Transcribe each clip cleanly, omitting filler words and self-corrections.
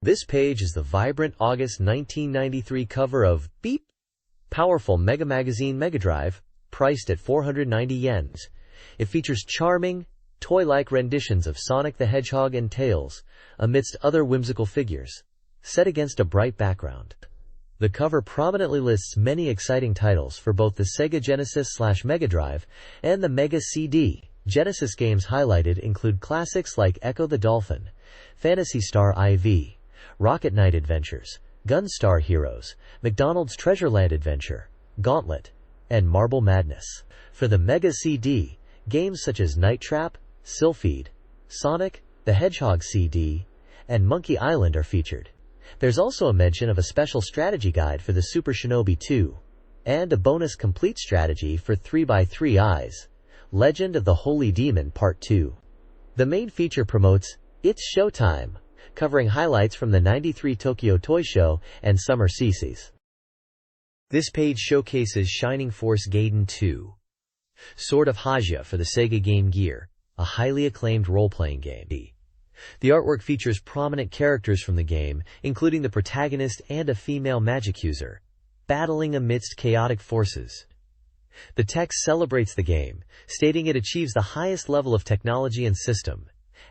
This page is the vibrant August 1993 cover of Beep! Powerful Mega Magazine Mega Drive, priced at 490 yen. It features charming, toy-like renditions of Sonic the Hedgehog and Tails, amidst other whimsical figures, set against a bright background. The cover prominently lists many exciting titles for both the Sega Genesis/Mega Drive and the Mega CD. Genesis games highlighted include classics like Echo the Dolphin, Phantasy Star IV, Rocket Knight Adventures, Gunstar Heroes, McDonald's Treasureland Adventure, Gauntlet, and Marble Madness. For the Mega CD, games such as Night Trap, Sylphied, Sonic the Hedgehog CD, and Monkey Island are featured. There's also a mention of a special strategy guide for the Super Shinobi 2, and a bonus complete strategy for 3x3 Eyes, Legend of the Holy Demon Part 2. The main feature promotes It's Showtime, covering highlights from the '93 Tokyo Toy Show and Summer CC's. This page showcases Shining Force Gaiden 2, Sword of Hagia for the Sega Game Gear, a highly acclaimed role-playing game. The artwork features prominent characters from the game, including the protagonist and a female magic user, battling amidst chaotic forces. The text celebrates the game, stating it achieves the highest level of technology and system,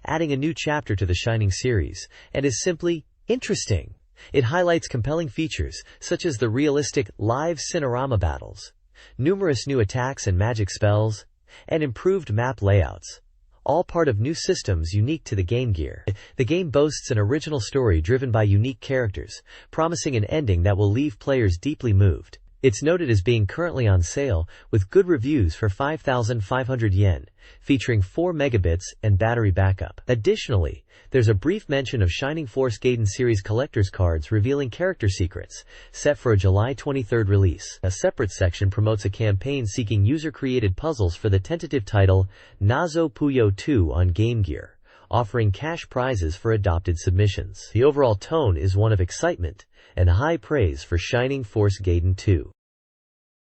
adding a new chapter to the Shining series, and is simply interesting. It highlights compelling features, such as the realistic live Cinerama battles, numerous new attacks and magic spells, and improved map layouts, all part of new systems unique to the Game Gear. The game boasts an original story driven by unique characters, promising an ending that will leave players deeply moved. It's noted as being currently on sale, with good reviews for 5,500 yen, featuring 4 megabits and battery backup. Additionally, there's a brief mention of Shining Force Gaiden series collector's cards revealing character secrets, set for a July 23 release. A separate section promotes a campaign seeking user-created puzzles for the tentative title Nazo Puyo 2 on Game Gear, offering cash prizes for adopted submissions. The overall tone is one of excitement and high praise for Shining Force Gaiden 2.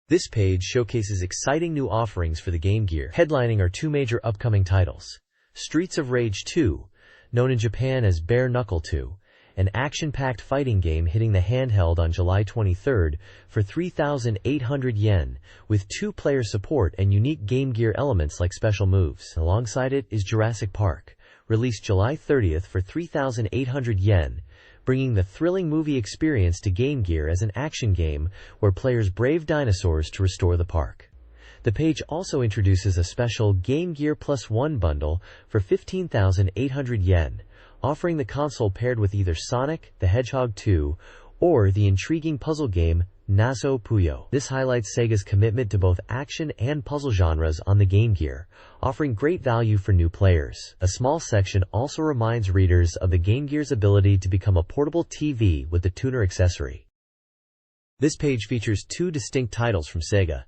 This page showcases exciting new offerings for the Game Gear. Headlining are 2 major upcoming titles: Streets of Rage 2, known in Japan as Bare Knuckle 2, an action-packed fighting game hitting the handheld on July 23 for 3,800 yen, with 2-player support and unique Game Gear elements like special moves. Alongside it is Jurassic Park, released July 30 for 3,800 yen, bringing the thrilling movie experience to Game Gear as an action game where players brave dinosaurs to restore the park. The page also introduces a special Game Gear Plus 1 bundle for 15,800 yen, offering the console paired with either Sonic the Hedgehog 2 or the intriguing puzzle game Nazo Puyo. This highlights Sega's commitment to both action and puzzle genres on the Game Gear, offering great value for new players. A small section also reminds readers of the Game Gear's ability to become a portable TV with the tuner accessory. This page features 2 distinct titles from Sega.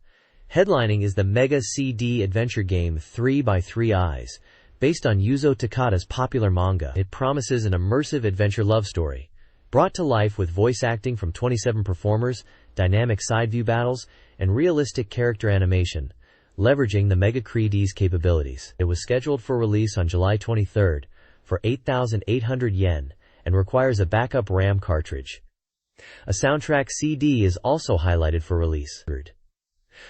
Headlining is the Mega CD adventure game 3x3 Eyes, based on Yuzo Takada's popular manga. It promises an immersive adventure love story, brought to life with voice acting from 27 performers, dynamic side-view battles, and realistic character animation, leveraging the Mega CD's capabilities. It was scheduled for release on July 23 for 8,800 yen and requires a backup RAM cartridge. A soundtrack CD is also highlighted for release.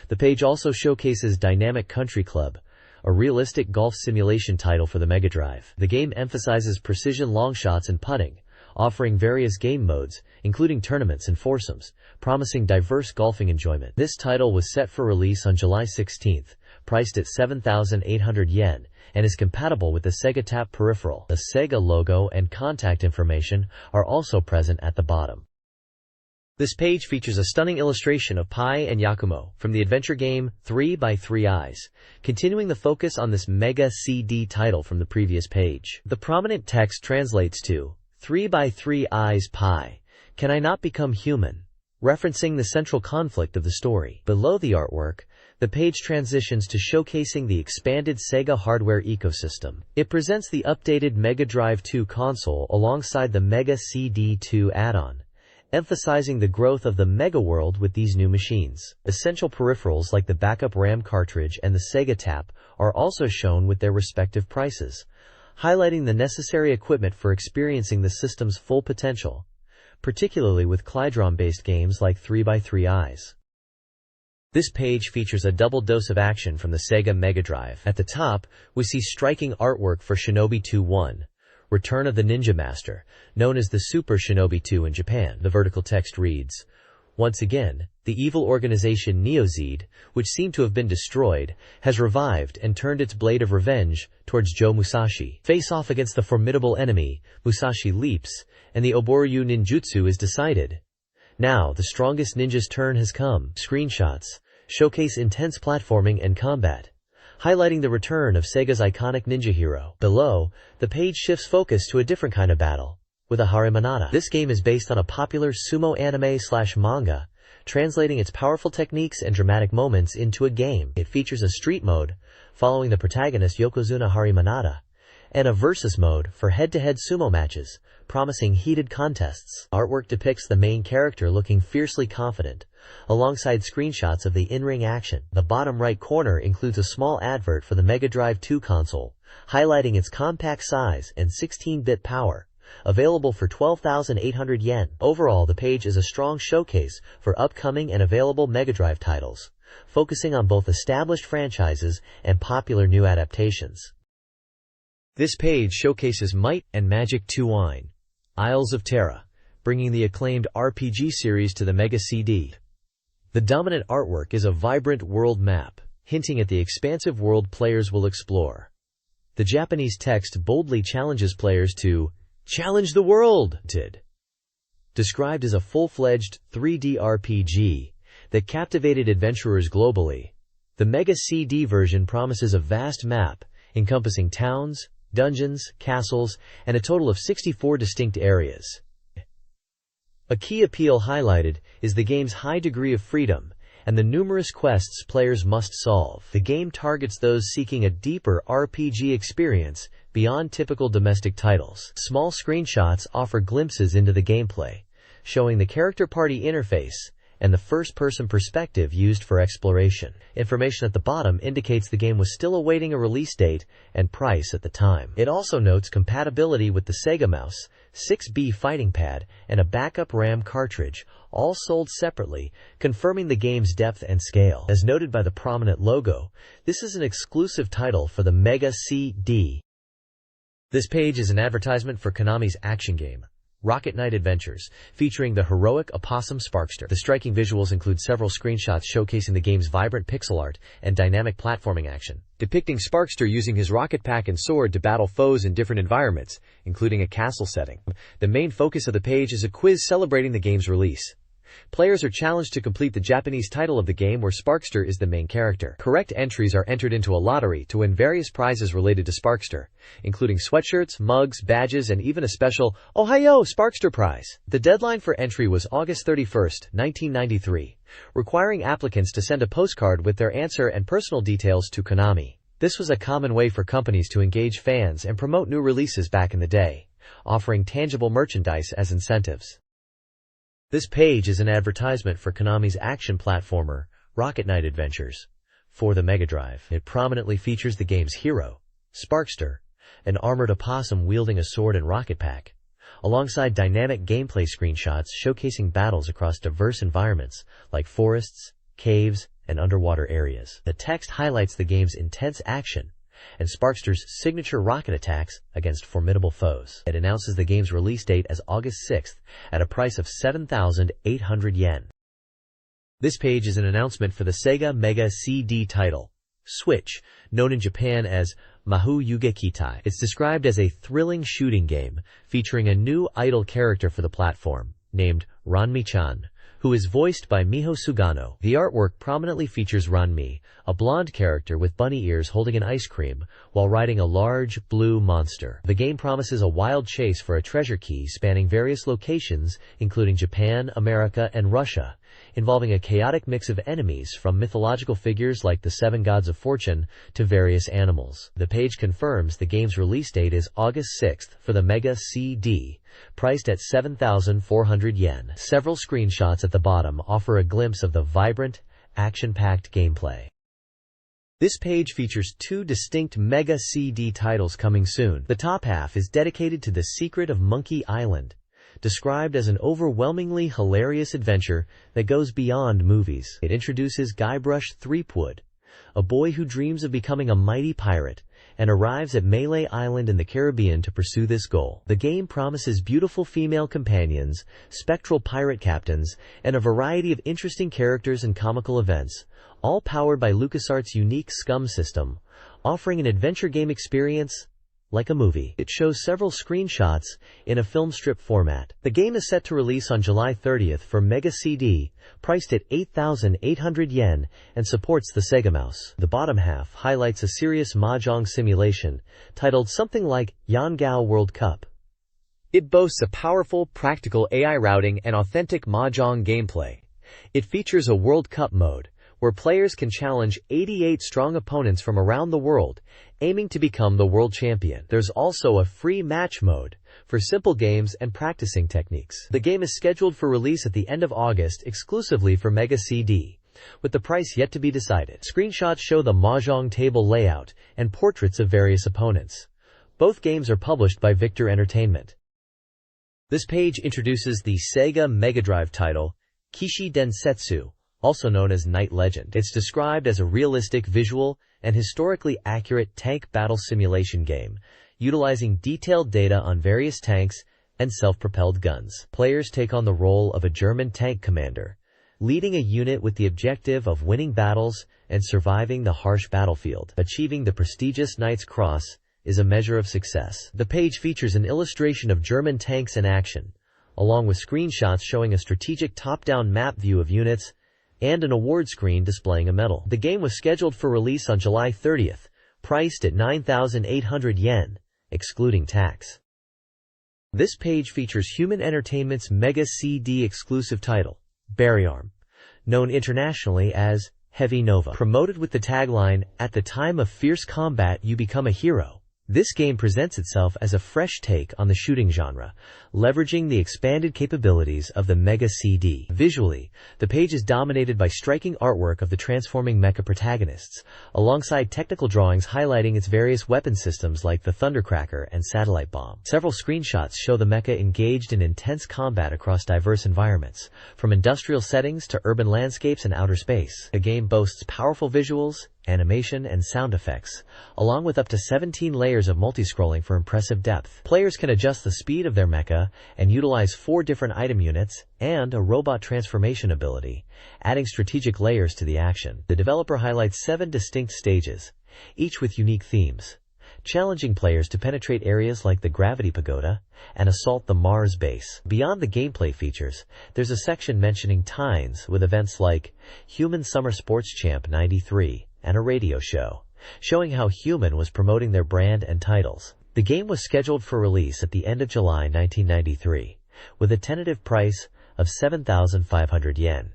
The page also showcases Dynamic Country Club, a realistic golf simulation title for the Mega Drive. The game emphasizes precision long shots and putting, offering various game modes, including tournaments and foursomes, promising diverse golfing enjoyment. This title was set for release on July 16, priced at 7,800 yen, and is compatible with the Sega Tap peripheral. The Sega logo and contact information are also present at the bottom. This page features a stunning illustration of Pai and Yakumo from the adventure game 3x3 Eyes, continuing the focus on this Mega CD title from the previous page. The prominent text translates to 3x3 Eyes Pai, Can I Not Become Human?, referencing the central conflict of the story. Below the artwork, the page transitions to showcasing the expanded Sega hardware ecosystem. It presents the updated Mega Drive 2 console alongside the Mega CD 2 add-on, emphasizing the growth of the Mega World with these new machines. Essential peripherals like the backup RAM cartridge and the Sega Tap are also shown with their respective prices, highlighting the necessary equipment for experiencing the system's full potential, particularly with Klydron-based games like 3x3 Eyes. This page features a double dose of action from the Sega Mega Drive. At the top, we see striking artwork for Shinobi 2-1, Return of the Ninja Master, known as the Super Shinobi 2 in Japan. The vertical text reads, "Once again, the evil organization Neozed, which seemed to have been destroyed, has revived and turned its blade of revenge towards Joe Musashi. Face off against the formidable enemy, Musashi leaps, and the Oboryu ninjutsu is decided. Now, the strongest ninja's turn has come." Screenshots showcase intense platforming and combat, highlighting the return of Sega's iconic ninja hero. Below, the page shifts focus to a different kind of battle, with a Harimanata. This game is based on a popular sumo anime/manga, translating its powerful techniques and dramatic moments into a game. It features a street mode, following the protagonist Yokozuna Harimanata, and a versus mode for head-to-head sumo matches, promising heated contests. Artwork depicts the main character looking fiercely confident, alongside screenshots of the in-ring action. The bottom right corner includes a small advert for the Mega Drive 2 console, highlighting its compact size and 16-bit power, available for 12,800 yen. Overall, the page is a strong showcase for upcoming and available Mega Drive titles, focusing on both established franchises and popular new adaptations. This page showcases Might and Magic 2-Wine, Isles of Terra, bringing the acclaimed RPG series to the Mega CD. The dominant artwork is a vibrant world map, hinting at the expansive world players will explore. The Japanese text boldly challenges players to challenge the world. Described as a full-fledged 3D RPG that captivated adventurers globally, the Mega CD version promises a vast map encompassing towns, dungeons, castles, and a total of 64 distinct areas. A key appeal highlighted is the game's high degree of freedom and the numerous quests players must solve. The game targets those seeking a deeper RPG experience beyond typical domestic titles. Small screenshots offer glimpses into the gameplay, showing the character party interface and the first-person perspective used for exploration. Information at the bottom indicates the game was still awaiting a release date and price at the time. It also notes compatibility with the Sega Mouse, 6B fighting pad, and a backup RAM cartridge, all sold separately, confirming the game's depth and scale. As noted by the prominent logo, this is an exclusive title for the Mega CD. This page is an advertisement for Konami's action game, Rocket Knight Adventures, featuring the heroic opossum Sparkster. The striking visuals include several screenshots showcasing the game's vibrant pixel art and dynamic platforming action, depicting Sparkster using his rocket pack and sword to battle foes in different environments, including a castle setting. The main focus of the page is a quiz celebrating the game's release. Players are challenged to complete the Japanese title of the game where Sparkster is the main character. Correct entries are entered into a lottery to win various prizes related to Sparkster, including sweatshirts, mugs, badges, and even a special Ohio Sparkster prize. The deadline for entry was August 31, 1993, requiring applicants to send a postcard with their answer and personal details to Konami. This was a common way for companies to engage fans and promote new releases back in the day, offering tangible merchandise as incentives. This page is an advertisement for Konami's action platformer, Rocket Knight Adventures, for the Mega Drive. It prominently features the game's hero, Sparkster, an armored opossum wielding a sword and rocket pack, alongside dynamic gameplay screenshots showcasing battles across diverse environments like forests, caves, and underwater areas. The text highlights the game's intense action and Sparkster's signature rocket attacks against formidable foes. It announces the game's release date as August 6th at a price of 7,800 yen. This page is an announcement for the Sega Mega CD title, Switch, known in Japan as Mahou Yugekitai. It's described as a thrilling shooting game featuring a new idol character for the platform, named Ranmi-chan, who is voiced by Miho Sugano. The artwork prominently features Ranmi, a blonde character with bunny ears holding an ice cream, while riding a large, blue monster. The game promises a wild chase for a treasure key spanning various locations, including Japan, America, and Russia, involving a chaotic mix of enemies from mythological figures like the Seven Gods of Fortune to various animals. The page confirms the game's release date is August 6th for the Mega CD, priced at 7,400 yen. Several screenshots at the bottom offer a glimpse of the vibrant, action-packed gameplay. This page features two distinct Mega CD titles coming soon. The top half is dedicated to The Secret of Monkey Island, described as an overwhelmingly hilarious adventure that goes beyond movies. It introduces Guybrush Threepwood, a boy who dreams of becoming a mighty pirate, and arrives at Malay Island in the Caribbean to pursue this goal. The game promises beautiful female companions, spectral pirate captains, and a variety of interesting characters and comical events, all powered by LucasArts' unique SCUM system, offering an adventure game experience like a movie. It shows several screenshots in a film strip format. The game is set to release on July 30th for Mega CD, priced at 8,800 yen, and supports the Sega mouse. The bottom half highlights a serious mahjong simulation, titled something like Yangao World Cup. It boasts a powerful, practical AI routing and authentic mahjong gameplay. It features a World Cup mode, where players can challenge 88 strong opponents from around the world, aiming to become the world champion. There's also a free match mode for simple games and practicing techniques. The game is scheduled for release at the end of August exclusively for Mega CD, with the price yet to be decided. Screenshots show the mahjong table layout and portraits of various opponents. Both games are published by Victor Entertainment. This page introduces the Sega Mega Drive title, Kishi Densetsu, also known as Night Legend. It's described as a realistic visual and historically accurate tank battle simulation game, utilizing detailed data on various tanks and self-propelled guns. Players take on the role of a German tank commander, leading a unit with the objective of winning battles and surviving the harsh battlefield. Achieving the prestigious Knight's Cross is a measure of success. The page features an illustration of German tanks in action, along with screenshots showing a strategic top-down map view of units and an award screen displaying a medal. The game was scheduled for release on July 30th, priced at 9,800 yen, excluding tax. This page features Human Entertainment's Mega CD exclusive title, Barryarm, known internationally as Heavy Nova. Promoted with the tagline, "At the time of fierce combat you become a hero," this game presents itself as a fresh take on the shooting genre, leveraging the expanded capabilities of the Mega CD. Visually, the page is dominated by striking artwork of the transforming mecha protagonists, alongside technical drawings highlighting its various weapon systems like the Thundercracker and Satellite Bomb. Several screenshots show the mecha engaged in intense combat across diverse environments, from industrial settings to urban landscapes and outer space. The game boasts powerful visuals, animation, and sound effects, along with up to 17 layers of multi-scrolling for impressive depth. Players can adjust the speed of their mecha and utilize 4 different item units and a robot transformation ability, adding strategic layers to the action. The developer highlights 7 distinct stages, each with unique themes, challenging players to penetrate areas like the Gravity Pagoda and assault the Mars base. Beyond the gameplay features, there's a section mentioning Tynes with events like Human Summer Sports Champ 93, and a radio show, showing how Human was promoting their brand and titles. The game was scheduled for release at the end of July 1993, with a tentative price of 7,500 yen.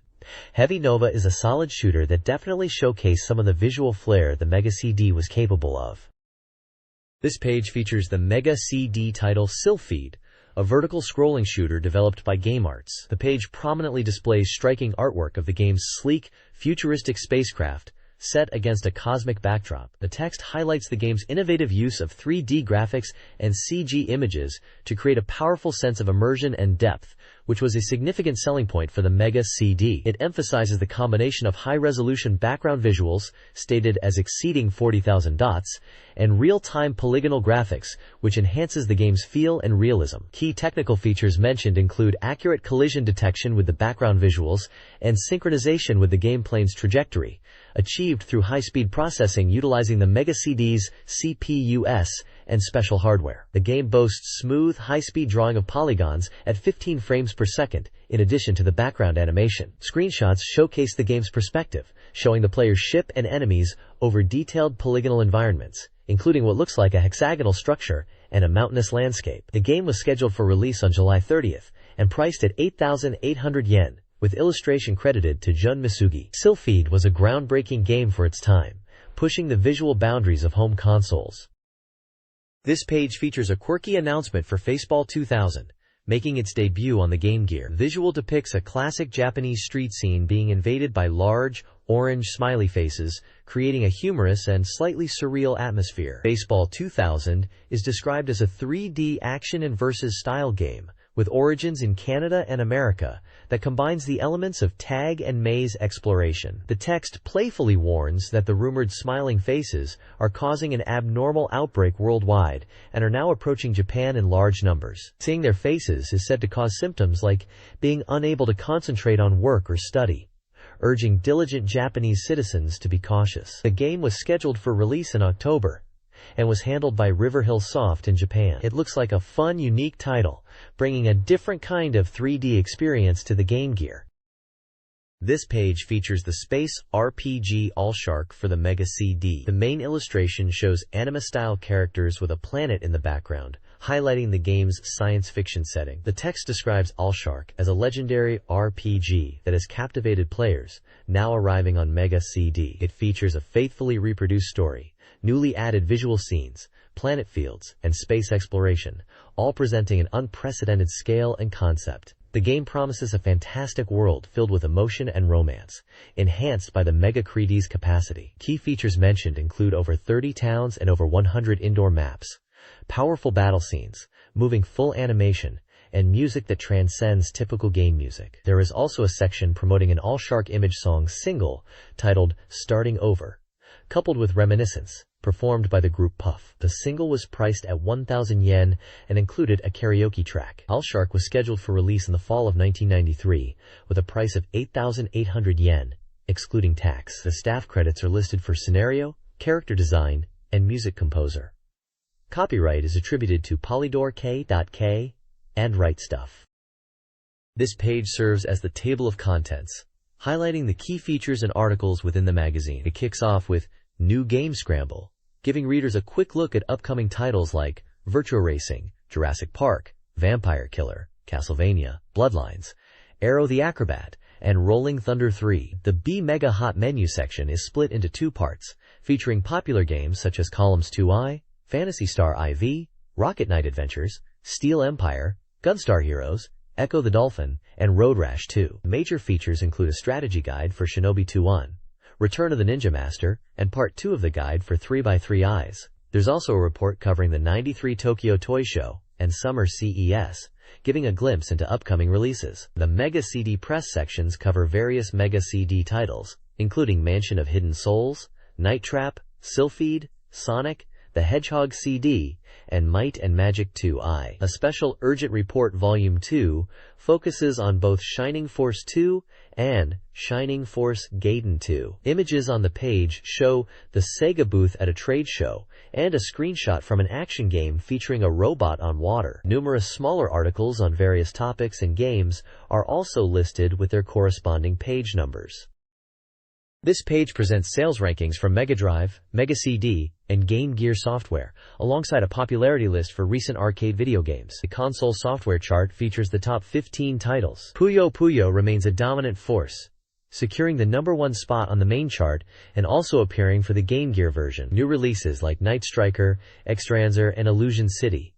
Heavy Nova is a solid shooter that definitely showcased some of the visual flair the Mega CD was capable of. This page features the Mega CD title Sylpheed, a vertical scrolling shooter developed by GameArts. The page prominently displays striking artwork of the game's sleek, futuristic spacecraft, set against a cosmic backdrop. The text highlights the game's innovative use of 3D graphics and CG images to create a powerful sense of immersion and depth, which was a significant selling point for the Mega CD. It emphasizes the combination of high-resolution background visuals, stated as exceeding 40,000 dots, and real-time polygonal graphics, which enhances the game's feel and realism. Key technical features mentioned include accurate collision detection with the background visuals and synchronization with the gameplane's trajectory, achieved through high-speed processing utilizing the Mega CD's CPUs and special hardware. The game boasts smooth, high-speed drawing of polygons at 15 frames per second, in addition to the background animation. Screenshots showcase the game's perspective, showing the player's ship and enemies over detailed polygonal environments, including what looks like a hexagonal structure and a mountainous landscape. The game was scheduled for release on July 30th and priced at 8,800 yen, with illustration credited to Jun Misugi. Sylpheed was a groundbreaking game for its time, pushing the visual boundaries of home consoles. This page features a quirky announcement for Faceball 2000, making its debut on the Game Gear. Visual depicts a classic Japanese street scene being invaded by large, orange smiley faces, creating a humorous and slightly surreal atmosphere. Baseball 2000 is described as a 3D action and versus style game, with origins in Canada and America, that combines the elements of tag and maze exploration. The text playfully warns that the rumored smiling faces are causing an abnormal outbreak worldwide and are now approaching Japan in large numbers. Seeing their faces is said to cause symptoms like being unable to concentrate on work or study, urging diligent Japanese citizens to be cautious. The game was scheduled for release in October and was handled by Riverhill Soft in Japan. It looks like a fun, unique title, bringing a different kind of 3D experience to the Game Gear. This page features the space RPG Allshark for the Mega CD. The main illustration shows anime-style characters with a planet in the background, highlighting the game's science fiction setting. The text describes Allshark as a legendary RPG that has captivated players, now arriving on Mega CD. It features a faithfully reproduced story, newly added visual scenes, planet fields, and space exploration, all presenting an unprecedented scale and concept. The game promises a fantastic world filled with emotion and romance, enhanced by the Mega CD's capacity. Key features mentioned include over 30 towns and over 100 indoor maps, powerful battle scenes, moving full animation, and music that transcends typical game music. There is also a section promoting an Allshark image song single titled Starting Over, coupled with Reminiscence, performed by the group Puff. The single was priced at 1,000 yen and included a karaoke track. Allshark was scheduled for release in the fall of 1993 with a price of 8,800 yen, excluding tax. The staff credits are listed for scenario, character design, and music composer. Copyright is attributed to Polydor K.K. and Right Stuff. This page serves as the table of contents, highlighting the key features and articles within the magazine. It kicks off with New Game Scramble, giving readers a quick look at upcoming titles like Virtua Racing, Jurassic Park, Vampire Killer, Castlevania, Bloodlines, Aero the Acrobat, and Rolling Thunder 3. The B-Mega Hot Menu section is split into two parts, featuring popular games such as Columns 2i, Phantasy Star IV, Rocket Knight Adventures, Steel Empire, Gunstar Heroes, Echo the Dolphin, and Road Rash 2. Major features include a strategy guide for Shinobi 2-1, Return of the Ninja Master, and Part 2 of the guide for 3x3 Eyes. There's also a report covering the '93 Tokyo Toy Show and Summer CES, giving a glimpse into upcoming releases. The Mega CD press sections cover various Mega CD titles, including Mansion of Hidden Souls, Night Trap, Sylphid, Sonic the Hedgehog CD, and Might and Magic 2i. A special Urgent Report Volume 2 focuses on both Shining Force 2 and Shining Force Gaiden 2. Images on the page show the Sega booth at a trade show and a screenshot from an action game featuring a robot on water. Numerous smaller articles on various topics and games are also listed with their corresponding page numbers. This page presents sales rankings from Mega Drive, Mega CD, and Game Gear software, alongside a popularity list for recent arcade video games. The console software chart features the top 15 titles. Puyo Puyo remains a dominant force, securing the #1 spot on the main chart and also appearing for the Game Gear version. New releases like Night Striker, Extranzer, and Illusion City.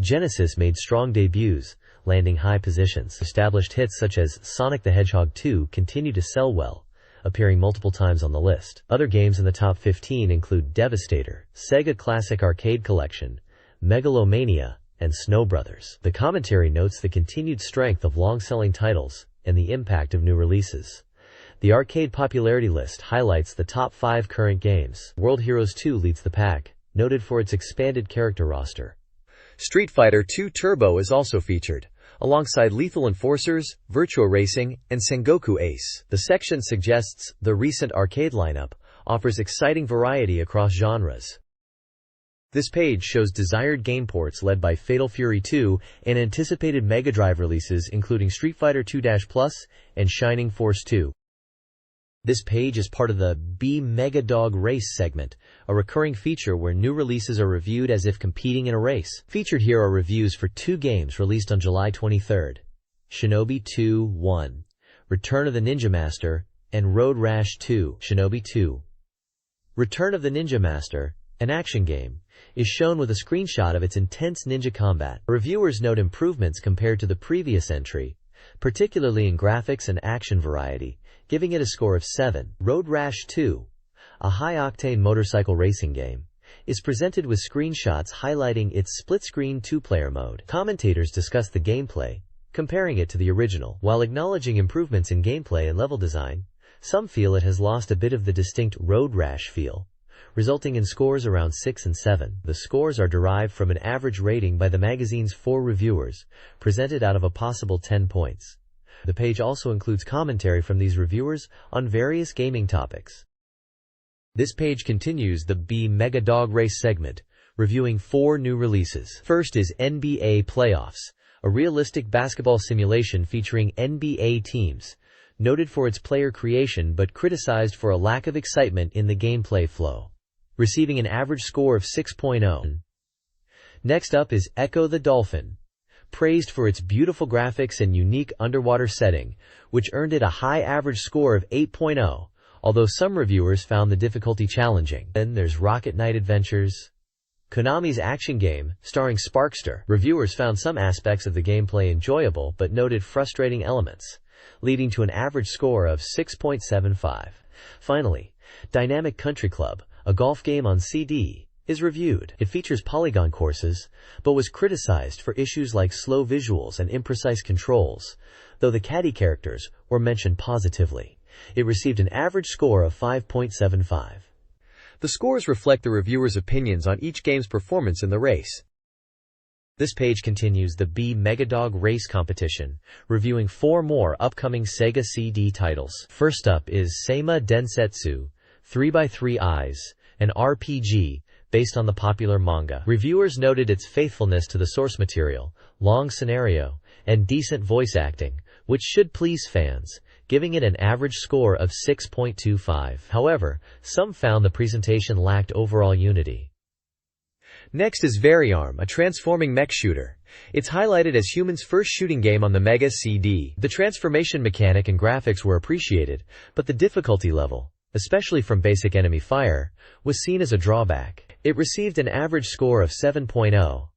Genesis made strong debuts, landing high positions. Established hits such as Sonic the Hedgehog 2 continue to sell well, appearing multiple times on the list. Other games in the top 15 include Devastator, Sega Classic Arcade Collection, Megalomania, and Snow Brothers. The commentary notes the continued strength of long-selling titles and the impact of new releases. The arcade popularity list highlights the top 5 current games. World Heroes 2 leads the pack, noted for its expanded character roster. Street Fighter II Turbo is also featured, alongside Lethal Enforcers, Virtua Racing, and Sengoku Ace. The section suggests the recent arcade lineup offers exciting variety across genres. This page shows desired game ports led by Fatal Fury 2 and anticipated Mega Drive releases including Street Fighter II Plus and Shining Force 2. This page is part of the B-Mega Race segment, a recurring feature where new releases are reviewed as if competing in a race. Featured here are reviews for 2 games released on July 23rd, Shinobi 2-1, Return of the Ninja Master, and Road Rash 2. Shinobi 2. Return of the Ninja Master, an action game, is shown with a screenshot of its intense ninja combat. Reviewers note improvements compared to the previous entry, particularly in graphics and action variety, giving it a score of 7. Road Rash 2, a high-octane motorcycle racing game, is presented with screenshots highlighting its split-screen two-player mode. Commentators discuss the gameplay, comparing it to the original. While acknowledging improvements in gameplay and level design, some feel it has lost a bit of the distinct Road Rash feel, resulting in scores around 6 and 7. The scores are derived from an average rating by the magazine's 4 reviewers, presented out of a possible 10 points. The page also includes commentary from these reviewers on various gaming topics. This page continues the Mega Dog Race segment, reviewing 4 new releases. First is NBA Playoffs, a realistic basketball simulation featuring NBA teams, noted for its player creation but criticized for a lack of excitement in the gameplay flow, receiving an average score of 6.0. Next up is Echo the Dolphin, praised for its beautiful graphics and unique underwater setting, which earned it a high average score of 8.0, although some reviewers found the difficulty challenging. Then there's Rocket Knight Adventures, Konami's action game, starring Sparkster. Reviewers found some aspects of the gameplay enjoyable but noted frustrating elements, leading to an average score of 6.75. Finally, Dynamic Country Club, a golf game on CD, is reviewed. It features polygon courses, but was criticized for issues like slow visuals and imprecise controls, though the caddy characters were mentioned positively. It received an average score of 5.75. The scores reflect the reviewers' opinions on each game's performance in the race. This page continues the Mega Dog Race competition, reviewing 4 more upcoming Sega CD titles. First up is Seima Densetsu 3x3 Eyes, an RPG based on the popular manga. Reviewers noted its faithfulness to the source material, long scenario, and decent voice acting, which should please fans, giving it an average score of 6.25. However, some found the presentation lacked overall unity. Next is Variarm, a transforming mech shooter. It's highlighted as humans' first shooting game on the Mega CD. The transformation mechanic and graphics were appreciated, but the difficulty level, especially from basic enemy fire, was seen as a drawback. It received an average score of 7.0.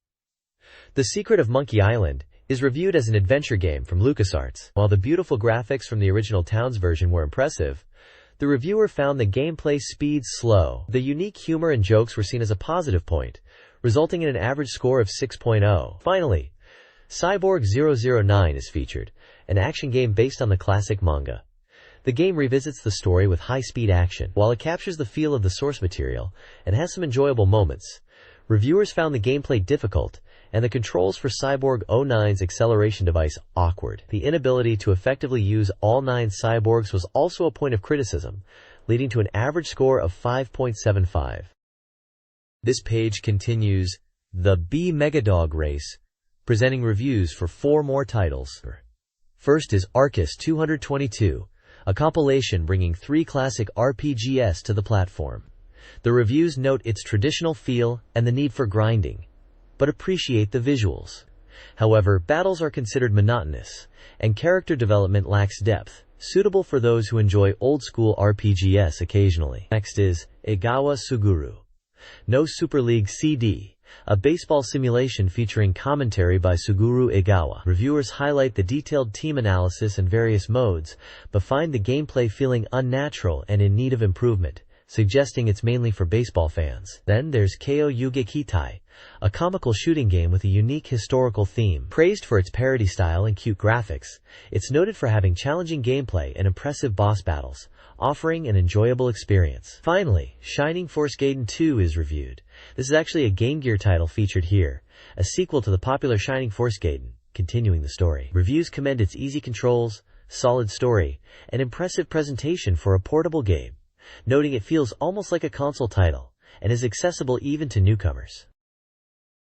The Secret of Monkey Island is reviewed as an adventure game from LucasArts. While the beautiful graphics from the original Towns version were impressive, the reviewer found the gameplay speed slow. The unique humor and jokes were seen as a positive point, resulting in an average score of 6.0. Finally, Cyborg 009 is featured, an action game based on the classic manga. The game revisits the story with high-speed action. While it captures the feel of the source material and has some enjoyable moments, reviewers found the gameplay difficult and the controls for Cyborg 09's acceleration device awkward. The inability to effectively use all 9 cyborgs was also a point of criticism, leading to an average score of 5.75. This page continues the Mega Dog Race, presenting reviews for 4 more titles. First is Arcus 222, a compilation bringing 3 classic RPGs to the platform. The reviews note its traditional feel and the need for grinding, but appreciate the visuals. However, battles are considered monotonous, and character development lacks depth, suitable for those who enjoy old-school RPGs occasionally. Next is Egawa Suguru no Super League CD, a baseball simulation featuring commentary by Suguru Egawa. Reviewers highlight the detailed team analysis and various modes, but find the gameplay feeling unnatural and in need of improvement, suggesting it's mainly for baseball fans. Then there's Kyo Yuge Kitai, a comical shooting game with a unique historical theme. Praised for its parody style and cute graphics, it's noted for having challenging gameplay and impressive boss battles, offering an enjoyable experience. Finally, Shining Force Gaiden 2 is reviewed. This is actually a Game Gear title featured here, a sequel to the popular Shining Force Gaiden, continuing the story. Reviews commend its easy controls, solid story, and impressive presentation for a portable game, noting it feels almost like a console title, and is accessible even to newcomers.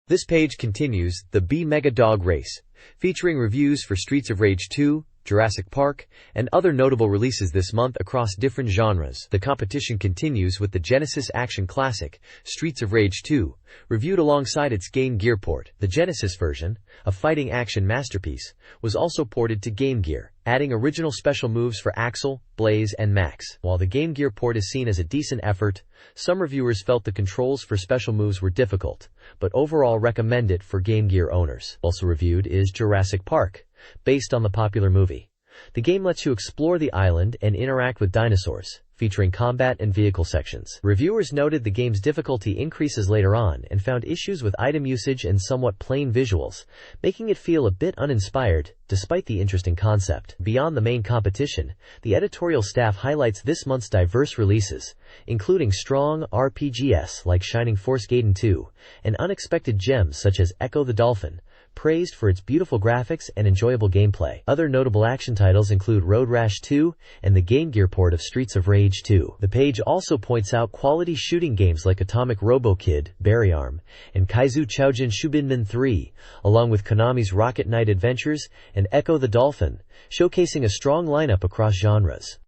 This page continues the Mega Dog Race, featuring reviews for Streets of Rage 2, Jurassic Park, and other notable releases this month across different genres. The competition continues with the Genesis action classic, Streets of Rage 2, reviewed alongside its Game Gear port. The Genesis version, a fighting action masterpiece, was also ported to Game Gear, adding original special moves for Axel, Blaze, and Max. While the Game Gear port is seen as a decent effort, some reviewers felt the controls for special moves were difficult, but overall recommend it for Game Gear owners. Also reviewed is Jurassic Park, based on the popular movie. The game lets you explore the island and interact with dinosaurs, featuring combat and vehicle sections. Reviewers noted the game's difficulty increases later on and found issues with item usage and somewhat plain visuals, making it feel a bit uninspired, despite the interesting concept. Beyond the main competition, the editorial staff highlights this month's diverse releases, including strong RPGs like Shining Force Gaiden 2, and unexpected gems such as Echo the Dolphin, praised for its beautiful graphics and enjoyable gameplay. Other notable action titles include Road Rash 2 and the Game Gear port of Streets of Rage 2. The page also points out quality shooting games like Atomic Robo Kid, Barry Arm, and Kaizu Choujin Shubinman 3, along with Konami's Rocket Knight Adventures and Echo the Dolphin, showcasing a strong lineup across genres.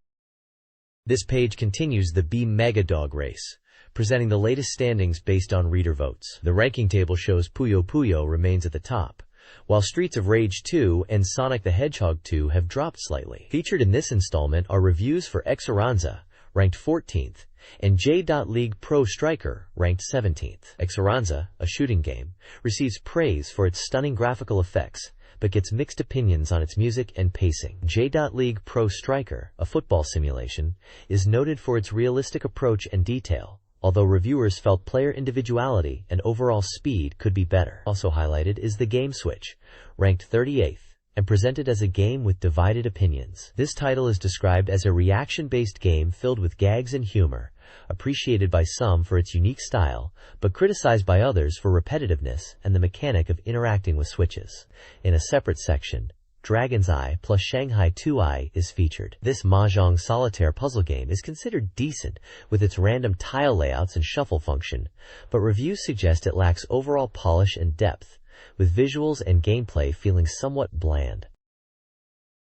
This page continues the BeepMD race, presenting the latest standings based on reader votes. The ranking table shows Puyo Puyo remains at the top, while Streets of Rage 2 and Sonic the Hedgehog 2 have dropped slightly. Featured in this installment are reviews for Exoranza, ranked 14th, and J.League Pro Striker, ranked 17th. Exoranza, a shooting game, receives praise for its stunning graphical effects, but gets mixed opinions on its music and pacing. J.League Pro Striker, a football simulation, is noted for its realistic approach and detail, although reviewers felt player individuality and overall speed could be better. Also highlighted is the Game Switch, ranked 38th, and presented as a game with divided opinions. This title is described as a reaction-based game filled with gags and humor, appreciated by some for its unique style, but criticized by others for repetitiveness and the mechanic of interacting with switches. In a separate section, Dragon's Eye plus Shanghai 2i is featured. This Mahjong solitaire puzzle game is considered decent with its random tile layouts and shuffle function, but reviews suggest it lacks overall polish and depth, with visuals and gameplay feeling somewhat bland.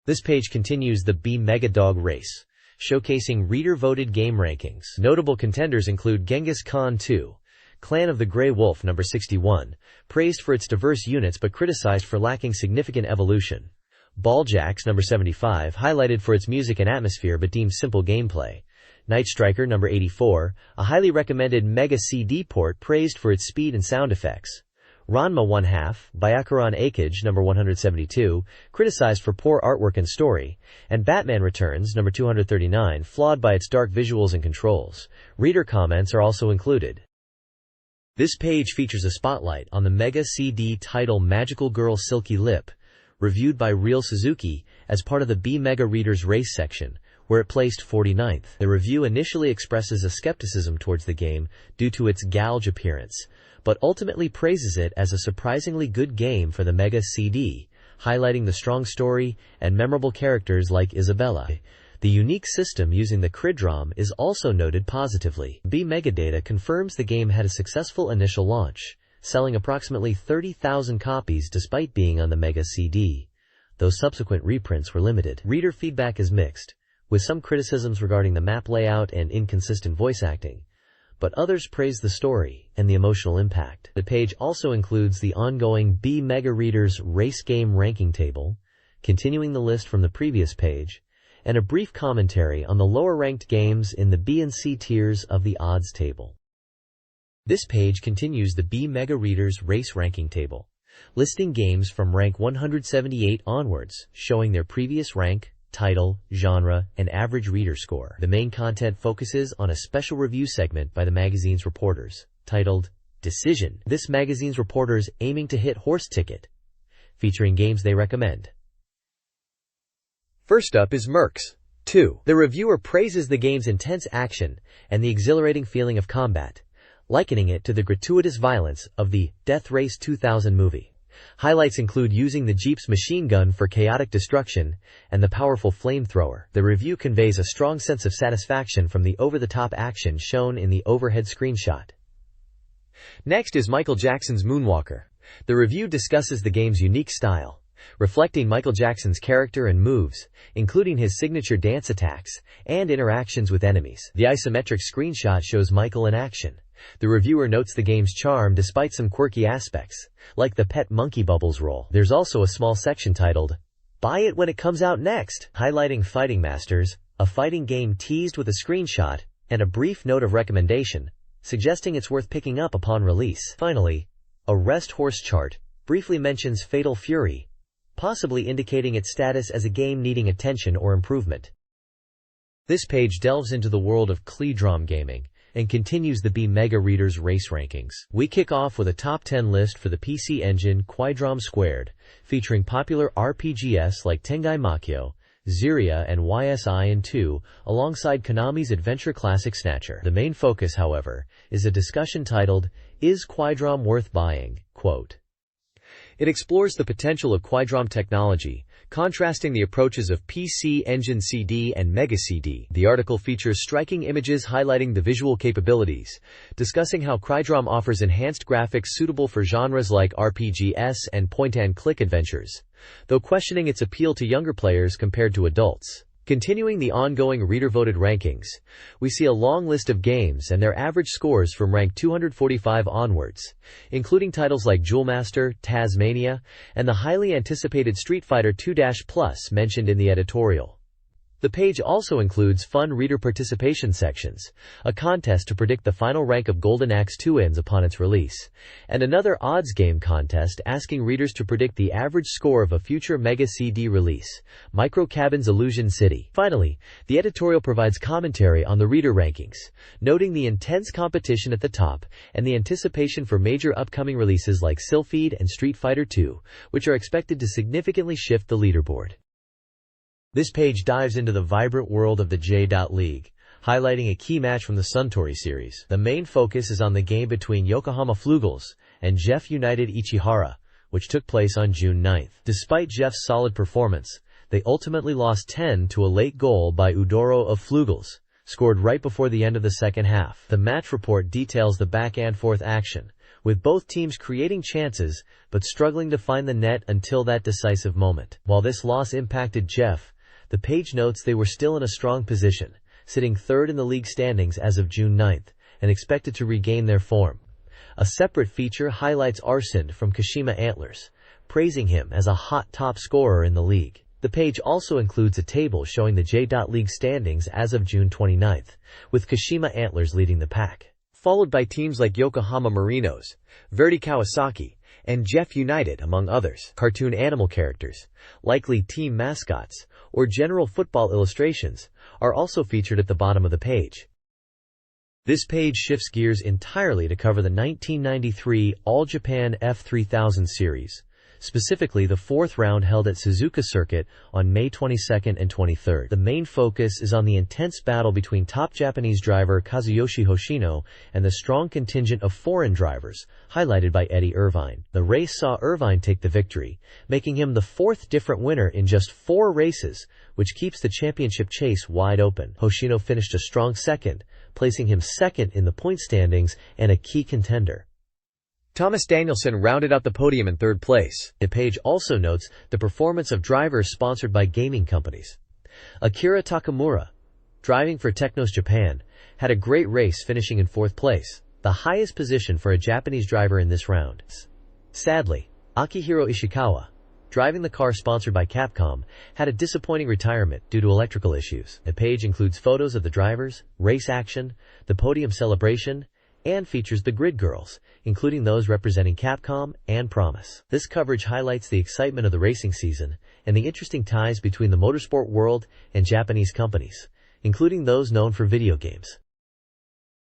This page continues the BeepMD race, showcasing reader-voted game rankings. Notable contenders include Genghis Khan 2, Clan of the Grey Wolf number 61, praised for its diverse units but criticized for lacking significant evolution. Balljacks number 75, highlighted for its music and atmosphere but deemed simple gameplay. Night Striker number 84, a highly recommended Mega CD port praised for its speed and sound effects. Ranma 1/2, Byakuran Akage number 172, criticized for poor artwork and story, and Batman Returns number 239, flawed by its dark visuals and controls. Reader comments are also included. This page features a spotlight on the Mega CD title Magical Girl Silky Lip, reviewed by Real Suzuki as part of the BeepMD Readers Race section, where it placed 49th. The review initially expresses a skepticism towards the game due to its gouge appearance, but ultimately praises it as a surprisingly good game for the Mega CD, highlighting the strong story and memorable characters like Isabella. The unique system using the Cridrom is also noted positively. BeepMD confirms the game had a successful initial launch, selling approximately 30,000 copies despite being on the Mega CD, though subsequent reprints were limited. Reader feedback is mixed, with some criticisms regarding the map layout and inconsistent voice acting, but others praise the story and the emotional impact. The page also includes the ongoing BeepMD Readers Race Game Ranking Table, continuing the list from the previous page, and a brief commentary on the lower-ranked games in the B and C tiers of the odds table. This page continues the BeepMD Readers Race Ranking Table, listing games from rank 178 onwards, showing their previous rank, title, genre, and average reader score. The main content focuses on a special review segment by the magazine's reporters, titled Decision. This magazine's reporters aiming to hit horse ticket, featuring games they recommend. First up is Mercs 2. The reviewer praises the game's intense action and the exhilarating feeling of combat, likening it to the gratuitous violence of the Death Race 2000 movie. Highlights include using the Jeep's machine gun for chaotic destruction and the powerful flamethrower. The review conveys a strong sense of satisfaction from the over-the-top action shown in the overhead screenshot. Next is Michael Jackson's Moonwalker. The review discusses the game's unique style, reflecting Michael Jackson's character and moves, including his signature dance attacks and interactions with enemies. The isometric screenshot shows Michael in action. The reviewer notes the game's charm despite some quirky aspects, like the pet monkey bubbles roll. There's also a small section titled, "Buy it when it comes out next," highlighting Fighting Masters, a fighting game teased with a screenshot and a brief note of recommendation, suggesting it's worth picking up upon release. Finally, a rest horse chart briefly mentions Fatal Fury, possibly indicating its status as a game needing attention or improvement. This page delves into the world of Kleedrom gaming and continues the BeepMD Reader's race rankings. We kick off with a top 10 list for the PC Engine Kleedrom Squared, featuring popular RPGs like Tengai Makyo, Zyria, and YSIN2, alongside Konami's adventure classic Snatcher. The main focus, however, is a discussion titled, "Is Kleedrom Worth Buying?" Quote. It explores the potential of Kleedrom technology, contrasting the approaches of PC Engine CD and Mega CD. The article features striking images highlighting the visual capabilities, discussing how Kleedrom offers enhanced graphics suitable for genres like RPGs and point-and-click adventures, though questioning its appeal to younger players compared to adults. Continuing the ongoing reader-voted rankings, we see a long list of games and their average scores from rank 245 onwards, including titles like Jewelmaster, Tasmania, and the highly anticipated Street Fighter 2-Plus mentioned in the editorial. The page also includes fun reader participation sections, a contest to predict the final rank of Golden Axe 2-Ins upon its release, and another odds game contest asking readers to predict the average score of a future Mega CD release, Micro Cabin's Illusion City. Finally, the editorial provides commentary on the reader rankings, noting the intense competition at the top and the anticipation for major upcoming releases like Sylphid and Street Fighter 2, which are expected to significantly shift the leaderboard. This page dives into the vibrant world of the J.League, highlighting a key match from the Suntory series. The main focus is on the game between Yokohama Flugels and Jeff United Ichihara, which took place on June 9th. Despite Jeff's solid performance, they ultimately lost 10 to a late goal by Udoro of Flugels, scored right before the end of the second half. The match report details the back-and-forth action, with both teams creating chances but struggling to find the net until that decisive moment. While this loss impacted Jeff, the page notes they were still in a strong position, sitting third in the league standings as of June 9th, and expected to regain their form. A separate feature highlights Arsene from Kashima Antlers, praising him as a hot top scorer in the league. The page also includes a table showing the J.League standings as of June 29th, with Kashima Antlers leading the pack, followed by teams like Yokohama Marinos, Verdy Kawasaki, and Jeff United, among others. Cartoon animal characters, likely team mascots, or general football illustrations, are also featured at the bottom of the page. This page shifts gears entirely to cover the 1993 All Japan F3000 series, specifically the fourth round held at Suzuka Circuit on May 22nd and 23rd. The main focus is on the intense battle between top Japanese driver Kazuyoshi Hoshino and the strong contingent of foreign drivers, highlighted by Eddie Irvine. The race saw Irvine take the victory, making him the fourth different winner in just 4 races, which keeps the championship chase wide open. Hoshino finished a strong second, placing him second in the point standings and a key contender. Thomas Danielson rounded out the podium in third place. The page also notes the performance of drivers sponsored by gaming companies. Akira Takamura, driving for Technos Japan, had a great race finishing in 4th place, the highest position for a Japanese driver in this round. Sadly, Akihiro Ishikawa, driving the car sponsored by Capcom, had a disappointing retirement due to electrical issues. The page includes photos of the drivers, race action, the podium celebration, and features the Grid Girls, including those representing Capcom and Promise. This coverage highlights the excitement of the racing season and the interesting ties between the motorsport world and Japanese companies, including those known for video games.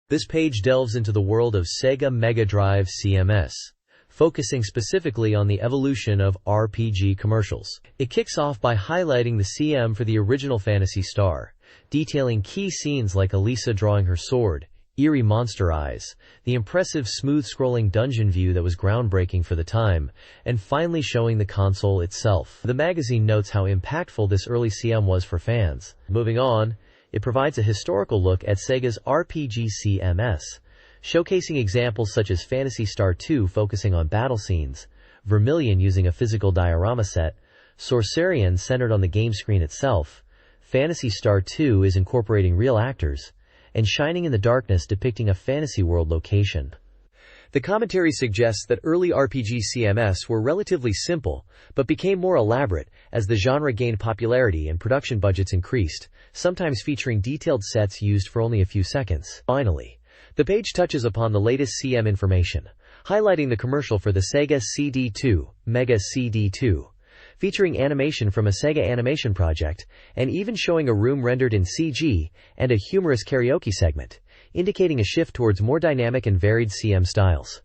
This page delves into the world of Sega Mega Drive CMS, focusing specifically on the evolution of RPG commercials. It kicks off by highlighting the CM for the original Phantasy Star, detailing key scenes like Elisa drawing her sword, eerie monster eyes, the impressive smooth-scrolling dungeon view that was groundbreaking for the time, and finally showing the console itself. The magazine notes how impactful this early CM was for fans. Moving on, it provides a historical look at Sega's RPG CMS, showcasing examples such as Phantasy Star II focusing on battle scenes, Vermilion using a physical diorama set, Sorcerian centered on the game screen itself, Phantasy Star II is incorporating real actors, and Shining in the Darkness depicting a fantasy world location. The commentary suggests that early RPG CMS were relatively simple, but became more elaborate as the genre gained popularity and production budgets increased, sometimes featuring detailed sets used for only a few seconds. Finally, the page touches upon the latest CM information, highlighting the commercial for the Sega CD2, Mega CD2, featuring animation from a Sega animation project, and even showing a room rendered in CG, and a humorous karaoke segment, indicating a shift towards more dynamic and varied CM styles.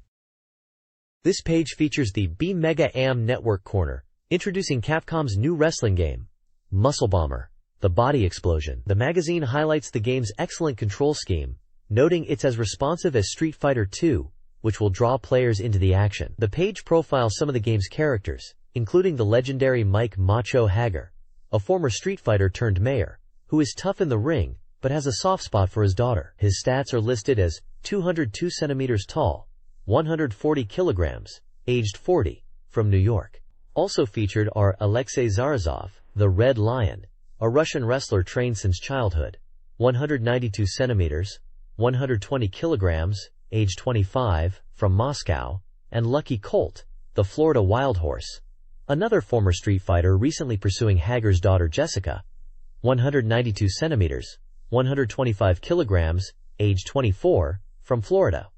This page features the BeepMD Network Corner, introducing Capcom's new wrestling game, Muscle Bomber, The Body Explosion. The magazine highlights the game's excellent control scheme, noting it's as responsive as Street Fighter II, which will draw players into the action. The page profiles some of the game's characters, including the legendary Mike Macho Hager, a former Street Fighter turned mayor, who is tough in the ring, but has a soft spot for his daughter. His stats are listed as 202 centimeters tall, 140 kilograms, aged 40, from New York. Also featured are Alexei Zarazov, the Red Lion, a Russian wrestler trained since childhood, 192 centimeters, 120 kilograms, age 25, from Moscow, and Lucky Colt, the Florida Wild Horse, another former Street Fighter recently pursuing Hager's daughter Jessica, 192 centimeters, 125 kilograms, age 24, from Florida.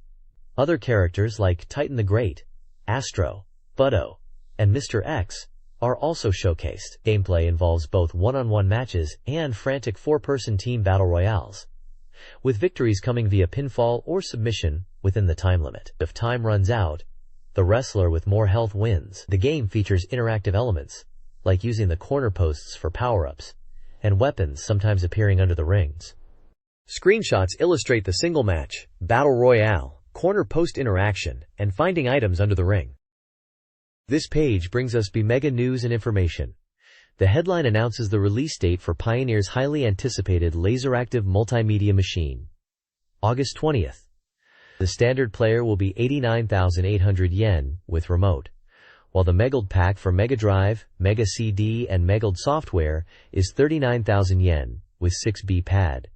Other characters like Titan the Great, Astro, Butto, and Mr. X are also showcased. Gameplay involves both one-on-one matches and frantic four-person team battle royales, with victories coming via pinfall or submission within the time limit. If time runs out, the wrestler with more health wins. The game features interactive elements, like using the corner posts for power-ups, and weapons sometimes appearing under the rings. Screenshots illustrate the single match, battle royale, corner post interaction, and finding items under the ring. This page brings us BeepMD news and information. The headline announces the release date for Pioneer's highly anticipated laser-active multimedia machine, August 20th. The standard player will be 89,800 yen with remote, while the MegaDrive pack for MegaDrive, Mega CD, and MegaDrive software is 39,000 yen with 6B pad,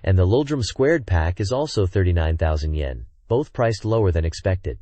and the Luldrum Squared pack is also 39,000 yen, both priced lower than expected.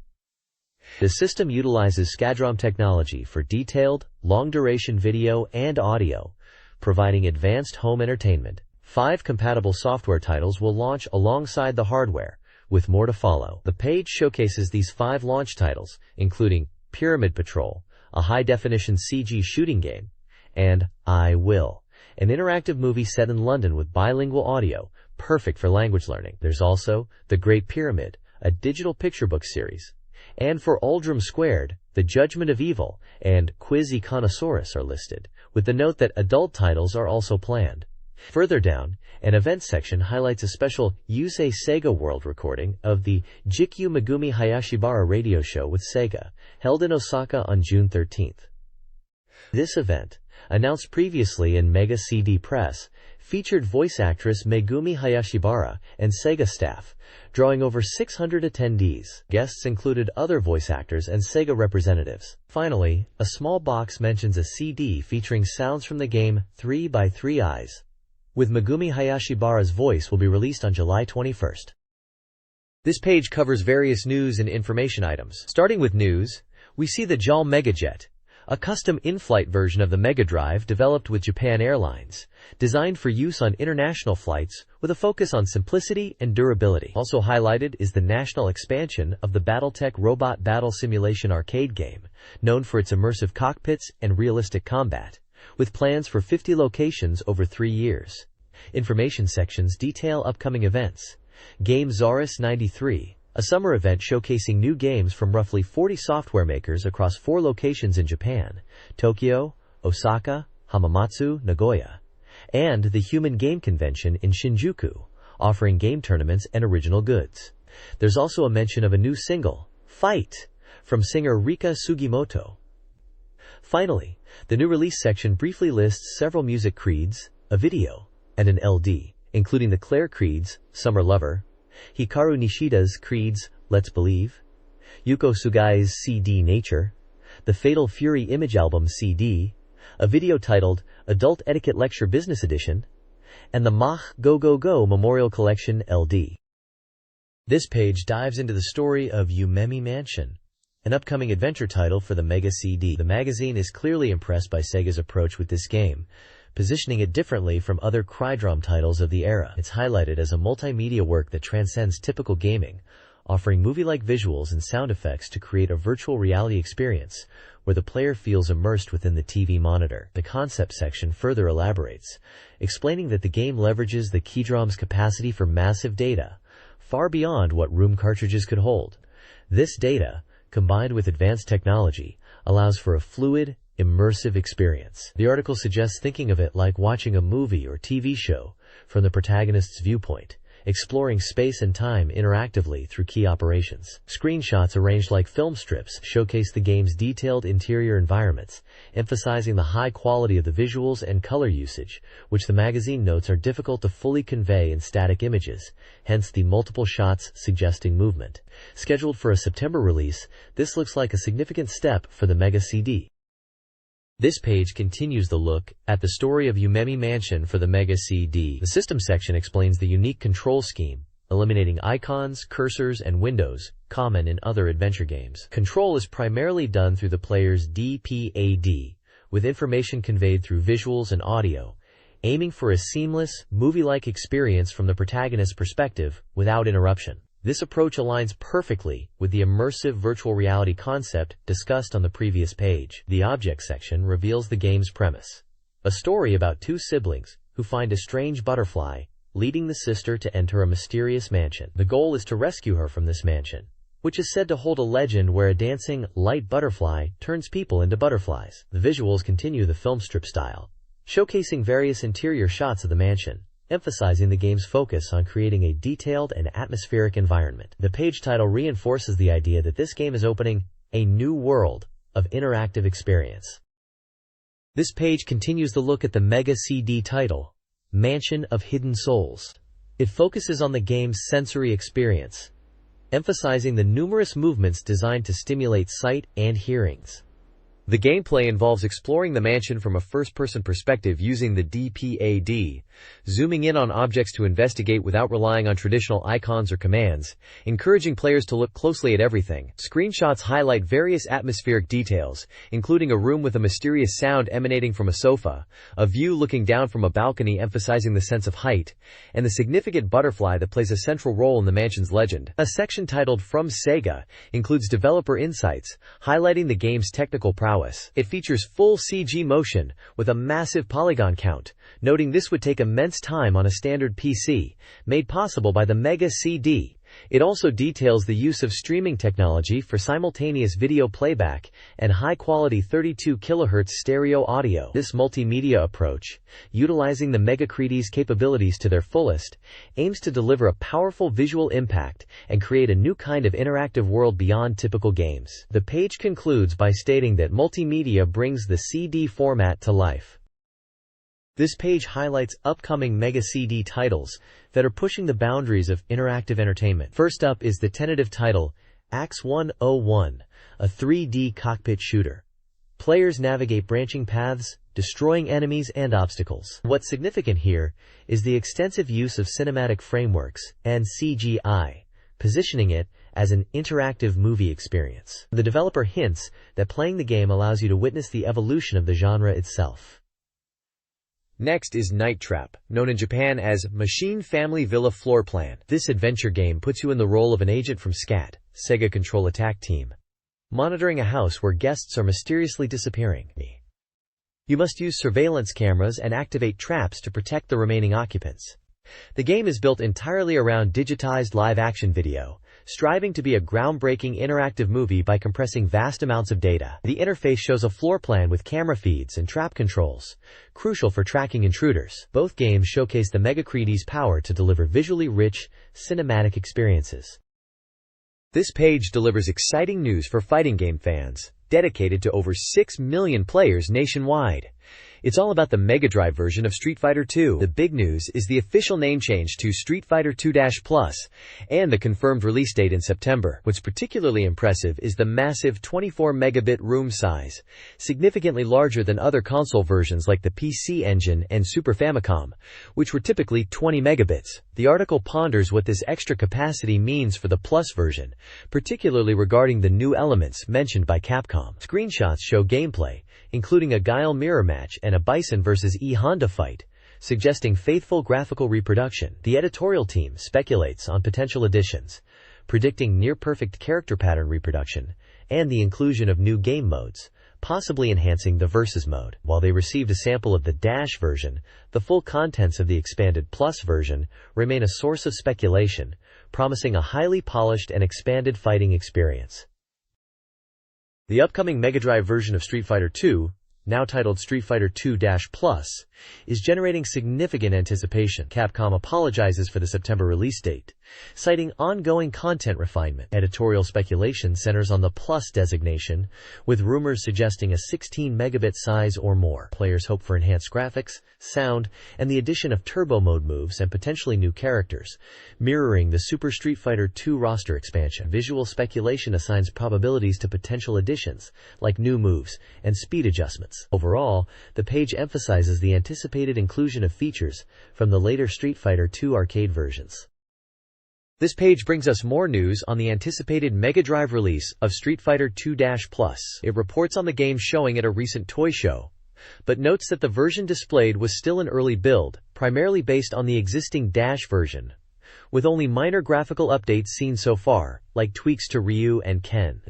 The system utilizes SCADROM technology for detailed, long-duration video and audio, providing advanced home entertainment. 5 compatible software titles will launch alongside the hardware, with more to follow. The page showcases these 5 launch titles, including Pyramid Patrol, a high-definition CG shooting game, and I Will, an interactive movie set in London with bilingual audio, perfect for language learning. There's also The Great Pyramid, a digital picture book series, and for Luldrum Squared, The Judgment of Evil and Quiz Econosaurus are listed, with the note that adult titles are also planned. Further down, an events section highlights a special Yusei Sega World recording of the Jikyu Megumi Hayashibara radio show with Sega, held in Osaka on June 13th. This event, announced previously in Mega CD Press, featured voice actress Megumi Hayashibara and Sega staff, drawing over 600 attendees. Guests included other voice actors and Sega representatives. Finally, a small box mentions a CD featuring sounds from the game 3 by 3 Eyes, with Megumi Hayashibara's voice, will be released on July 21st. This page covers various news and information items. Starting with news, we see the JAL Megajet, a custom in-flight version of the Mega Drive developed with Japan Airlines, designed for use on international flights with a focus on simplicity and durability. Also highlighted is the national expansion of the BattleTech Robot Battle Simulation arcade game, known for its immersive cockpits and realistic combat, with plans for 50 locations over 3 years. Information sections detail upcoming events. Game Zaris 93, a summer event showcasing new games from roughly 40 software makers across 4 locations in Japan, Tokyo, Osaka, Hamamatsu, Nagoya, and the Human Game Convention in Shinjuku, offering game tournaments and original goods. There's also a mention of a new single, Fight, from singer Rika Sugimoto. Finally, the new release section briefly lists several music creeds, a video, and an LD, including the Claire Creeds, Summer Lover, Hikaru Nishida's Creeds, Let's Believe, Yuko Sugai's CD Nature, the Fatal Fury Image Album CD, a video titled Adult Etiquette Lecture Business Edition, and the Mach Go Go Go Memorial Collection LD. This page dives into the story of Umemi Mansion, an upcoming adventure title for the Mega CD. The magazine is clearly impressed by Sega's approach with this game, positioning it differently from other Crydrom titles of the era. It's highlighted as a multimedia work that transcends typical gaming, offering movie-like visuals and sound effects to create a virtual reality experience where the player feels immersed within the TV monitor. The concept section further elaborates, explaining that the game leverages the keydrom's capacity for massive data, far beyond what room cartridges could hold. This data, combined with advanced technology, allows for a fluid, immersive experience. The article suggests thinking of it like watching a movie or TV show from the protagonist's viewpoint, exploring space and time interactively through key operations. Screenshots arranged like film strips showcase the game's detailed interior environments, emphasizing the high quality of the visuals and color usage, which the magazine notes are difficult to fully convey in static images, hence the multiple shots suggesting movement. Scheduled for a September release, this looks like a significant step for the Mega CD. This page continues the look at the story of Umemi Mansion for the Mega CD. The system section explains the unique control scheme, eliminating icons, cursors, and windows, common in other adventure games. Control is primarily done through the player's D-pad, with information conveyed through visuals and audio, aiming for a seamless, movie-like experience from the protagonist's perspective without interruption. This approach aligns perfectly with the immersive virtual reality concept discussed on the previous page. The object section reveals the game's premise, a story about two siblings who find a strange butterfly, leading the sister to enter a mysterious mansion. The goal is to rescue her from this mansion, which is said to hold a legend where a dancing, light butterfly turns people into butterflies. The visuals continue the film strip style, showcasing various interior shots of the mansion, emphasizing the game's focus on creating a detailed and atmospheric environment. The page title reinforces the idea that this game is opening a new world of interactive experience. This page continues the look at the Mega CD title, Mansion of Hidden Souls. It focuses on the game's sensory experience, emphasizing the numerous movements designed to stimulate sight and hearings. The gameplay involves exploring the mansion from a first-person perspective using the D-pad, zooming in on objects to investigate without relying on traditional icons or commands, encouraging players to look closely at everything. Screenshots highlight various atmospheric details, including a room with a mysterious sound emanating from a sofa, a view looking down from a balcony emphasizing the sense of height, and the significant butterfly that plays a central role in the mansion's legend. A section titled From Sega includes developer insights, highlighting the game's technical prowess. It features full CG motion with a massive polygon count, noting this would take immense time on a standard PC, made possible by the Mega CD. It also details the use of streaming technology for simultaneous video playback and high-quality 32 kHz stereo audio. This multimedia approach, utilizing the MegaCreedy's capabilities to their fullest, aims to deliver a powerful visual impact and create a new kind of interactive world beyond typical games. The page concludes by stating that multimedia brings the CD format to life. This page highlights upcoming Mega CD titles that are pushing the boundaries of interactive entertainment. First up is the tentative title, Axe 101, a 3D cockpit shooter. Players navigate branching paths, destroying enemies and obstacles. What's significant here is the extensive use of cinematic frameworks and CGI, positioning it as an interactive movie experience. The developer hints that playing the game allows you to witness the evolution of the genre itself. Next is Night Trap, known in Japan as Machine Family Villa Floor Plan. This adventure game puts you in the role of an agent from SCAT, Sega Control Attack Team, monitoring a house where guests are mysteriously disappearing. You must use surveillance cameras and activate traps to protect the remaining occupants. The game is built entirely around digitized live-action video, striving to be a groundbreaking interactive movie by compressing vast amounts of data. The interface shows a floor plan with camera feeds and trap controls, crucial for tracking intruders. Both games showcase the MegaCreedy's power to deliver visually rich, cinematic experiences. This page delivers exciting news for fighting game fans, dedicated to over 6 million players nationwide. It's all about the Mega Drive version of Street Fighter II. The big news is the official name change to Street Fighter II-Plus and the confirmed release date in September. What's particularly impressive is the massive 24 megabit room size, significantly larger than other console versions like the PC Engine and Super Famicom, which were typically 20 megabits. The article ponders what this extra capacity means for the Plus version, particularly regarding the new elements mentioned by Capcom. Screenshots show gameplay, including a Guile mirror match and a Bison vs. E-Honda fight, suggesting faithful graphical reproduction. The editorial team speculates on potential additions, predicting near-perfect character pattern reproduction and the inclusion of new game modes, possibly enhancing the Versus mode. While they received a sample of the Dash version, the full contents of the expanded Plus version remain a source of speculation, promising a highly polished and expanded fighting experience. The upcoming Mega Drive version of Street Fighter II, now titled Street Fighter II-Plus, is generating significant anticipation. Capcom apologizes for the September release date, citing ongoing content refinement. Editorial speculation centers on the Plus designation, with rumors suggesting a 16 megabit size or more. Players hope for enhanced graphics, sound, and the addition of turbo mode moves and potentially new characters, mirroring the Super Street Fighter II roster expansion. Visual speculation assigns probabilities to potential additions, like new moves and speed adjustments. Overall, the page emphasizes the anticipated inclusion of features from the later Street Fighter II arcade versions. This page brings us more news on the anticipated Mega Drive release of Street Fighter II-Plus. It reports on the game showing at a recent toy show, but notes that the version displayed was still an early build, primarily based on the existing Dash version, with only minor graphical updates seen so far, like tweaks to Ryu and Ken.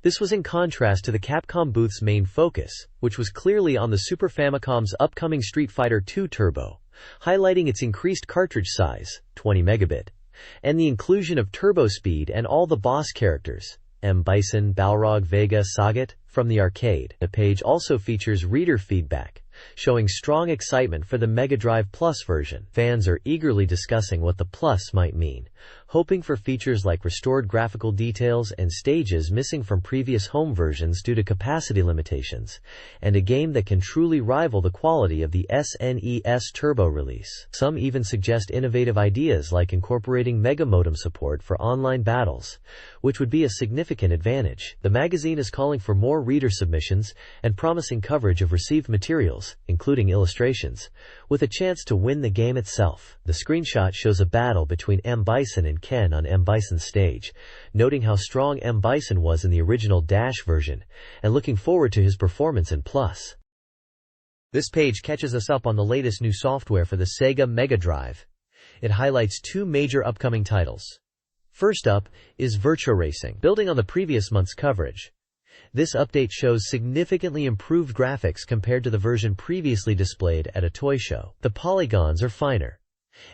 This was in contrast to the Capcom booth's main focus, which was clearly on the Super Famicom's upcoming Street Fighter II Turbo, highlighting its increased cartridge size, 20 megabit, and the inclusion of turbo speed and all the boss characters, M. Bison, Balrog, Vega, Sagat, from the arcade. The page also features reader feedback, showing strong excitement for the Mega Drive Plus version. Fans are eagerly discussing what the Plus might mean, hoping for features like restored graphical details and stages missing from previous home versions due to capacity limitations, and a game that can truly rival the quality of the SNES Turbo release. Some even suggest innovative ideas like incorporating Mega Modem support for online battles, which would be a significant advantage. The magazine is calling for more reader submissions and promising coverage of received materials, including illustrations, with a chance to win the game itself. The screenshot shows a battle between M. Bison and Ken on M. Bison's stage, noting how strong M. Bison was in the original Dash version, and looking forward to his performance in Plus. This page catches us up on the latest new software for the Sega Mega Drive. It highlights two major upcoming titles. First up is Virtua Racing. Building on the previous month's coverage, this update shows significantly improved graphics compared to the version previously displayed at a toy show. The polygons are finer,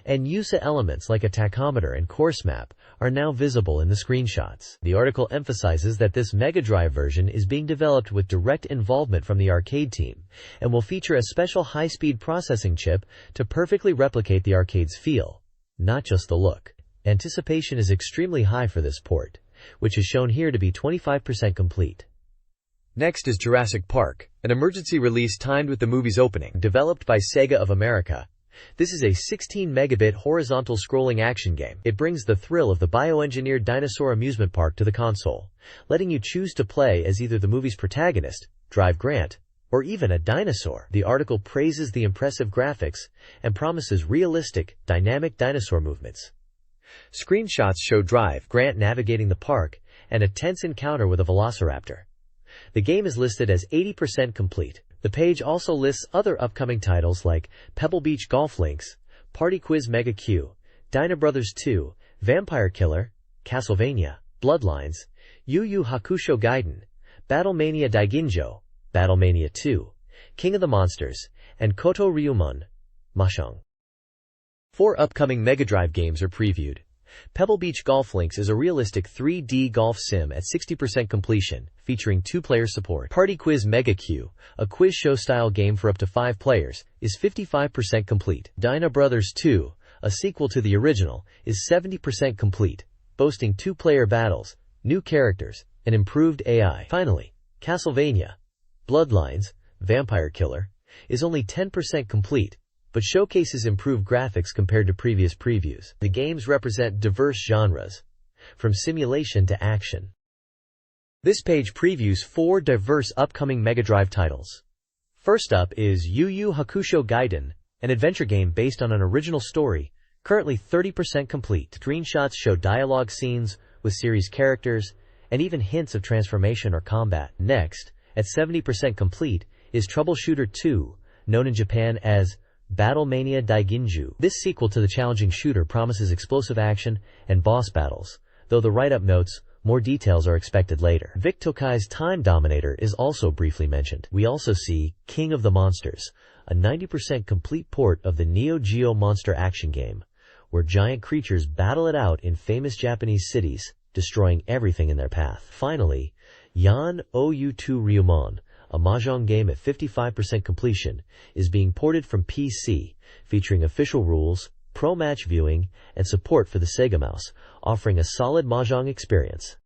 and USA elements like a tachometer and course map are now visible in the screenshots. The article emphasizes that this Mega Drive version is being developed with direct involvement from the arcade team, and will feature a special high-speed processing chip to perfectly replicate the arcade's feel, not just the look. Anticipation is extremely high for this port, which is shown here to be 25% complete. Next is Jurassic Park, an emergency release timed with the movie's opening. Developed by Sega of America, this is a 16 megabit horizontal scrolling action game. It brings the thrill of the bioengineered dinosaur amusement park to the console, letting you choose to play as either the movie's protagonist, Drive Grant, or even a dinosaur. The article praises the impressive graphics and promises realistic, dynamic dinosaur movements. Screenshots show Drive Grant navigating the park and a tense encounter with a velociraptor. The game is listed as 80% complete. The page also lists other upcoming titles like Pebble Beach Golf Links, Party Quiz Mega Q, Dyna Brothers 2, Vampire Killer, Castlevania, Bloodlines, Yu Yu Hakusho Gaiden, Battlemania Daiginjo, Battlemania 2, King of the Monsters, and Koto Ryumon, Mashung. 4 upcoming Mega Drive games are previewed. Pebble Beach Golf Links is a realistic 3D golf sim at 60% completion, featuring 2-player support. Party Quiz Mega Q, a quiz show-style game for up to 5 players, is 55% complete. Dyna Brothers 2, a sequel to the original, is 70% complete, boasting 2-player battles, new characters, and improved AI. Finally, Castlevania, Bloodlines, Vampire Killer, is only 10% complete, but showcases improved graphics compared to previous previews. The games represent diverse genres, from simulation to action. This page previews 4 diverse upcoming Mega Drive titles. First up is Yu Yu Hakusho Gaiden, an adventure game based on an original story, currently 30% complete. Screenshots show dialogue scenes with series characters, and even hints of transformation or combat. Next, at 70% complete, is Troubleshooter 2, known in Japan as Battle Mania Daiginju. This sequel to the challenging shooter promises explosive action and boss battles, though the write-up notes more details are expected later. Vic Tokai's Time Dominator is also briefly mentioned. We also see King of the Monsters, a 90% complete port of the Neo Geo monster action game, where giant creatures battle it out in famous Japanese cities, destroying everything in their path. Finally, Yan Ou2 Ryumon, a mahjong game at 55% completion, is being ported from PC, featuring official rules, pro match viewing, and support for the Sega mouse, offering a solid mahjong experience.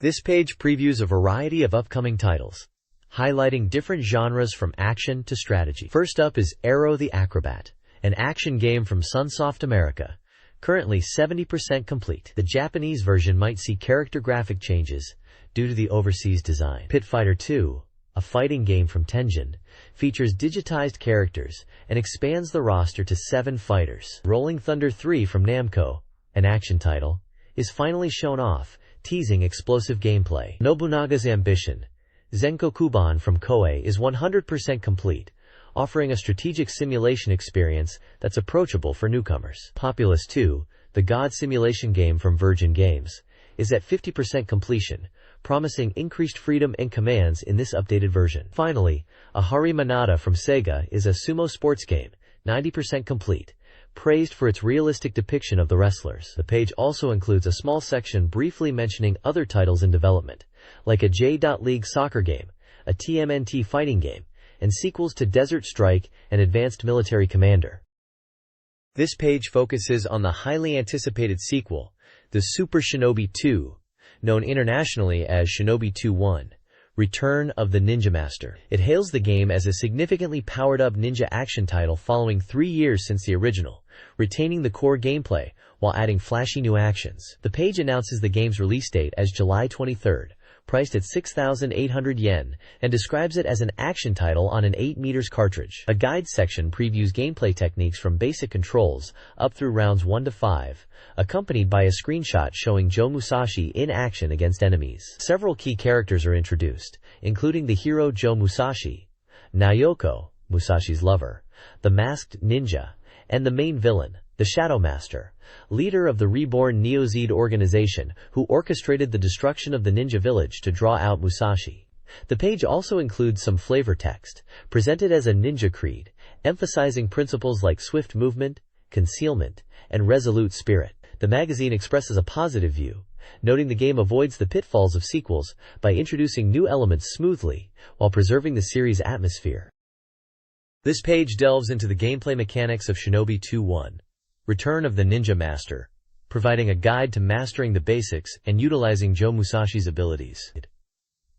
This page previews a variety of upcoming titles, highlighting different genres from action to strategy. First up is Aero the Acrobat, an action game from Sunsoft America, currently 70% complete. The Japanese version might see character graphic changes due to the overseas design. Pit Fighter 2, a fighting game from Tengen, features digitized characters and expands the roster to 7 fighters. Rolling Thunder 3 from Namco, an action title, is finally shown off, teasing explosive gameplay. Nobunaga's Ambition, Zenkokuban from Koei, is 100% complete, offering a strategic simulation experience that's approachable for newcomers. Populous 2, the God simulation game from Virgin Games, is at 50% completion, promising increased freedom and commands in this updated version. Finally, Ahari Manada from Sega is a sumo sports game, 90% complete, praised for its realistic depiction of the wrestlers. The page also includes a small section briefly mentioning other titles in development, like a J.League soccer game, a TMNT fighting game, and sequels to Desert Strike and Advanced Military Commander. This page focuses on the highly anticipated sequel, the Super Shinobi 2, known internationally as Shinobi 2-1, Return of the Ninja Master. It hails the game as a significantly powered-up ninja action title following 3 years since the original, retaining the core gameplay while adding flashy new actions. The page announces the game's release date as July 23rd, priced at 6,800 yen, and describes it as an action title on an 8 meters cartridge. A guide section previews gameplay techniques from basic controls up through rounds 1 to 5, accompanied by a screenshot showing Joe Musashi in action against enemies. Several key characters are introduced, including the hero Joe Musashi, Nayoko, Musashi's lover, the masked ninja, and the main villain, the Shadow Master, leader of the reborn Neo-Zed organization who orchestrated the destruction of the ninja village to draw out Musashi. The page also includes some flavor text, presented as a ninja creed, emphasizing principles like swift movement, concealment, and resolute spirit. The magazine expresses a positive view, noting the game avoids the pitfalls of sequels by introducing new elements smoothly, while preserving the series' atmosphere. This page delves into the gameplay mechanics of Shinobi 2-1, Return of the Ninja Master, providing a guide to mastering the basics and utilizing Joe Musashi's abilities.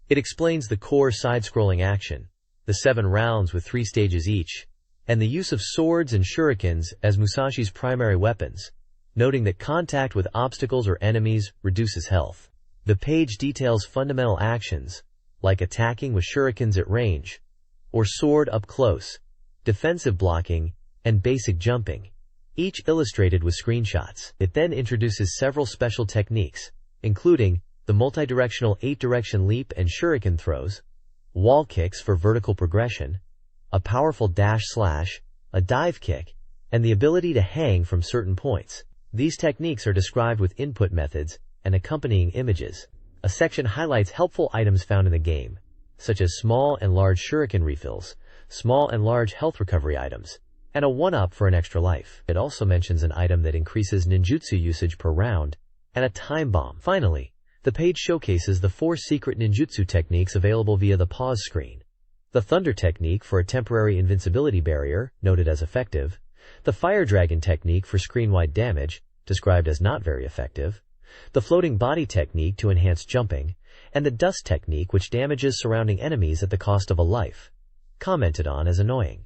It explains the core side-scrolling action, the 7 rounds with 3 stages each, and the use of swords and shurikens as Musashi's primary weapons, noting that contact with obstacles or enemies reduces health. The page details fundamental actions, like attacking with shurikens at range, or sword up close, defensive blocking, and basic jumping, each illustrated with screenshots. It then introduces several special techniques, including the multi-directional 8-direction leap and shuriken throws, wall kicks for vertical progression, a powerful dash/slash, a dive kick, and the ability to hang from certain points. These techniques are described with input methods and accompanying images. A section highlights helpful items found in the game, such as small and large shuriken refills, small and large health recovery items, and a 1-up for an extra life. It also mentions an item that increases ninjutsu usage per round, and a time bomb. Finally, the page showcases the 4 secret ninjutsu techniques available via the pause screen. The Thunder technique for a temporary invincibility barrier, noted as effective, the Fire Dragon technique for screen-wide damage, described as not very effective, the Floating Body technique to enhance jumping, and the Dust technique which damages surrounding enemies at the cost of a life. commented on as annoying.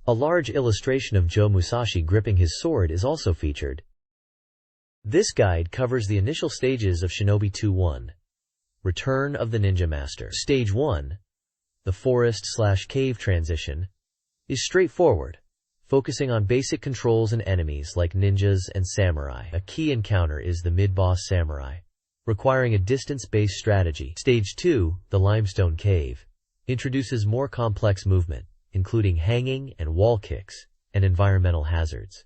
A large illustration of Joe Musashi gripping his sword is also featured. This guide covers the initial stages of Shinobi 2-1. Return of the Ninja Master. Stage 1, the forest/cave transition, is straightforward, focusing on basic controls and enemies like ninjas and samurai. A key encounter is the mid-boss samurai, requiring a distance-based strategy. Stage 2, the limestone cave, introduces more complex movement, including hanging and wall kicks, and environmental hazards.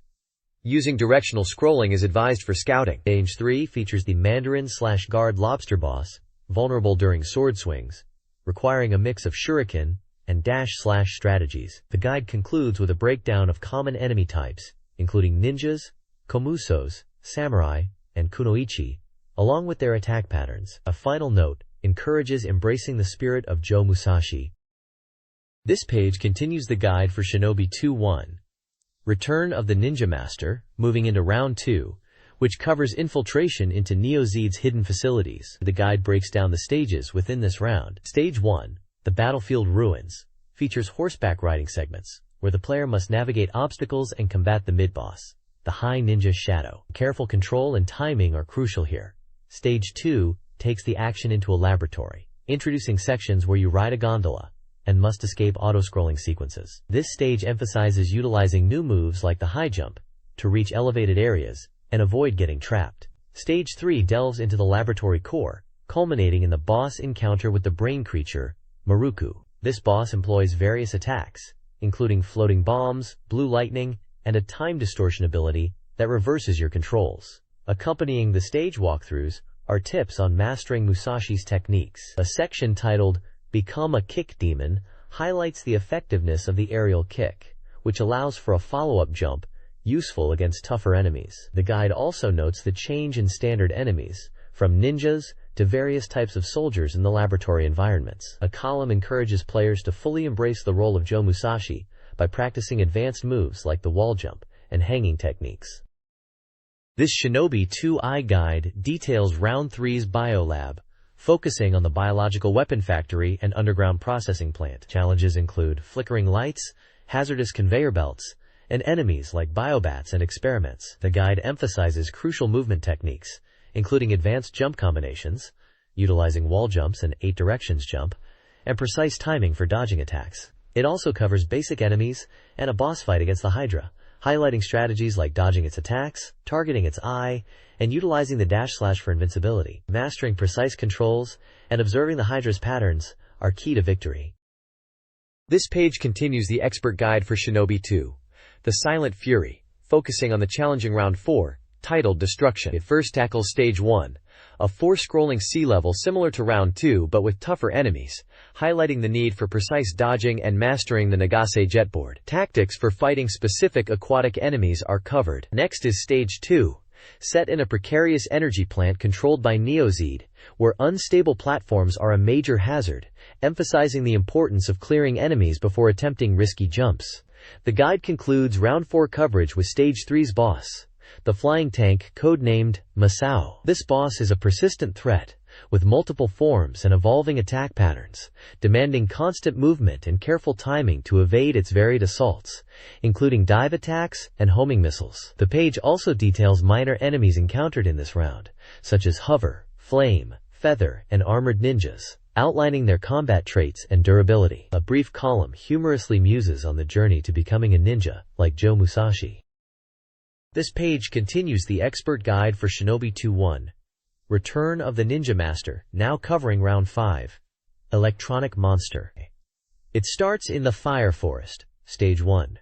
Using directional scrolling is advised for scouting. Stage 3 features the Mandarin/guard lobster boss, vulnerable during sword swings, requiring a mix of shuriken and dash/slash strategies. The guide concludes with a breakdown of common enemy types, including ninjas, komusos, samurai, and kunoichi, along with their attack patterns. A final note encourages embracing the spirit of Joe Musashi. This page continues the guide for Shinobi 2-1. Return of the Ninja Master, moving into Round 2, which covers infiltration into Neo Zed's hidden facilities. The guide breaks down the stages within this round. Stage 1, the Battlefield Ruins, features horseback riding segments, where the player must navigate obstacles and combat the mid-boss, the High Ninja Shadow. Careful control and timing are crucial here. Stage 2 takes the action into a laboratory, introducing sections where you ride a gondola and must escape auto-scrolling sequences. This stage emphasizes utilizing new moves like the high jump to reach elevated areas and avoid getting trapped. Stage 3 delves into the laboratory core, culminating in the boss encounter with the brain creature, Maruku. This boss employs various attacks, including floating bombs, blue lightning, and a time distortion ability that reverses your controls. Accompanying the stage walkthroughs are tips on mastering Musashi's techniques. A section titled Become a Kick Demon highlights the effectiveness of the aerial kick, which allows for a follow-up jump useful against tougher enemies. The guide also notes the change in standard enemies, from ninjas to various types of soldiers in the laboratory environments. A column encourages players to fully embrace the role of Joe Musashi by practicing advanced moves like the wall jump and hanging techniques. This Shinobi 2-I guide details Round 3's Biolab, focusing on the biological weapon factory and underground processing plant. Challenges include flickering lights, hazardous conveyor belts, and enemies like biobats and experiments. The guide emphasizes crucial movement techniques, including advanced jump combinations, utilizing wall jumps and 8 directions jump, and precise timing for dodging attacks. It also covers basic enemies and a boss fight against the Hydra, highlighting strategies like dodging its attacks, targeting its eye, and utilizing the dash/slash for invincibility. Mastering precise controls and observing the Hydra's patterns are key to victory. This page continues the expert guide for Shinobi 2, the Silent Fury, focusing on the challenging Round 4, titled Destruction. It first tackles Stage 1, a 4-scrolling sea level similar to Round 2 but with tougher enemies, highlighting the need for precise dodging and mastering the Nagase jetboard. Tactics for fighting specific aquatic enemies are covered. Next is Stage 2, set in a precarious energy plant controlled by Neo Zed, where unstable platforms are a major hazard, emphasizing the importance of clearing enemies before attempting risky jumps. The guide concludes Round 4 coverage with Stage 3's boss, the flying tank codenamed Masao. This boss is a persistent threat, with multiple forms and evolving attack patterns, demanding constant movement and careful timing to evade its varied assaults, including dive attacks and homing missiles. The page also details minor enemies encountered in this round, such as Hover, Flame, Feather, and Armored Ninjas, outlining their combat traits and durability. A brief column humorously muses on the journey to becoming a ninja, like Joe Musashi. This page continues the expert guide for Shinobi 2-1. Return of the Ninja Master, now covering Round 5. Electronic Monster. It starts in the Fire Forest, Stage 1.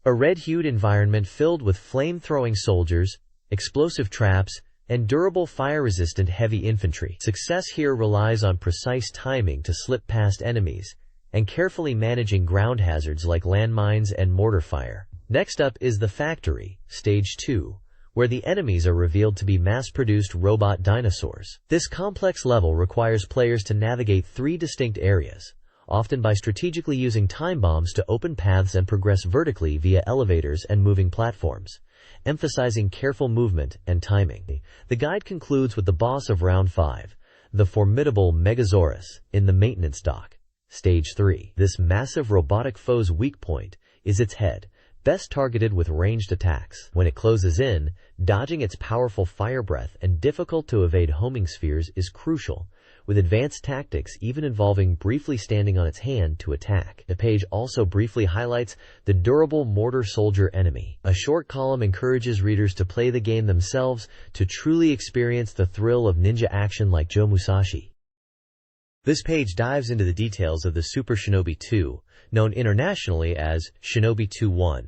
A red-hued environment filled with flame-throwing soldiers, explosive traps, and durable fire-resistant heavy infantry. Success here relies on precise timing to slip past enemies, and carefully managing ground hazards like landmines and mortar fire. Next up is the Factory, Stage 2, where the enemies are revealed to be mass-produced robot dinosaurs. This complex level requires players to navigate 3 distinct areas, often by strategically using time bombs to open paths and progress vertically via elevators and moving platforms, emphasizing careful movement and timing. The guide concludes with the boss of Round 5, the formidable Megasaurus, in the maintenance dock. Stage 3. This massive robotic foe's weak point is its head, best targeted with ranged attacks. When it closes in, dodging its powerful fire breath and difficult to evade homing spheres is crucial, with advanced tactics even involving briefly standing on its hand to attack. The page also briefly highlights the durable mortar soldier enemy. A short column encourages readers to play the game themselves to truly experience the thrill of ninja action like Joe Musashi. This page dives into the details of the Super Shinobi 2, known internationally as Shinobi 2-1.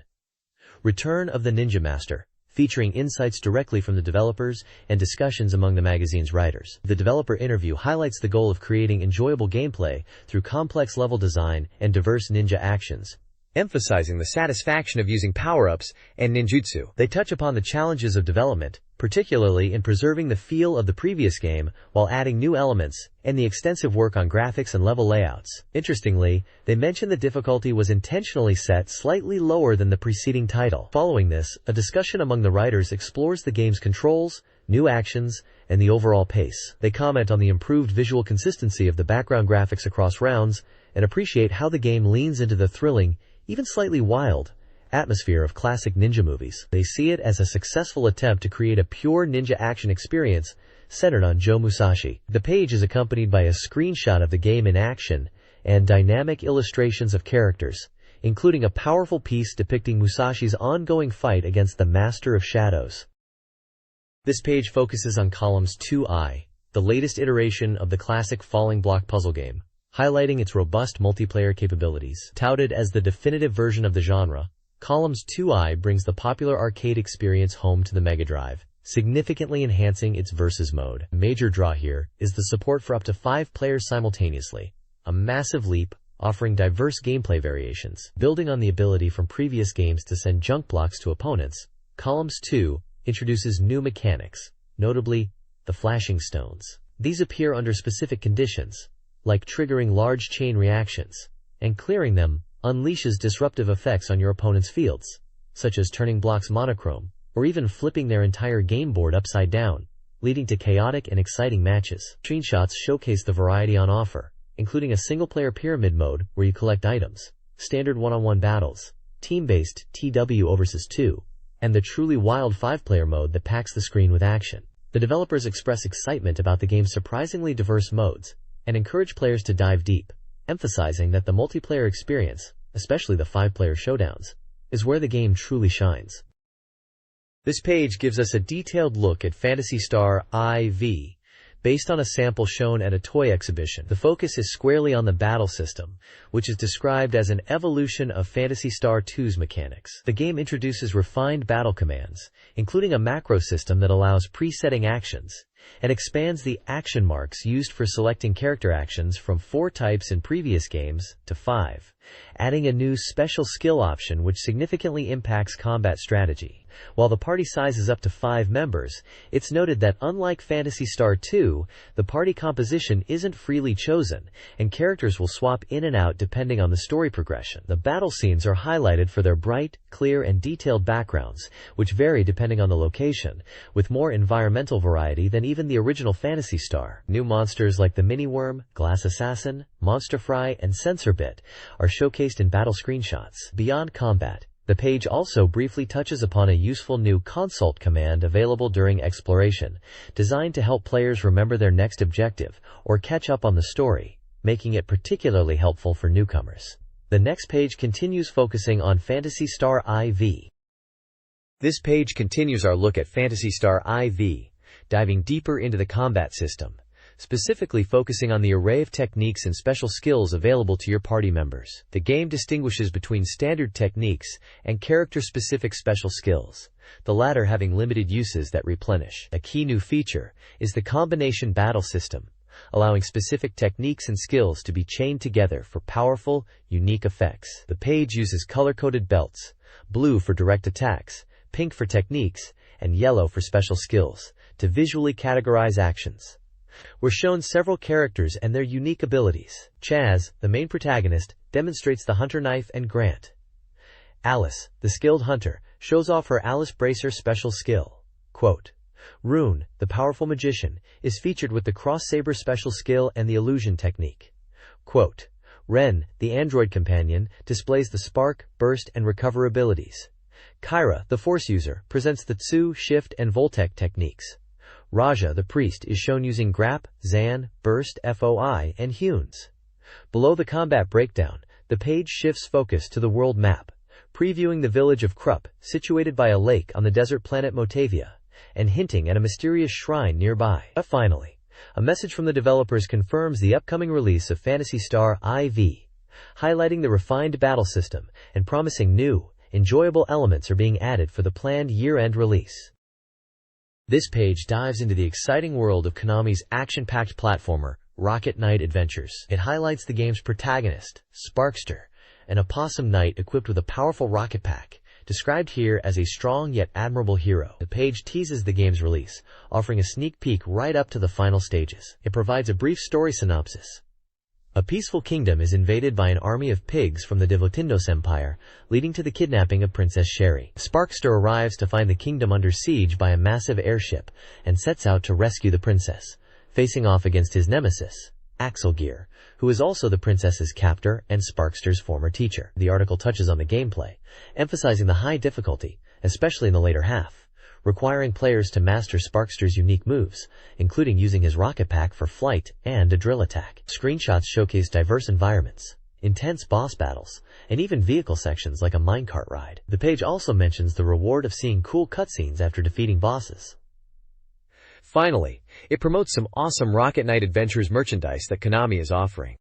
Return of the Ninja Master, featuring insights directly from the developers and discussions among the magazine's writers. The developer interview highlights the goal of creating enjoyable gameplay through complex level design and diverse ninja actions, emphasizing the satisfaction of using power-ups and ninjutsu. They touch upon the challenges of development, particularly in preserving the feel of the previous game while adding new elements, and the extensive work on graphics and level layouts. Interestingly, they mention the difficulty was intentionally set slightly lower than the preceding title. Following this, a discussion among the writers explores the game's controls, new actions, and the overall pace. They comment on the improved visual consistency of the background graphics across rounds, and appreciate how the game leans into the thrilling, even slightly wild, atmosphere of classic ninja movies. They see it as a successful attempt to create a pure ninja action experience centered on Joe Musashi. The page is accompanied by a screenshot of the game in action and dynamic illustrations of characters, including a powerful piece depicting Musashi's ongoing fight against the Master of Shadows. This page focuses on columns 2I, the latest iteration of the classic falling block puzzle game, highlighting its robust multiplayer capabilities. Touted as the definitive version of the genre, Columns 2I brings the popular arcade experience home to the Mega Drive, significantly enhancing its versus mode. A major draw here is the support for up to 5 players simultaneously, a massive leap, offering diverse gameplay variations. Building on the ability from previous games to send junk blocks to opponents, Columns 2 introduces new mechanics, notably the flashing stones. These appear under specific conditions, like triggering large chain reactions, and clearing them unleashes disruptive effects on your opponent's fields, such as turning blocks monochrome, or even flipping their entire game board upside down, leading to chaotic and exciting matches. Screenshots showcase the variety on offer, including a single-player pyramid mode where you collect items, standard one-on-one battles, team-based TW vs 2, and the truly wild 5-player mode that packs the screen with action. The developers express excitement about the game's surprisingly diverse modes, and encourage players to dive deep, emphasizing that the multiplayer experience, especially the 5-player showdowns, is where the game truly shines. This page gives us a detailed look at Phantasy Star IV, based on a sample shown at a toy exhibition. The focus is squarely on the battle system, which is described as an evolution of Phantasy Star II's mechanics. The game introduces refined battle commands, including a macro system that allows presetting actions, and expands the action marks used for selecting character actions from 4 types in previous games to 5, adding a new special skill option which significantly impacts combat strategy. While the party size is up to 5 members, it's noted that unlike Phantasy Star II, the party composition isn't freely chosen, and characters will swap in and out depending on the story progression. The battle scenes are highlighted for their bright, clear, and detailed backgrounds, which vary depending on the location, with more environmental variety than even the original Phantasy Star. New monsters like the Mini-Worm, Glass Assassin, Monster Fry, and Sensor Bit are showcased in battle screenshots. Beyond combat, the page also briefly touches upon a useful new consult command available during exploration, designed to help players remember their next objective or catch up on the story, making it particularly helpful for newcomers. The next page continues focusing on Phantasy Star IV. This page continues our look at Phantasy Star IV, diving deeper into the combat system, specifically focusing on the array of techniques and special skills available to your party members. The game distinguishes between standard techniques and character-specific special skills, the latter having limited uses that replenish. A key new feature is the combination battle system, allowing specific techniques and skills to be chained together for powerful, unique effects. The page uses color-coded belts, blue for direct attacks, pink for techniques, and yellow for special skills, to visually categorize actions. We're shown several characters and their unique abilities. Chaz, the main protagonist, demonstrates the hunter knife and Grant. Alice, the skilled hunter, shows off her Alice Bracer special skill. Quote, Rune, the powerful magician, is featured with the cross-saber special skill and the illusion technique. Quote, Ren, the android companion, displays the spark, burst, and recover abilities. Kyra, the force user, presents the Tsu, shift, and Voltec techniques. Raja, the priest, is shown using grap, zan, burst, foi, and hunes. Below the combat breakdown, the page shifts focus to the world map, previewing the village of Krupp, situated by a lake on the desert planet Motavia, and hinting at a mysterious shrine nearby. Finally, a message from the developers confirms the upcoming release of Phantasy Star IV, highlighting the refined battle system and promising new, enjoyable elements are being added for the planned year-end release. This page dives into the exciting world of Konami's action-packed platformer, Rocket Knight Adventures. It highlights the game's protagonist, Sparkster, an opossum knight equipped with a powerful rocket pack, described here as a strong yet admirable hero. The page teases the game's release, offering a sneak peek right up to the final stages. It provides a brief story synopsis. A peaceful kingdom is invaded by an army of pigs from the Devotindos Empire, leading to the kidnapping of Princess Sherry. Sparkster arrives to find the kingdom under siege by a massive airship and sets out to rescue the princess, facing off against his nemesis, Axelgear, who is also the princess's captor and Sparkster's former teacher. The article touches on the gameplay, emphasizing the high difficulty, especially in the later half, requiring players to master Sparkster's unique moves, including using his rocket pack for flight and a drill attack. Screenshots showcase diverse environments, intense boss battles, and even vehicle sections like a minecart ride. The page also mentions the reward of seeing cool cutscenes after defeating bosses. Finally, it promotes some awesome Rocket Knight Adventures merchandise that Konami is offering.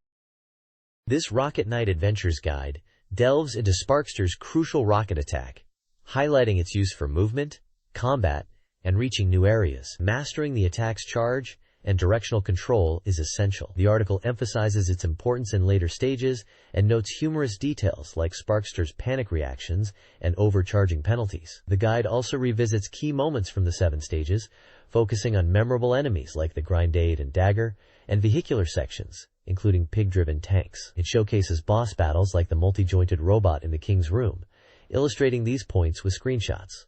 This Rocket Knight Adventures guide delves into Sparkster's crucial rocket attack, highlighting its use for movement, combat, and reaching new areas. Mastering the attack's charge and directional control is essential. The article emphasizes its importance in later stages and notes humorous details like Sparkster's panic reactions and overcharging penalties. The guide also revisits key moments from the 7 stages, focusing on memorable enemies like the Grindade and Dagger, and vehicular sections, including pig-driven tanks. It showcases boss battles like the multi-jointed robot in the King's Room, illustrating these points with screenshots.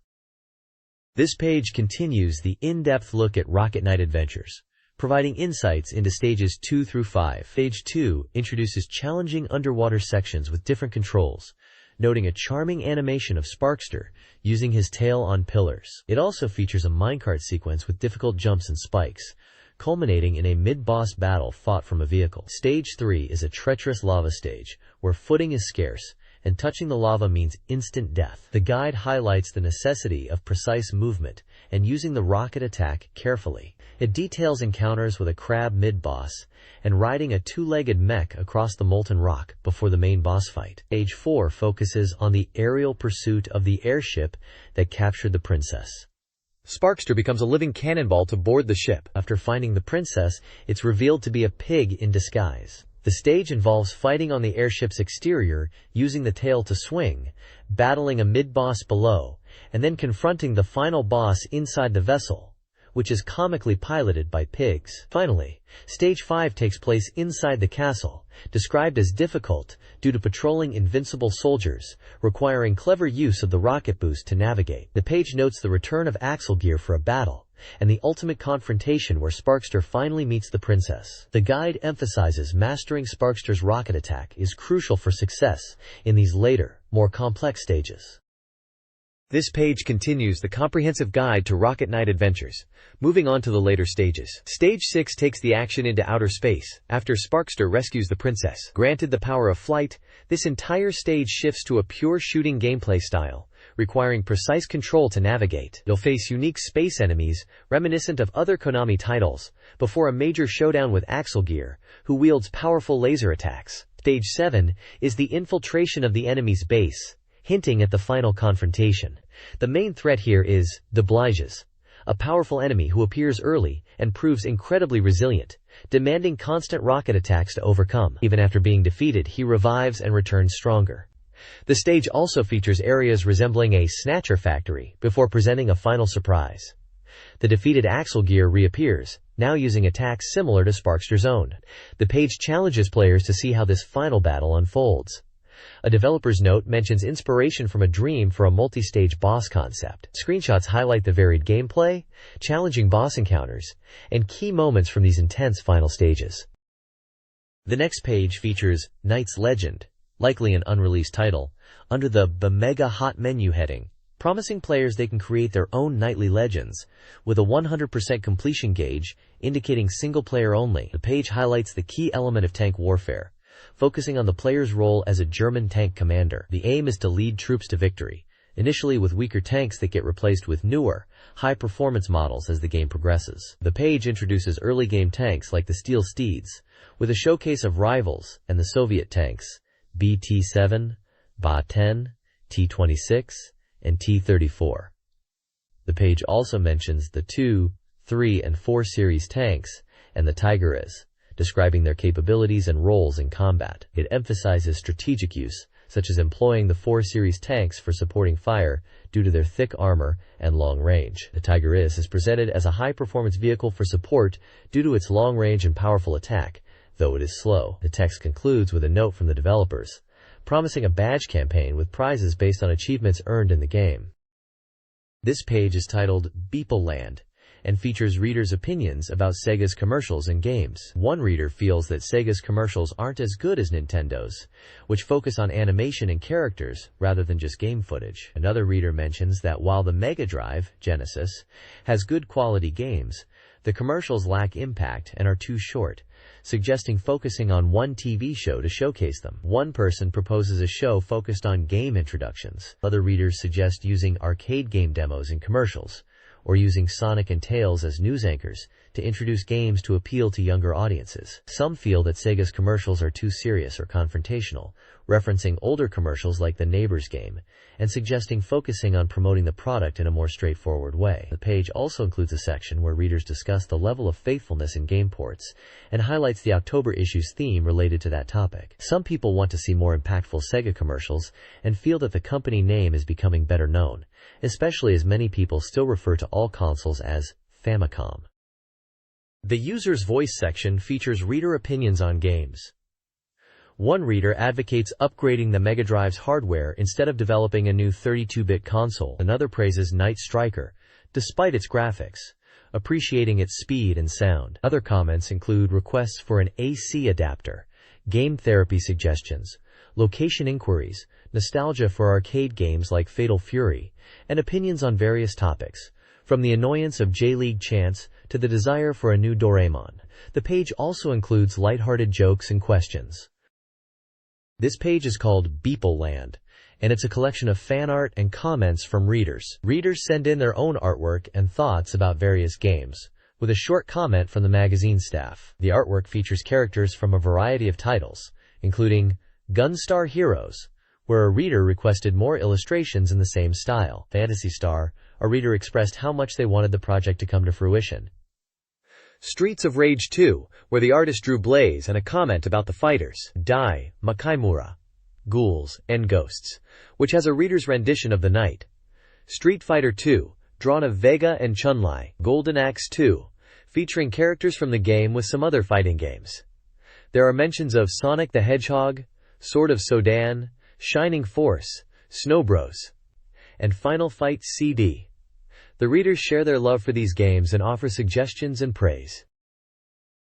This page continues the in-depth look at Rocket Knight Adventures, providing insights into stages 2 through 5. Stage 2 introduces challenging underwater sections with different controls, noting a charming animation of Sparkster using his tail on pillars. It also features a minecart sequence with difficult jumps and spikes, culminating in a mid-boss battle fought from a vehicle. Stage 3 is a treacherous lava stage, where footing is scarce, and touching the lava means instant death. The guide highlights the necessity of precise movement and using the rocket attack carefully. It details encounters with a crab mid-boss and riding a 2-legged mech across the molten rock before the main boss fight. Stage 4 focuses on the aerial pursuit of the airship that captured the princess. Sparkster becomes a living cannonball to board the ship. After finding the princess, it's revealed to be a pig in disguise. The stage involves fighting on the airship's exterior, using the tail to swing, battling a mid-boss below, and then confronting the final boss inside the vessel, which is comically piloted by pigs. Finally, Stage 5 takes place inside the castle, described as difficult due to patrolling invincible soldiers, requiring clever use of the rocket boost to navigate. The page notes the return of Axelgear for a battle, and the ultimate confrontation where Sparkster finally meets the princess. The guide emphasizes mastering Sparkster's rocket attack is crucial for success in these later, more complex stages. This page continues the comprehensive guide to Rocket Knight Adventures, moving on to the later stages. Stage 6 takes the action into outer space, after Sparkster rescues the princess. Granted the power of flight, this entire stage shifts to a pure shooting gameplay style, requiring precise control to navigate. You'll face unique space enemies, reminiscent of other Konami titles, before a major showdown with Axelgear, who wields powerful laser attacks. Stage 7 is the infiltration of the enemy's base, hinting at the final confrontation. The main threat here is Debliges, a powerful enemy who appears early and proves incredibly resilient, demanding constant rocket attacks to overcome. Even after being defeated, he revives and returns stronger. The stage also features areas resembling a Snatcher factory before presenting a final surprise. The defeated Axelgear reappears, now using attacks similar to Sparkster's own. The page challenges players to see how this final battle unfolds. A developer's note mentions inspiration from a dream for a multi-stage boss concept. Screenshots highlight the varied gameplay, challenging boss encounters, and key moments from these intense final stages. The next page features Knight's Legend, likely an unreleased title, under the Mega Hot menu heading, promising players they can create their own knightly legends, with a 100% completion gauge indicating single player only. The page highlights the key element of tank warfare, focusing on the player's role as a German tank commander. The aim is to lead troops to victory, initially with weaker tanks that get replaced with newer, high-performance models as the game progresses. The page introduces early-game tanks like the Steel Steeds, with a showcase of rivals and the Soviet tanks, BT-7, BA-10, T-26, and T-34. The page also mentions the 2, 3, and 4 series tanks and the Tiger is, describing their capabilities and roles in combat. It emphasizes strategic use, such as employing the 4 series tanks for supporting fire due to their thick armor and long range. The Tiger is presented as a high-performance vehicle for support due to its long range and powerful attack, though it is slow. The text concludes with a note from the developers, promising a badge campaign with prizes based on achievements earned in the game. This page is titled BeepMD and features readers' opinions about Sega's commercials and games. One reader feels that Sega's commercials aren't as good as Nintendo's, which focus on animation and characters rather than just game footage. Another reader mentions that while the Mega Drive, Genesis, has good quality games, the commercials lack impact and are too short, suggesting focusing on one TV show to showcase them. One person proposes a show focused on game introductions. Other readers suggest using arcade game demos in commercials, or using Sonic and Tails as news anchors to introduce games to appeal to younger audiences. Some feel that Sega's commercials are too serious or confrontational, referencing older commercials like the Neighbors game, and suggesting focusing on promoting the product in a more straightforward way. The page also includes a section where readers discuss the level of faithfulness in game ports and highlights the October issue's theme related to that topic. Some people want to see more impactful Sega commercials and feel that the company name is becoming better known, especially as many people still refer to all consoles as Famicom. The User's Voice section features reader opinions on games. One reader advocates upgrading the Mega Drive's hardware instead of developing a new 32-bit console. Another praises Night Striker, despite its graphics, appreciating its speed and sound. Other comments include requests for an AC adapter, game therapy suggestions, location inquiries, nostalgia for arcade games like Fatal Fury, and opinions on various topics, from the annoyance of J-League chants to the desire for a new Doraemon. The page also includes lighthearted jokes and questions. This page is called BeepMD, and it's a collection of fan art and comments from readers. Readers send in their own artwork and thoughts about various games, with a short comment from the magazine staff. The artwork features characters from a variety of titles, including Gunstar Heroes, where a reader requested more illustrations in the same style. Phantasy Star, a reader expressed how much they wanted the project to come to fruition. Streets of Rage 2, where the artist drew Blaze and a comment about the fighters. Dai, Makaimura, Ghouls, and Ghosts, which has a reader's rendition of the night. Street Fighter 2, drawn of Vega and Chun-Li. Golden Axe 2, featuring characters from the game with some other fighting games. There are mentions of Sonic the Hedgehog, Sword of Sodan, Shining Force, Snow Bros, and Final Fight CD. The readers share their love for these games and offer suggestions and praise.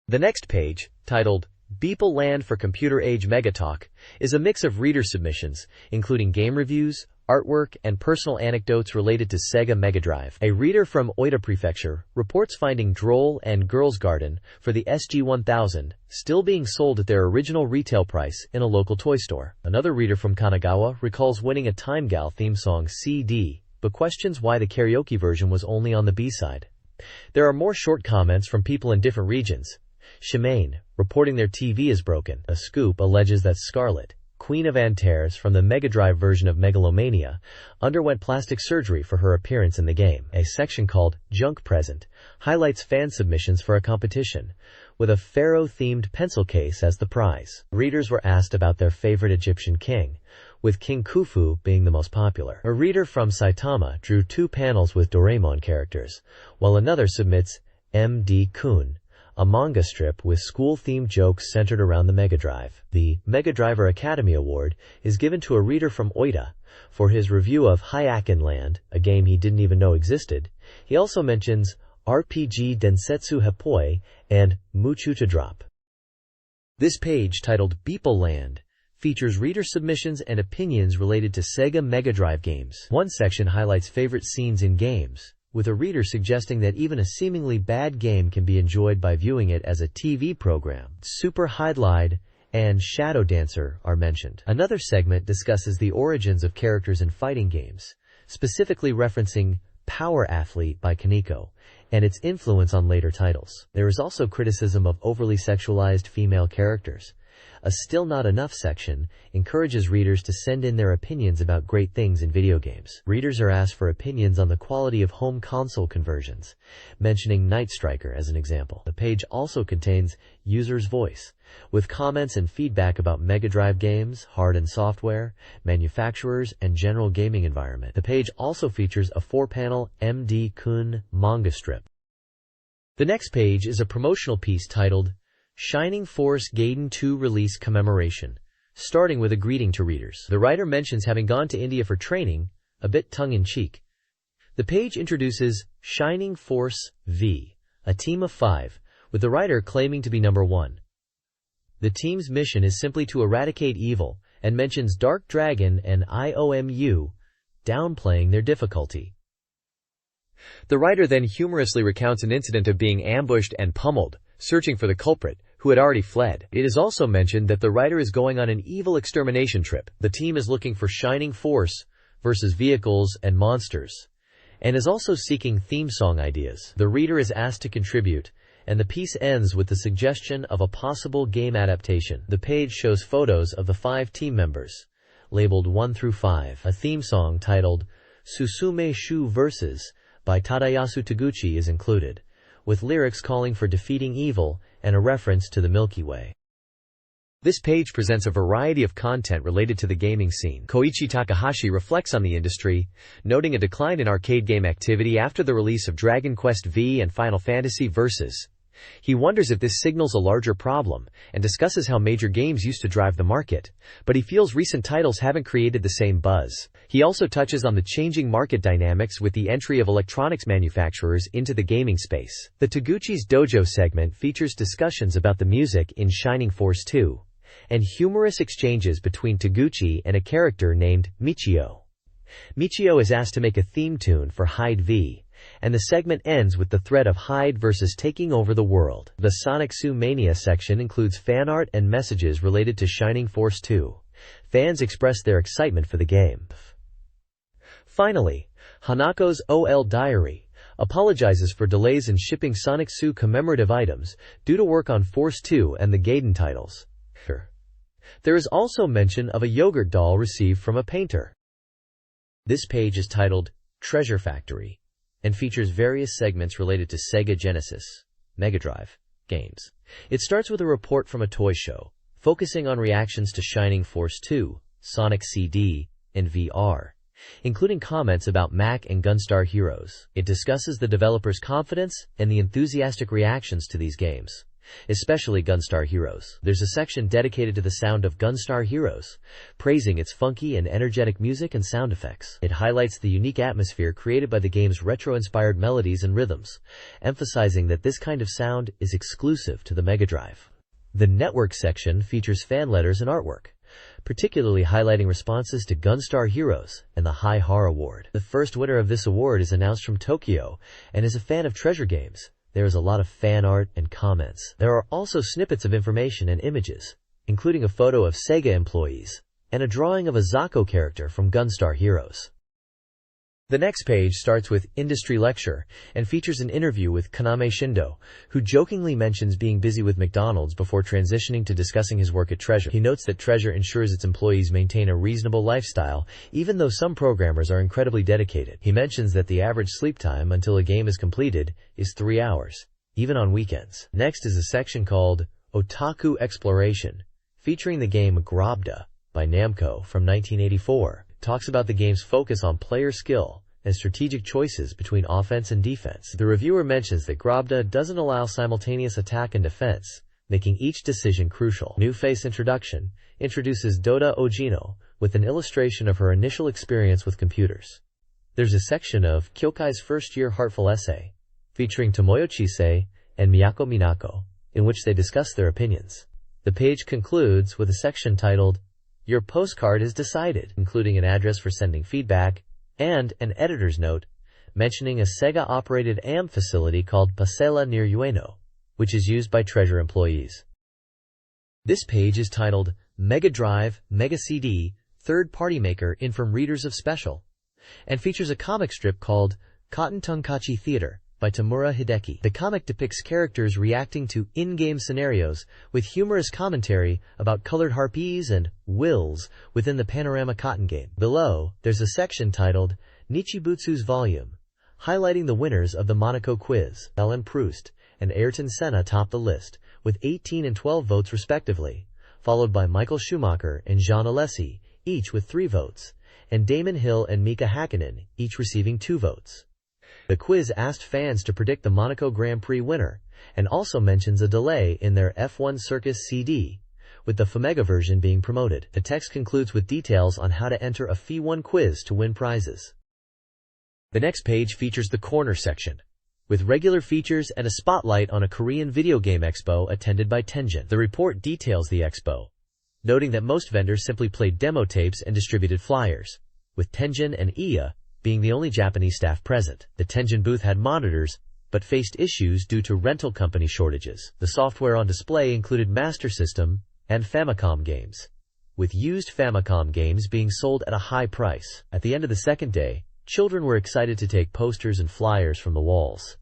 The next page, titled BeepMD for Computer Age Megatalk, is a mix of reader submissions, including game reviews, artwork, and personal anecdotes related to Sega Mega Drive. A reader from Oita Prefecture reports finding Droll and Girls Garden for the SG-1000 still being sold at their original retail price in a local toy store. Another reader from Kanagawa recalls winning a Time Gal theme song CD, but questions why the karaoke version was only on the B-side. There are more short comments from people in different regions. Shimane, reporting their TV is broken. A Scoop alleges that Scarlet, Queen of Antares from the Mega Drive version of Megalomania, underwent plastic surgery for her appearance in the game. A section called Junk Present highlights fan submissions for a competition, with a pharaoh-themed pencil case as the prize. Readers were asked about their favorite Egyptian king, with King Khufu being the most popular. A reader from Saitama drew 2 panels with Doraemon characters, while another submits MD Kun, a manga strip with school-themed jokes centered around the Mega Drive. The Mega Driver Academy Award is given to a reader from Oita for his review of Hyakken Land, a game he didn't even know existed. He also mentions RPG Densetsu Hepoi and Muchu to Drop. This page, titled BeepMD, features reader submissions and opinions related to Sega Mega Drive games. One section highlights favorite scenes in games, with a reader suggesting that even a seemingly bad game can be enjoyed by viewing it as a TV program. Super Highlight and Shadow Dancer are mentioned. Another segment discusses the origins of characters in fighting games, specifically referencing Power Athlete by Kaneko and its influence on later titles. There is also criticism of overly sexualized female characters. A Still Not Enough section encourages readers to send in their opinions about great things in video games. Readers are asked for opinions on the quality of home console conversions, mentioning Night Striker as an example. The page also contains User's Voice, with comments and feedback about Mega Drive games, hard and software, manufacturers, and general gaming environment. The page also features a 4-panel MD Kun manga strip. The next page is a promotional piece titled Shining Force Gaiden 2 Release Commemoration, starting with a greeting to readers. The writer mentions having gone to India for training, a bit tongue-in-cheek. The page introduces Shining Force V, a team of 5, with the writer claiming to be number 1. The team's mission is simply to eradicate evil, and mentions Dark Dragon and IOMU, downplaying their difficulty. The writer then humorously recounts an incident of being ambushed and pummeled, searching for the culprit, who had already fled. It is also mentioned that the writer is going on an evil extermination trip. The team is looking for Shining Force versus vehicles and monsters, and is also seeking theme song ideas. The reader is asked to contribute, and the piece ends with the suggestion of a possible game adaptation. The page shows photos of the 5 team members, labeled 1 through 5. A theme song titled Susume Shu Versus by Tadayasu Taguchi is included, with lyrics calling for defeating evil and a reference to the Milky Way. This page presents a variety of content related to the gaming scene. Koichi Takahashi reflects on the industry, noting a decline in arcade game activity after the release of Dragon Quest V and Final Fantasy Versus. He wonders if this signals a larger problem, and discusses how major games used to drive the market, but he feels recent titles haven't created the same buzz. He also touches on the changing market dynamics with the entry of electronics manufacturers into the gaming space. The Taguchi's Dojo segment features discussions about the music in Shining Force 2, and humorous exchanges between Taguchi and a character named Michio. Michio is asked to make a theme tune for Hyde V, and the segment ends with the threat of Hyde versus taking over the world. The Sonic Su Mania section includes fan art and messages related to Shining Force 2. Fans express their excitement for the game. Finally, Hanako's OL Diary apologizes for delays in shipping Sonic Su commemorative items due to work on Force 2 and the Gaiden titles. There is also mention of a yogurt doll received from a painter. This page is titled Treasure Factory, and features various segments related to Sega Genesis, Mega Drive games. It starts with a report from a toy show, focusing on reactions to Shining Force 2, Sonic CD, and VR, including comments about Mac and Gunstar Heroes. It discusses the developers' confidence and the enthusiastic reactions to these games, especially Gunstar Heroes. There's a section dedicated to the sound of Gunstar Heroes, praising its funky and energetic music and sound effects. It highlights the unique atmosphere created by the game's retro-inspired melodies and rhythms, emphasizing that this kind of sound is exclusive to the Mega Drive. The Network section features fan letters and artwork, particularly highlighting responses to Gunstar Heroes and the High Har Award. The first winner of this award is announced from Tokyo and is a fan of treasure games. There is a lot of fan art and comments. There are also snippets of information and images, including a photo of Sega employees and a drawing of a Zako character from Gunstar Heroes. The next page starts with Industry Lecture and features an interview with Kaname Shindo, who jokingly mentions being busy with McDonald's before transitioning to discussing his work at Treasure. He notes that Treasure ensures its employees maintain a reasonable lifestyle, even though some programmers are incredibly dedicated. He mentions that the average sleep time until a game is completed is 3 hours, even on weekends. Next is a section called Otaku Exploration, featuring the game Grobda by Namco from 1984. Talks about the game's focus on player skill and strategic choices between offense and defense. The reviewer mentions that Grobda doesn't allow simultaneous attack and defense, making each decision crucial. New Face Introduction introduces Doda Ojino with an illustration of her initial experience with computers. There's a section of Kyokai's first-year heartful essay, featuring Tomoyo Chisei and Miyako Minako, in which they discuss their opinions. The page concludes with a section titled, "Your postcard is decided," including an address for sending feedback, and an editor's note mentioning a Sega-operated AM facility called Pasela near Ueno, which is used by Treasure employees. This page is titled, Mega Drive, Mega CD, Third-Party Maker in from Readers of Special, and features a comic strip called Cotton Tonkatchi Theater by Tamura Hideki. The comic depicts characters reacting to in-game scenarios with humorous commentary about colored harpies and wills within the Panorama Cotton game. Below, there's a section titled Nichibutsu's Volume, highlighting the winners of the Monaco quiz. Alain Proust and Ayrton Senna topped the list with 18 and 12 votes respectively, followed by Michael Schumacher and Jean Alesi, each with 3 votes, and Damon Hill and Mika Hakkinen, each receiving 2 votes. The quiz asked fans to predict the Monaco Grand Prix winner, and also mentions a delay in their F1 Circus CD, with the Famega version being promoted. The text concludes with details on how to enter a F1 quiz to win prizes. The next page features the corner section, with regular features and a spotlight on a Korean video game expo attended by Tenjin. The report details the expo, noting that most vendors simply played demo tapes and distributed flyers, with Tenjin and Iya being the only Japanese staff present. The Tenjin booth had monitors, but faced issues due to rental company shortages. The software on display included Master System and Famicom games, with used Famicom games being sold at a high price. At the end of the second day, children were excited to take posters and flyers from the walls.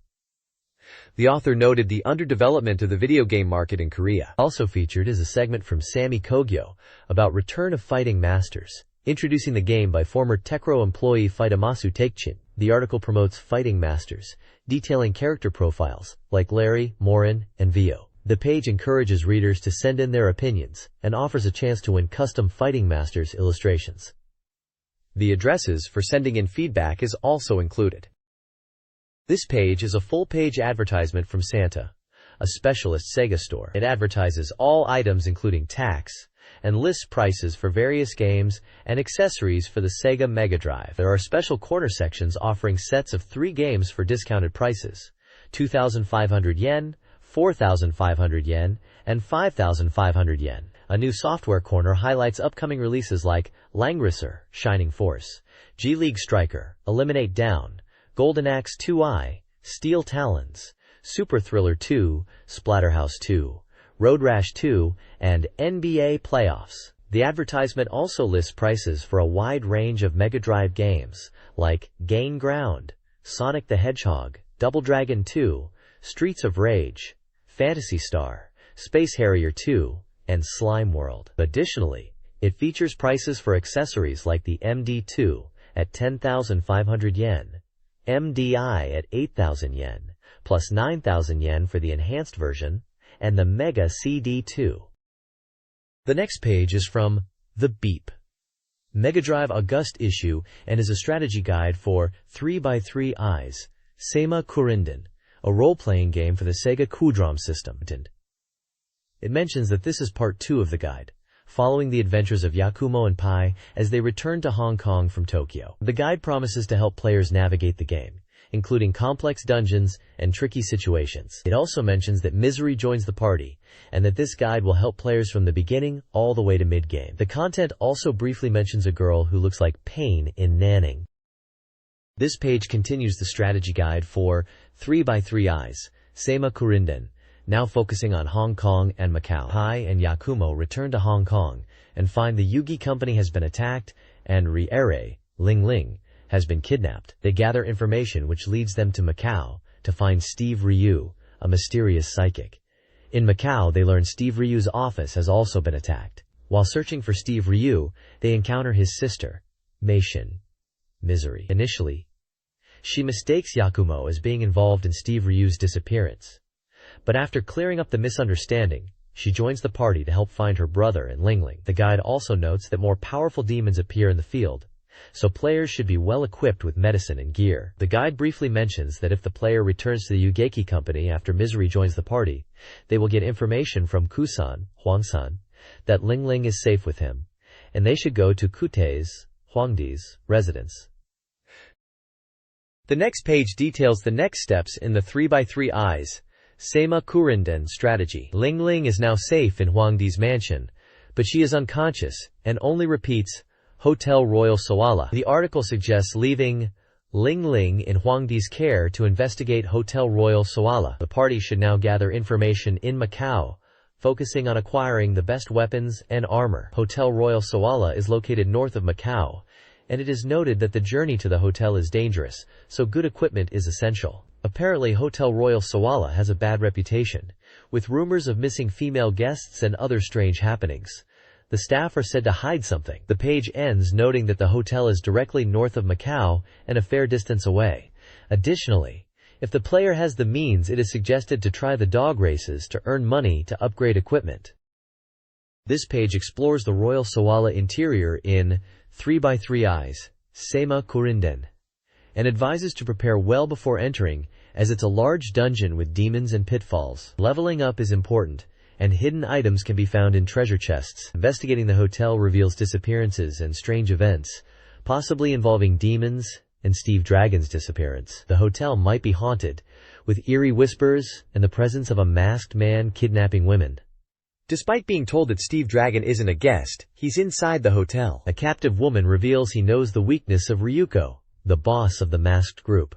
The author noted the underdevelopment of the video game market in Korea. Also featured is a segment from Sammy Kogyo about Return of Fighting Masters, introducing the game by former Tekro employee Fightamasu Takechin. The article promotes Fighting Masters, detailing character profiles like Larry, Morin, and Vio. The page encourages readers to send in their opinions and offers a chance to win custom Fighting Masters illustrations. The addresses for sending in feedback is also included. This page is a full-page advertisement from Santa, a specialist Sega store. It advertises all items including tax, and lists prices for various games and accessories for the Sega Mega Drive. There are special corner sections offering sets of 3 games for discounted prices, 2,500 yen, 4,500 yen, and 5,500 yen. A new software corner highlights upcoming releases like Langrisser, Shining Force, G-League Striker, Eliminate Down, Golden Axe 2i, Steel Talons, Super Thriller 2, Splatterhouse 2, Road Rash 2, and NBA Playoffs. The advertisement also lists prices for a wide range of Mega Drive games like Gain Ground, Sonic the Hedgehog, Double Dragon 2, Streets of Rage, Phantasy Star, Space Harrier 2, and Slime World. Additionally, it features prices for accessories like the MD2 at 10,500 yen, MDI at 8,000 yen, plus 9,000 yen for the enhanced version, and the Mega CD2. The next page is from the Beep Mega Drive August issue and is a strategy guide for 3x3 Eyes, Seima Kurinden, a role-playing game for the Sega Kudrom system. It mentions that this is part 2 of the guide, following the adventures of Yakumo and Pai as they return to Hong Kong from Tokyo. The guide promises to help players navigate the game, including complex dungeons and tricky situations. It also mentions that Misery joins the party, and that this guide will help players from the beginning all the way to mid-game. The content also briefly mentions a girl who looks like Pain in Nanning. This page continues the strategy guide for 3x3 Eyes, Seima Kurinden, now focusing on Hong Kong and Macau. Pai and Yakumo return to Hong Kong and find the Yugi company has been attacked and Rie, Ling Ling, has been kidnapped. They gather information which leads them to Macau to find Steve Ryu, a mysterious psychic. In Macau, they learn Steve Ryu's office has also been attacked. While searching for Steve Ryu, they encounter his sister, Meishin, Misery. Initially, she mistakes Yakumo as being involved in Steve Ryu's disappearance. But after clearing up the misunderstanding, she joins the party to help find her brother and Ling Ling. The guide also notes that more powerful demons appear in the field, so players should be well equipped with medicine and gear. The guide briefly mentions that if the player returns to the Ugeki company after Misery joins the party, they will get information from Kusan, Huangsan, that Ling Ling is safe with him, and they should go to Kutei's, Huangdi's, residence. The next page details the next steps in the 3x3 Eyes, Sema Kurinden strategy. Ling Ling is now safe in Huangdi's mansion, but she is unconscious and only repeats Hotel Royal Sawala. The article suggests leaving Ling Ling in Huangdi's care to investigate Hotel Royal Sawala. The party should now gather information in Macau, focusing on acquiring the best weapons and armor. Hotel Royal Sawala is located north of Macau, and it is noted that the journey to the hotel is dangerous, so good equipment is essential. Apparently, Hotel Royal Sawala has a bad reputation, with rumors of missing female guests and other strange happenings. The staff are said to hide something. The page ends noting that the hotel is directly north of Macau and a fair distance away. Additionally, if the player has the means, it is suggested to try the dog races to earn money to upgrade equipment. This page explores the Royal Sawala interior in 3x3 Eyes, Sema Kurinden, and advises to prepare well before entering, as it's a large dungeon with demons and pitfalls. Leveling up is important, and hidden items can be found in treasure chests. Investigating the hotel reveals disappearances and strange events, possibly involving demons and Steve Dragon's disappearance. The hotel might be haunted, with eerie whispers and the presence of a masked man kidnapping women. Despite being told that Steve Dragon isn't a guest, he's inside the hotel. A captive woman reveals he knows the weakness of Ryuko, the boss of the masked group.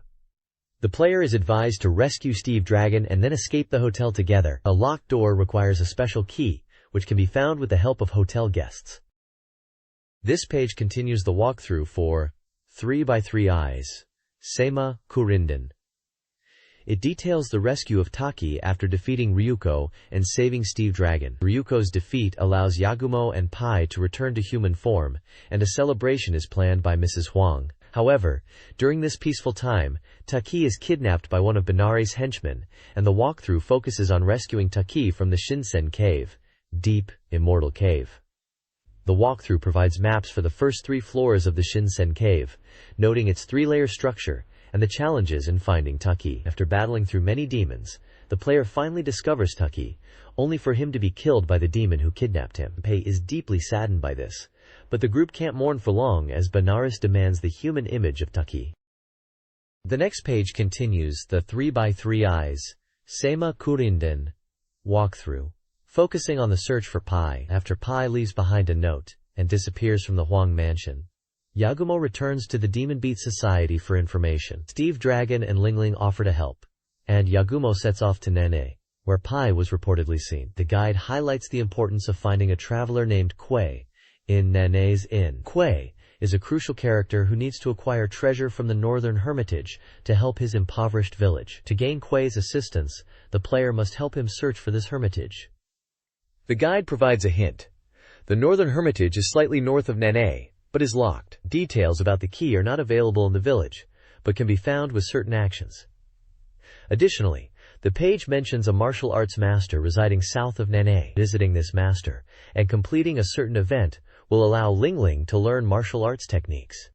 The player is advised to rescue Steve Dragon and then escape the hotel together. A locked door requires a special key, which can be found with the help of hotel guests. This page continues the walkthrough for 3x3 Eyes, Sema Kurinden. It details the rescue of Taki after defeating Ryuko and saving Steve Dragon. Ryuko's defeat allows Yagumo and Pai to return to human form, and a celebration is planned by Mrs. Huang. However, during this peaceful time, Taki is kidnapped by one of Benari's henchmen, and the walkthrough focuses on rescuing Taki from the Shinsen Cave, Deep, Immortal Cave. The walkthrough provides maps for the first 3 floors of the Shinsen Cave, noting its 3-layer structure and the challenges in finding Taki. After battling through many demons, the player finally discovers Taki, only for him to be killed by the demon who kidnapped him. Pei is deeply saddened by this, but the group can't mourn for long as Benares demands the human image of Taki. The next page continues the 3x3 Eyes, Sema Kurinden walkthrough, focusing on the search for Pai. After Pai leaves behind a note and disappears from the Huang mansion, Yagumo returns to the Demon Beat Society for information. Steve Dragon and Ling Ling offer to help, and Yagumo sets off to Nane, where Pai was reportedly seen. The guide highlights the importance of finding a traveler named Kuei in Nane's inn. Kuei is a crucial character who needs to acquire treasure from the Northern Hermitage to help his impoverished village. To gain Kuei's assistance, the player must help him search for this hermitage. The guide provides a hint. The Northern Hermitage is slightly north of Nane, but is locked. Details about the key are not available in the village, but can be found with certain actions. Additionally, the page mentions a martial arts master residing south of Nane. Visiting this master and completing a certain event will allow Ling Ling to learn martial arts techniques.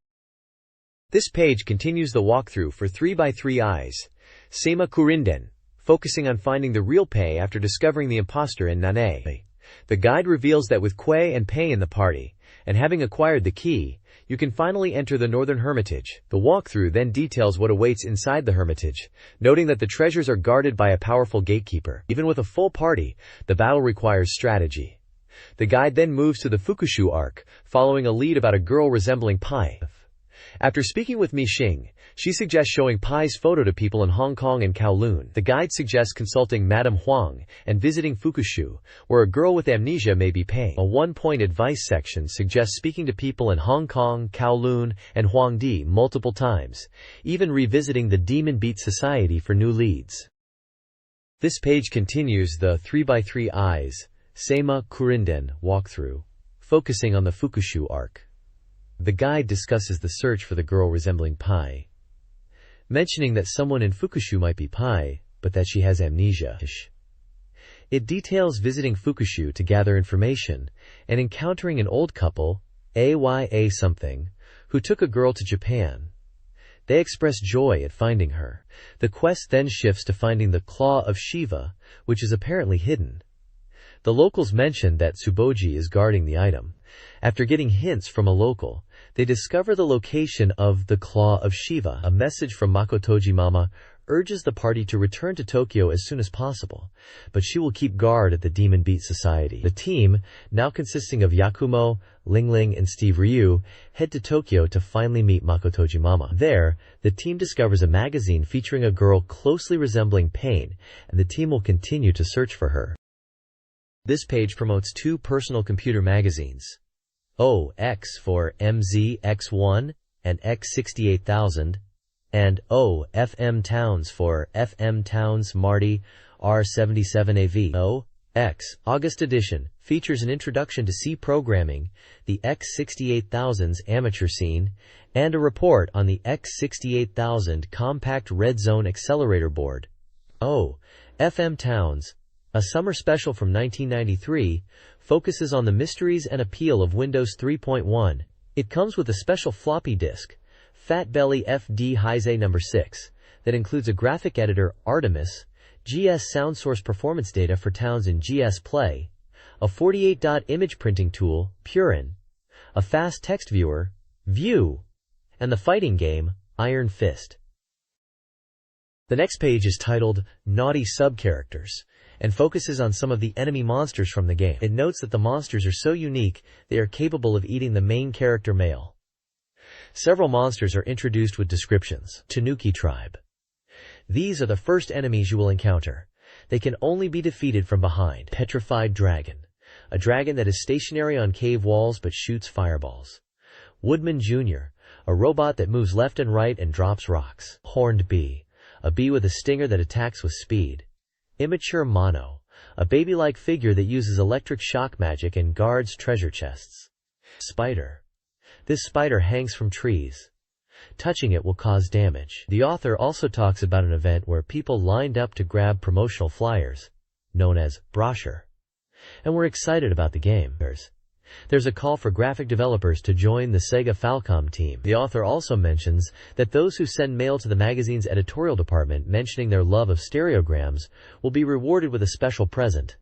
This page continues the walkthrough for 3x3 Eyes, Sema Kurinden, focusing on finding the real Pei after discovering the imposter in Nane. The guide reveals that with Kuei and Pei in the party, and having acquired the key, you can finally enter the Northern Hermitage. The walkthrough then details what awaits inside the Hermitage, noting that the treasures are guarded by a powerful gatekeeper. Even with a full party, the battle requires strategy. The guide then moves to the Fukushu arc, following a lead about a girl resembling Pai. After speaking with Mi Xing, she suggests showing Pai's photo to people in Hong Kong and Kowloon. The guide suggests consulting Madame Huang and visiting Fukushu, where a girl with amnesia may be Pei. A one-point advice section suggests speaking to people in Hong Kong, Kowloon, and Huangdi multiple times, even revisiting the Demon Beat Society for new leads. This page continues the 3x3 Eyes, Sema Kurinden walkthrough, focusing on the Fukushu arc. The guide discusses the search for the girl resembling Pai, mentioning that someone in Fukushu might be Pai, but that she has amnesia. It details visiting Fukushu to gather information and encountering an old couple, AYA something, who took a girl to Japan. They express joy at finding her. The quest then shifts to finding the Claw of Shiva, which is apparently hidden. The locals mention that Tsuboji is guarding the item. After getting hints from a local, they discover the location of the Claw of Shiva. A message from Makotoji Mama urges the party to return to Tokyo as soon as possible, but she will keep guard at the Demon Beat Society. The team, now consisting of Yakumo, Ling, and Steve Ryu, head to Tokyo to finally meet Makotoji Mama. There, the team discovers a magazine featuring a girl closely resembling Pain, and the team will continue to search for her. This page promotes two personal computer magazines. OX for MZX1 and X68000, and FM Towns for FM Towns Marty R77AV. X August edition features an introduction to C programming, the X68000's amateur scene, and a report on the X68000 compact red zone accelerator board. FM Towns, a summer special from 1993, focuses on the mysteries and appeal of Windows 3.1. It comes with a special floppy disk, Fat Belly FD Heise No. 6, that includes a graphic editor, Artemis, GS sound source performance data for Towns in GS Play, a 48-dot image printing tool, Purin, a fast text viewer, View, and the fighting game, Iron Fist. The next page is titled Naughty Subcharacters and focuses on some of the enemy monsters from the game. It notes that the monsters are so unique, they are capable of eating the main character male. Several monsters are introduced with descriptions. Tanuki Tribe. These are the first enemies you will encounter. They can only be defeated from behind. Petrified Dragon. A dragon that is stationary on cave walls but shoots fireballs. Woodman Jr., a robot that moves left and right and drops rocks. Horned Bee. A bee with a stinger that attacks with speed. Immature Mono, a baby-like figure that uses electric shock magic and guards treasure chests. Spider. This spider hangs from trees. Touching it will cause damage. The author also talks about an event where people lined up to grab promotional flyers, known as brochure, and were excited about the game. There's a call for graphic developers to join the Sega Falcom team. The author also mentions that those who send mail to the magazine's editorial department mentioning their love of stereograms will be rewarded with a special present.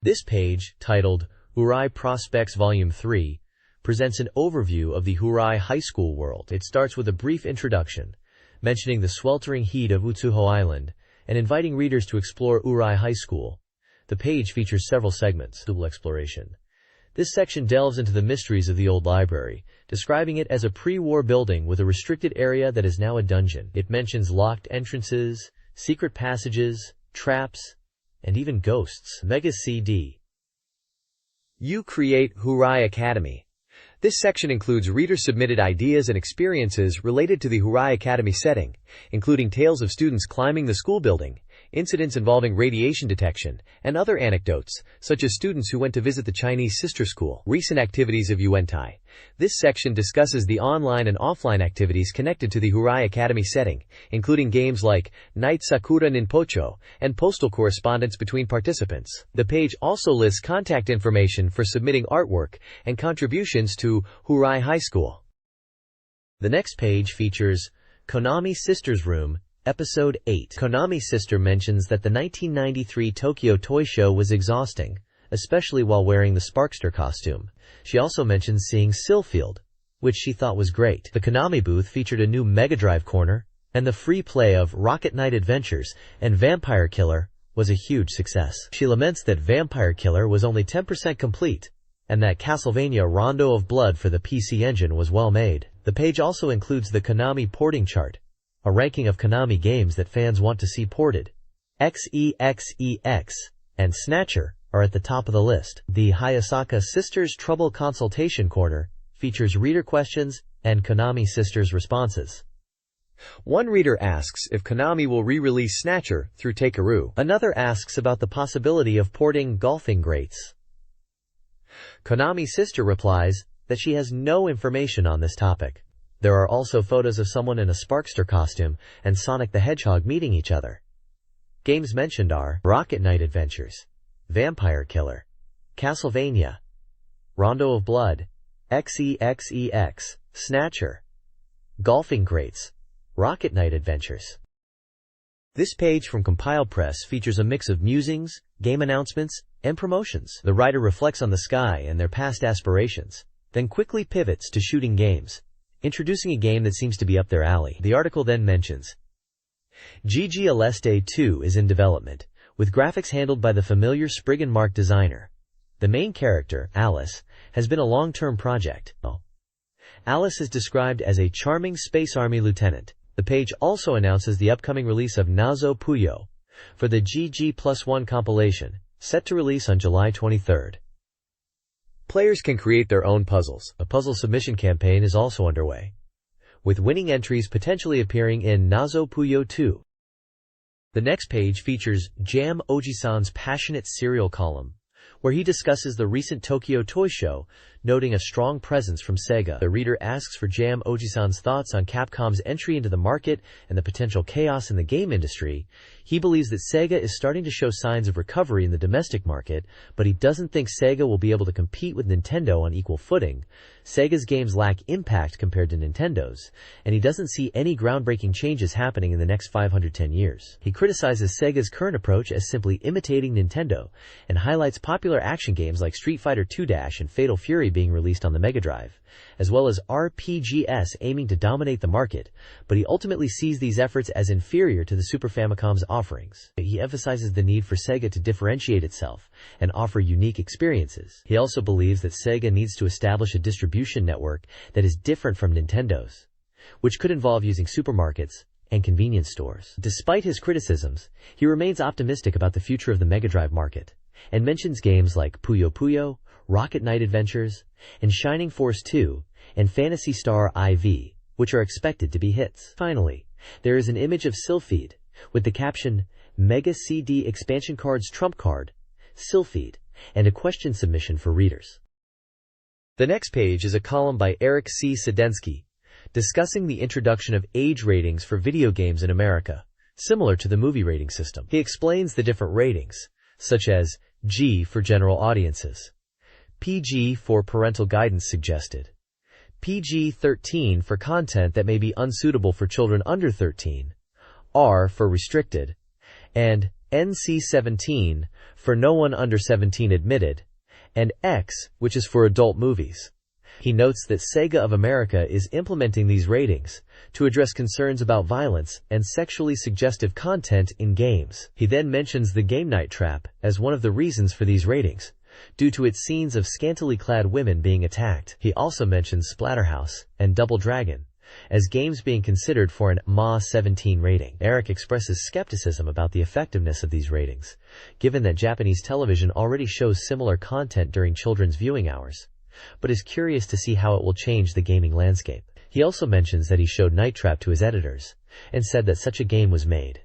This page, titled Urai Prospects Volume 3, presents an overview of the Urai High School world. It starts with a brief introduction, mentioning the sweltering heat of Utsuho Island, and inviting readers to explore Urai High School. The page features several segments. Double exploration. This section delves into the mysteries of the old library, describing it as a pre-war building with a restricted area that is now a dungeon. It mentions locked entrances, secret passages, traps, and even ghosts. Mega CD. You create Urai Academy. This section includes reader-submitted ideas and experiences related to the Urai Academy setting, including tales of students climbing the school building, incidents involving radiation detection, and other anecdotes, such as students who went to visit the Chinese sister school. Recent activities of Uentai. This section discusses the online and offline activities connected to the Urai Academy setting, including games like Night Sakura Ninpocho and postal correspondence between participants. The page also lists contact information for submitting artwork and contributions to Urai High School. The next page features Konami Sister's Room, Episode 8. Konami's sister mentions that the 1993 Tokyo Toy Show was exhausting, especially while wearing the Sparkster costume. She also mentions seeing Sylphield, which she thought was great. The Konami booth featured a new Mega Drive corner, and the free play of Rocket Knight Adventures and Vampire Killer was a huge success. She laments that Vampire Killer was only 10% complete, and that Castlevania Rondo of Blood for the PC Engine was well made. The page also includes the Konami porting chart, a ranking of Konami games that fans want to see ported. XEXEX and Snatcher are at the top of the list. The Hayasaka Sisters Trouble Consultation Corner features reader questions and Konami Sisters responses. One reader asks if Konami will re-release Snatcher through Takeru. Another asks about the possibility of porting Golfing Greats. Konami's sister replies that she has no information on this topic. There are also photos of someone in a Sparkster costume and Sonic the Hedgehog meeting each other. Games mentioned are Rocket Knight Adventures, Vampire Killer, Castlevania, Rondo of Blood, XEXEX, Snatcher, Golfing Greats, Rocket Knight Adventures. This page from Compile Press features a mix of musings, game announcements, and promotions. The writer reflects on the Sky and their past aspirations, then quickly pivots to shooting games, introducing a game that seems to be up their alley. The article then mentions GG Aleste 2 is in development, with graphics handled by the familiar Spriggan Mark designer. The main character, Alice, has been a long-term project. Alice is described as a charming Space Army lieutenant. The page also announces the upcoming release of Nazo Puyo for the GG+1 compilation, set to release on July 23rd. Players can create their own puzzles. A puzzle submission campaign is also underway, with winning entries potentially appearing in Nazo Puyo 2. The next page features Jam Oji-san's passionate serial column, where he discusses the recent Tokyo Toy Show, noting a strong presence from Sega. The reader asks for Jam Oji-san's thoughts on Capcom's entry into the market and the potential chaos in the game industry. He believes that Sega is starting to show signs of recovery in the domestic market, but he doesn't think Sega will be able to compete with Nintendo on equal footing. Sega's games lack impact compared to Nintendo's, and he doesn't see any groundbreaking changes happening in the next 510 years. He criticizes Sega's current approach as simply imitating Nintendo, and highlights popular action games like Street Fighter II - and Fatal Fury being released on the Mega Drive, as well as RPGs aiming to dominate the market, but he ultimately sees these efforts as inferior to the Super Famicom's offerings. He emphasizes the need for Sega to differentiate itself and offer unique experiences. He also believes that Sega needs to establish a distribution network that is different from Nintendo's, which could involve using supermarkets and convenience stores. Despite his criticisms, he remains optimistic about the future of the Mega Drive market, and mentions games like Puyo Puyo, Rocket Knight Adventures, and Shining Force 2, and Phantasy Star IV, which are expected to be hits. Finally, there is an image of Sylphid, with the caption, Mega CD Expansion Cards Trump Card, Sylphid, and a question submission for readers. The next page is a column by Eric C. Sedensky, discussing the introduction of age ratings for video games in America, similar to the movie rating system. He explains the different ratings, such as G for general audiences, PG for parental guidance suggested, PG-13 for content that may be unsuitable for children under 13, R for restricted, and NC-17 for no one under 17 admitted, and X, which is for adult movies. He notes that Sega of America is implementing these ratings to address concerns about violence and sexually suggestive content in games. He then mentions the Game Night Trap as one of the reasons for these ratings, due to its scenes of scantily clad women being attacked. He also mentions Splatterhouse and Double Dragon as games being considered for an MA-17 rating. Eric expresses skepticism about the effectiveness of these ratings, given that Japanese television already shows similar content during children's viewing hours, but is curious to see how it will change the gaming landscape. He also mentions that he showed Night Trap to his editors, and said that such a game was made.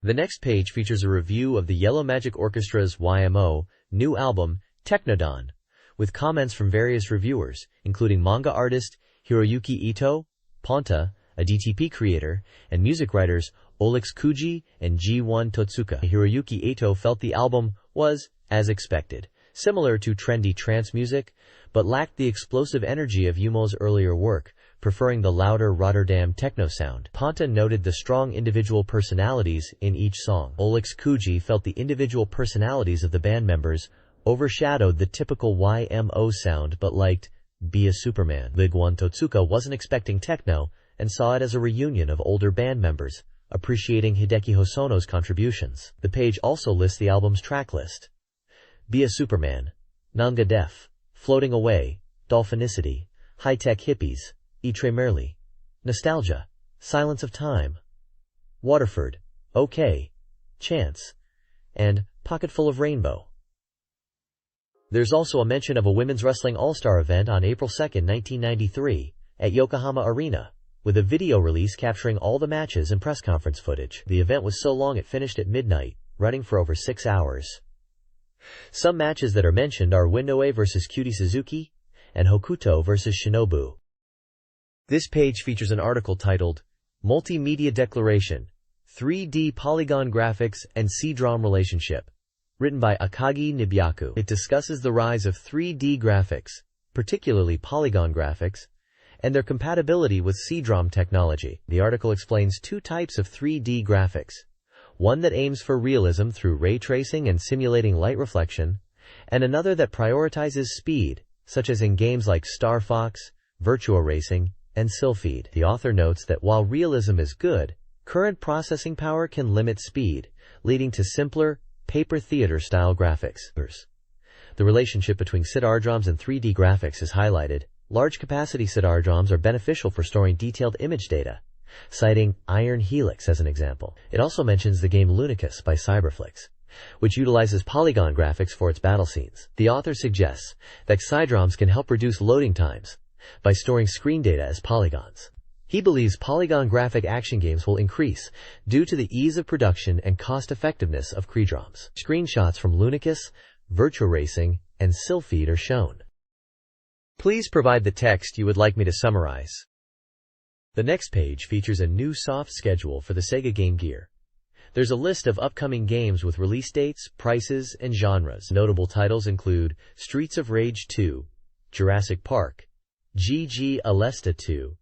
The next page features a review of the Yellow Magic Orchestra's YMO new album, Technodon, with comments from various reviewers, including manga artist Hiroyuki Ito, Ponta, a DTP creator, and music writers Olex Kuji and G1 Totsuka. Hiroyuki Ito felt the album was, as expected, similar to trendy trance music, but lacked the explosive energy of Yumo's earlier work, preferring the louder Rotterdam techno sound. Ponta noted the strong individual personalities in each song. Olex Kuji felt the individual personalities of the band members overshadowed the typical YMO sound but liked Be a Superman. G1 Totsuka wasn't expecting techno and saw it as a reunion of older band members, appreciating Hideki Hosono's contributions. The page also lists the album's track list. Be a Superman, Nanga Def, Floating Away, Dolphinicity, High Tech Hippies, Etre Merely, Nostalgia, Silence of Time, Waterford, OK, Chance, and Pocketful of Rainbow. There's also a mention of a women's wrestling all-star event on April 2, 1993, at Yokohama Arena, with a video release capturing all the matches and press conference footage. The event was so long it finished at midnight, running for over 6 hours. Some matches that are mentioned are Windoe vs. Cutie Suzuki, and Hokuto vs. Shinobu. This page features an article titled, Multimedia Declaration, 3D Polygon Graphics and CD-ROM Relationship, written by Akagi Nibyaku. It discusses the rise of 3D graphics, particularly polygon graphics, and their compatibility with CD-ROM technology. The article explains two types of 3D graphics, one that aims for realism through ray tracing and simulating light reflection, and another that prioritizes speed, such as in games like Star Fox, Virtua Racing, and Sylphid. The author notes that while realism is good, current processing power can limit speed, leading to simpler, paper theater-style graphics. The relationship between SID-RDROMs and 3D graphics is highlighted. Large-capacity SID-RDROMs are beneficial for storing detailed image data, citing Iron Helix as an example. It also mentions the game Lunicus by Cyberflix, which utilizes polygon graphics for its battle scenes. The author suggests that SID-ROMs can help reduce loading times by storing screen data as polygons. He believes polygon graphic action games will increase due to the ease of production and cost-effectiveness of CREDROMs. Screenshots from Lunicus, Virtua Racing, and Sylpheed are shown. Please provide the text you would like me to summarize. The next page features a new soft schedule for the Sega Game Gear. There's a list of upcoming games with release dates, prices, and genres. Notable titles include Streets of Rage 2, Jurassic Park, GG Alesta 2,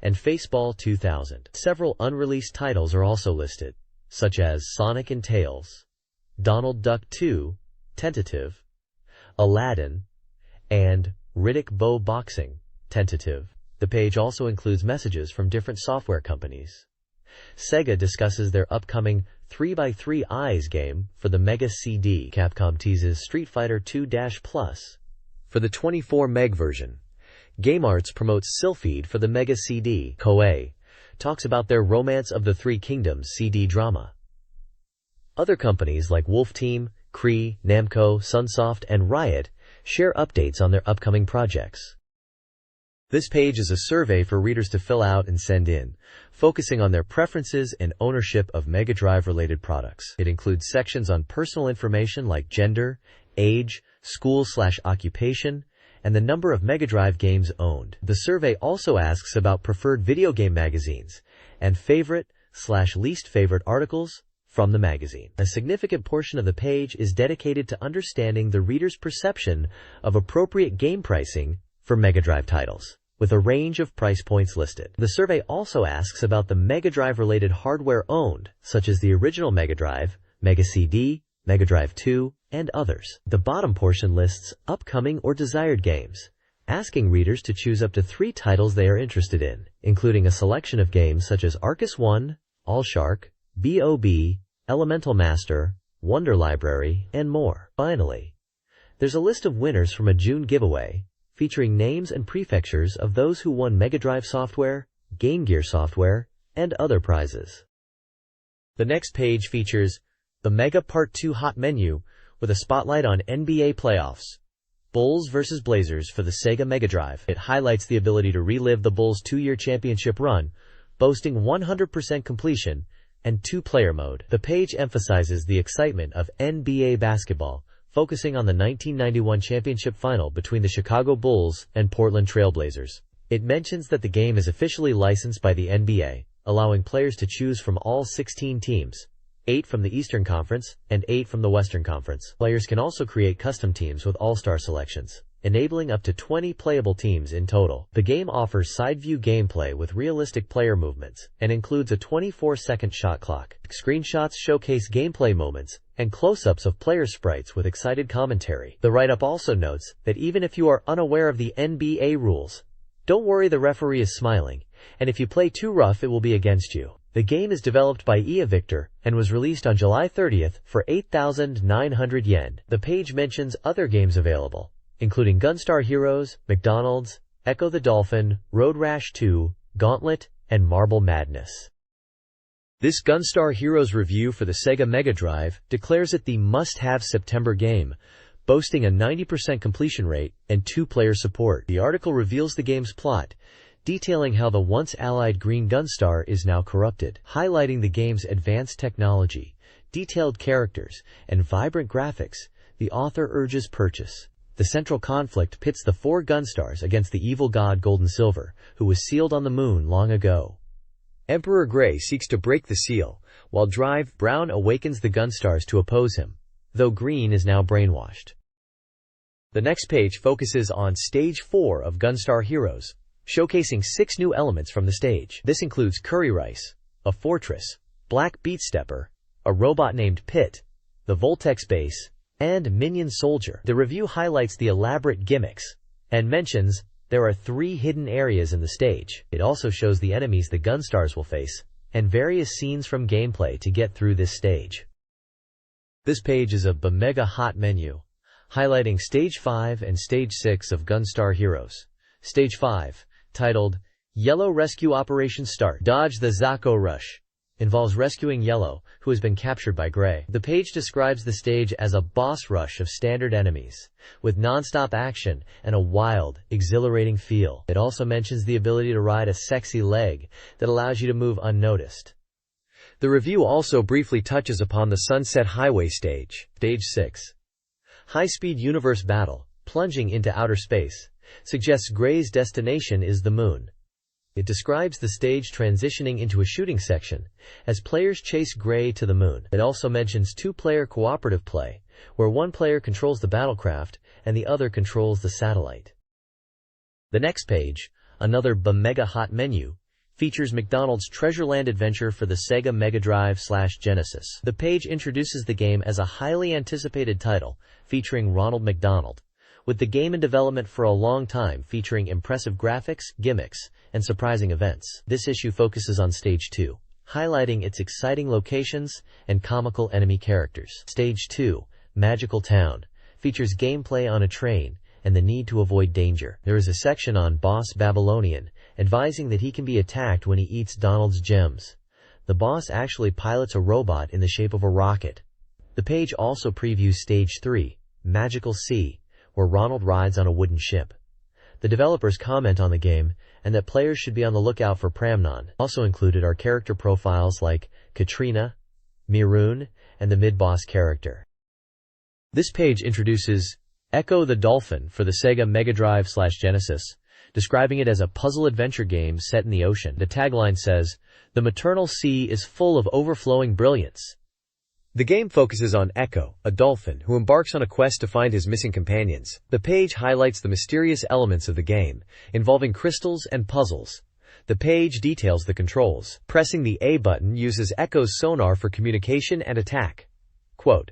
and Faceball 2000. Several unreleased titles are also listed, such as Sonic and Tails, Donald Duck 2, Tentative, Aladdin, and Riddick Bowe Boxing, Tentative. The page also includes messages from different software companies. Sega discusses their upcoming 3x3 Eyes game for the Mega CD. Capcom teases Street Fighter 2-Plus for the 24 meg version. Game Arts promotes Sylpheed for the Mega CD. Koei talks about their Romance of the Three Kingdoms CD drama. Other companies like Wolf Team, Cree, Namco, Sunsoft, and Riot share updates on their upcoming projects. This page is a survey for readers to fill out and send in, focusing on their preferences and ownership of Mega Drive-related products. It includes sections on personal information like gender, age, school/occupation, and the number of Mega Drive games owned. The survey also asks about preferred video game magazines and favorite/least favorite articles from the magazine. A significant portion of the page is dedicated to understanding the reader's perception of appropriate game pricing for Mega Drive titles, with a range of price points listed. The survey also asks about the Mega Drive-related hardware owned, such as the original Mega Drive, Mega CD, Mega Drive 2, and others. The bottom portion lists upcoming or desired games, asking readers to choose up to 3 titles they are interested in, including a selection of games such as Arcus 1, Allshark, B.O.B., Elemental Master, Wonder Library, and more. Finally, there's a list of winners from a June giveaway, featuring names and prefectures of those who won Mega Drive software, Game Gear software, and other prizes. The next page features the Mega Part 2 Hot Menu with a spotlight on NBA playoffs. Bulls vs. Blazers for the Sega Mega Drive. It highlights the ability to relive the Bulls' 2-year championship run, boasting 100% completion and 2-player mode. The page emphasizes the excitement of NBA basketball, focusing on the 1991 championship final between the Chicago Bulls and Portland Trail Blazers. It mentions that the game is officially licensed by the NBA, allowing players to choose from all 16 teams, 8 from the Eastern Conference and 8 from the Western Conference. Players can also create custom teams with all-star selections, enabling up to 20 playable teams in total. The game offers side-view gameplay with realistic player movements and includes a 24-second shot clock. Screenshots showcase gameplay moments and close-ups of player sprites with excited commentary. The write-up also notes that even if you are unaware of the NBA rules, don't worry, the referee is smiling, and if you play too rough it will be against you. The game is developed by EA Victor and was released on July 30th for 8,900 yen. The page mentions other games available, including Gunstar Heroes, McDonald's, Echo the Dolphin, Road Rash 2, Gauntlet, and Marble Madness. This Gunstar Heroes review for the Sega Mega Drive declares it the must-have September game, boasting a 90% completion rate and 2-player support. The article reveals the game's plot, detailing how the once-allied Green Gunstar is now corrupted, highlighting the game's advanced technology, detailed characters, and vibrant graphics. The author urges purchase. The central conflict pits the 4 Gunstars against the evil god Golden Silver, who was sealed on the moon long ago. Emperor Grey seeks to break the seal, while Drive Brown awakens the Gunstars to oppose him, though Green is now brainwashed. The next page focuses on Stage 4 of Gunstar Heroes, showcasing 6 new elements from the stage. This includes Curry Rice, a fortress, Black Beat Stepper, a robot named Pit, the Voltex base, and Minion Soldier. The review highlights the elaborate gimmicks and mentions there are 3 hidden areas in the stage. It also shows the enemies the Gunstars will face and various scenes from gameplay to get through this stage. This page is a Mega Hot menu, highlighting Stage 5 and Stage 6 of Gunstar Heroes. Stage 5, titled Yellow Rescue Operation Start, Dodge the Zako Rush, involves rescuing Yellow, who has been captured by Gray. The page describes the stage as a boss rush of standard enemies, with non-stop action and a wild, exhilarating feel. It also mentions the ability to ride a sexy leg that allows you to move unnoticed. The review also briefly touches upon the Sunset Highway stage. Stage 6. High-speed universe battle, plunging into outer space, suggests Gray's destination is the moon. It describes the stage transitioning into a shooting section, as players chase Gray to the moon. It also mentions two-player cooperative play, where one player controls the battlecraft and the other controls the satellite. The next page, another Mega Hot menu, features McDonald's Treasureland adventure for the Sega Mega Drive/Genesis. The page introduces the game as a highly anticipated title, featuring Ronald McDonald, with the game in development for a long time, featuring impressive graphics, gimmicks, and surprising events. This issue focuses on Stage 2, highlighting its exciting locations and comical enemy characters. Stage 2, Magical Town, features gameplay on a train and the need to avoid danger. There is a section on Boss Babylonian, advising that he can be attacked when he eats Donald's gems. The boss actually pilots a robot in the shape of a rocket. The page also previews Stage 3, Magical Sea, where Ronald rides on a wooden ship. The developers comment on the game, and that players should be on the lookout for Pramnon. Also included are character profiles like Katrina, Miroon, and the mid-boss character. This page introduces Echo the Dolphin for the Sega Mega Drive/Genesis, describing it as a puzzle adventure game set in the ocean. The tagline says, "The maternal sea is full of overflowing brilliance." The game focuses on Echo, a dolphin who embarks on a quest to find his missing companions. The page highlights the mysterious elements of the game, involving crystals and puzzles. The page details the controls. Pressing the A button uses Echo's sonar for communication and attack. Quote,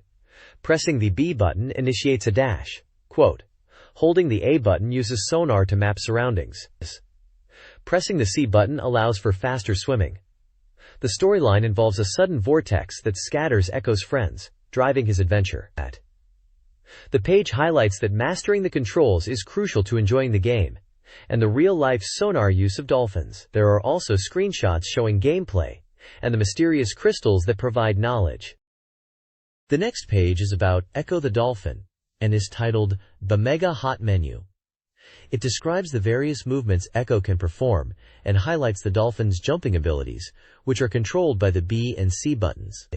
pressing the B button initiates a dash. Quote, holding the A button uses sonar to map surroundings. Pressing the C button allows for faster swimming. The storyline involves a sudden vortex that scatters Echo's friends, driving his adventure. The page highlights that mastering the controls is crucial to enjoying the game, and the real-life sonar use of dolphins. There are also screenshots showing gameplay, and the mysterious crystals that provide knowledge. The next page is about Echo the Dolphin, and is titled The Mega Hot Menu. It describes the various movements Echo can perform, and highlights the dolphin's jumping abilities, which are controlled by the B and C buttons.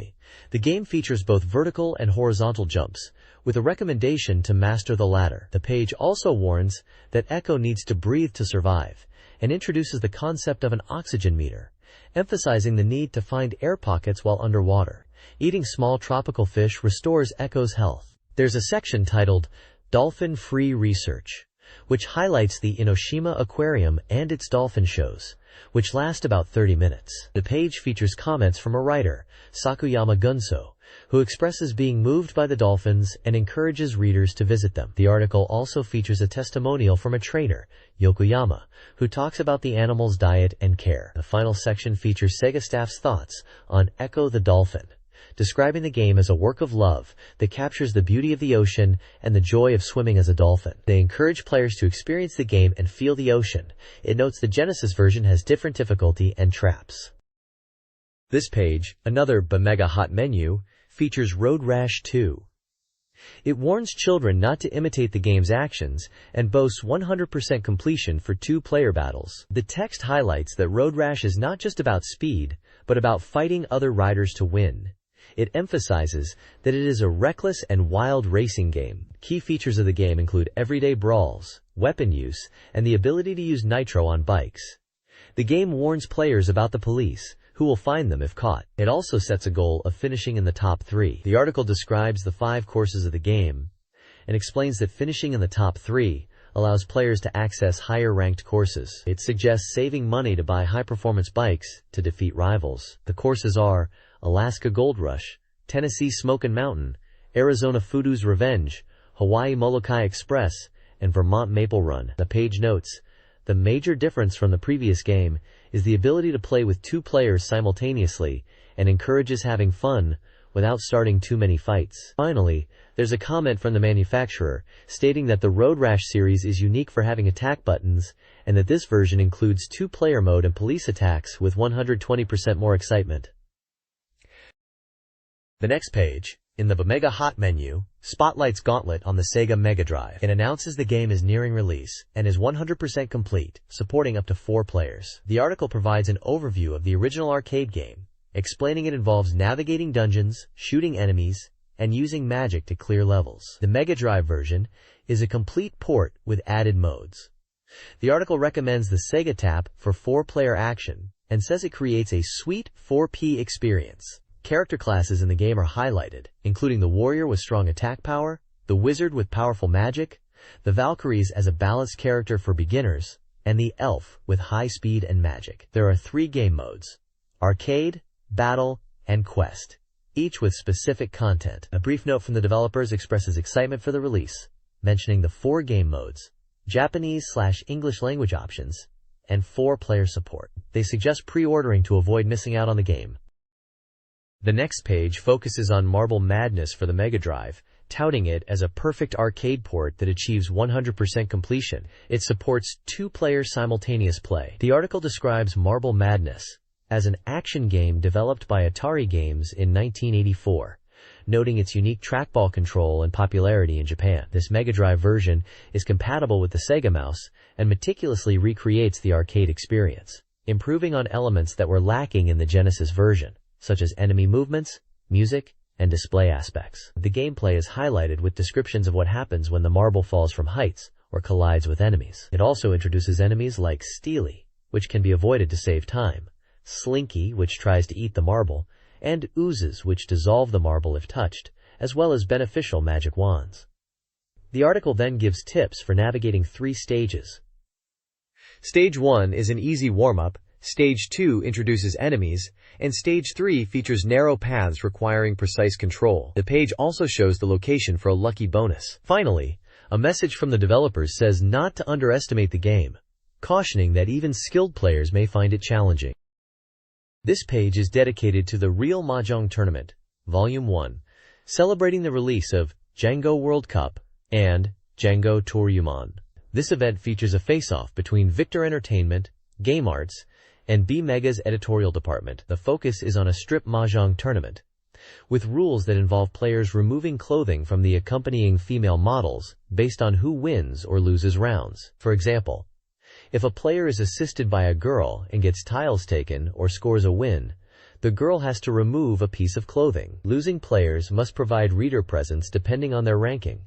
The game features both vertical and horizontal jumps, with a recommendation to master the latter. The page also warns that Echo needs to breathe to survive, and introduces the concept of an oxygen meter, emphasizing the need to find air pockets while underwater. Eating small tropical fish restores Echo's health. There's a section titled Dolphin-Free Research, which highlights the Inoshima Aquarium and its dolphin shows, which last about 30 minutes. The page features comments from a writer, Sakuyama Gunso, who expresses being moved by the dolphins and encourages readers to visit them. The article also features a testimonial from a trainer, Yokoyama, who talks about the animal's diet and care. The final section features Sega staff's thoughts on Echo the Dolphin, describing the game as a work of love that captures the beauty of the ocean and the joy of swimming as a dolphin. They encourage players to experience the game and feel the ocean. It notes the Genesis version has different difficulty and traps. This page, another Mega Hot menu, features Road Rash 2. It warns children not to imitate the game's actions and boasts 100% completion for two-player battles. The text highlights that Road Rash is not just about speed, but about fighting other riders to win. It emphasizes that it is a reckless and wild racing game. Key features of the game include everyday brawls, weapon use, and the ability to use nitro on bikes. The game warns players about the police, who will find them if caught. It also sets a goal of finishing in the top 3. The article describes the 5 courses of the game, and explains that finishing in the top 3 allows players to access higher-ranked courses. It suggests saving money to buy high-performance bikes to defeat rivals. The courses are Alaska Gold Rush, Tennessee Smokin' Mountain, Arizona Fudu's Revenge, Hawaii Molokai Express, and Vermont Maple Run. The page notes, the major difference from the previous game is the ability to play with two players simultaneously and encourages having fun without starting too many fights. Finally, there's a comment from the manufacturer stating that the Road Rash series is unique for having attack buttons and that this version includes two-player mode and police attacks with 120% more excitement. The next page, in the Mega Hot menu, spotlights Gauntlet on the Sega Mega Drive. It announces the game is nearing release and is 100% complete, supporting up to 4 players. The article provides an overview of the original arcade game, explaining it involves navigating dungeons, shooting enemies, and using magic to clear levels. The Mega Drive version is a complete port with added modes. The article recommends the Sega Tap for 4-player action and says it creates a sweet 4P experience. Character classes in the game are highlighted, including the warrior with strong attack power, the wizard with powerful magic, the Valkyries as a balanced character for beginners, and the elf with high speed and magic. There are 3 game modes: arcade, battle, and quest, each with specific content. A brief note from the developers expresses excitement for the release, mentioning the 4 game modes, Japanese/English language options, and 4-player support. They suggest pre-ordering to avoid missing out on the game. The next page focuses on Marble Madness for the Mega Drive, touting it as a perfect arcade port that achieves 100% completion. It supports 2-player simultaneous play. The article describes Marble Madness as an action game developed by Atari Games in 1984, noting its unique trackball control and popularity in Japan. This Mega Drive version is compatible with the Sega mouse and meticulously recreates the arcade experience, improving on elements that were lacking in the Genesis version, such as enemy movements, music, and display aspects. The gameplay is highlighted with descriptions of what happens when the marble falls from heights or collides with enemies. It also introduces enemies like Steely, which can be avoided to save time, Slinky, which tries to eat the marble, and oozes, which dissolve the marble if touched, as well as beneficial magic wands. The article then gives tips for navigating 3 stages. Stage 1 is an easy warm-up, Stage 2 introduces enemies, and Stage 3 features narrow paths requiring precise control. The page also shows the location for a lucky bonus. Finally, a message from the developers says not to underestimate the game, cautioning that even skilled players may find it challenging. This page is dedicated to the Real Mahjong Tournament, Volume 1, celebrating the release of Django World Cup and Django Toryumon. This event features a face-off between Victor Entertainment, Game Arts, and BeepMD's editorial department. The focus is on a strip mahjong tournament, with rules that involve players removing clothing from the accompanying female models based on who wins or loses rounds. For example, if a player is assisted by a girl and gets tiles taken or scores a win, the girl has to remove a piece of clothing. Losing players must provide reader presents depending on their ranking,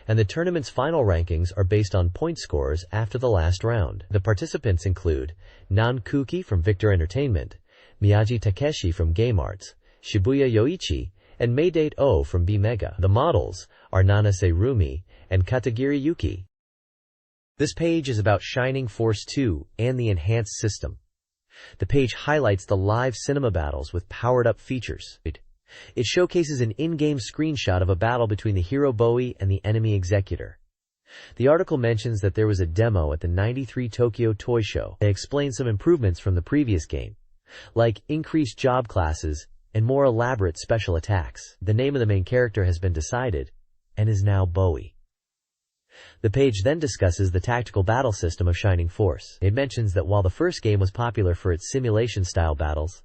and the tournament's final rankings are based on point scores after the last round. The participants include Nan Kuki from Victor Entertainment, Miyagi Takeshi from Game Arts, Shibuya Yoichi, and Maydate O from BeepMD. The models are Nanase Rumi and Katagiri Yuki. This page is about Shining Force 2 and the enhanced system. The page highlights the live cinema battles with powered-up features. It showcases an in-game screenshot of a battle between the hero Bowie and the enemy Executor. The article mentions that there was a demo at the '93 Tokyo Toy Show. They explain some improvements from the previous game, like increased job classes and more elaborate special attacks. The name of the main character has been decided and is now Bowie. The page then discusses the tactical battle system of Shining Force. It mentions that while the first game was popular for its simulation-style battles,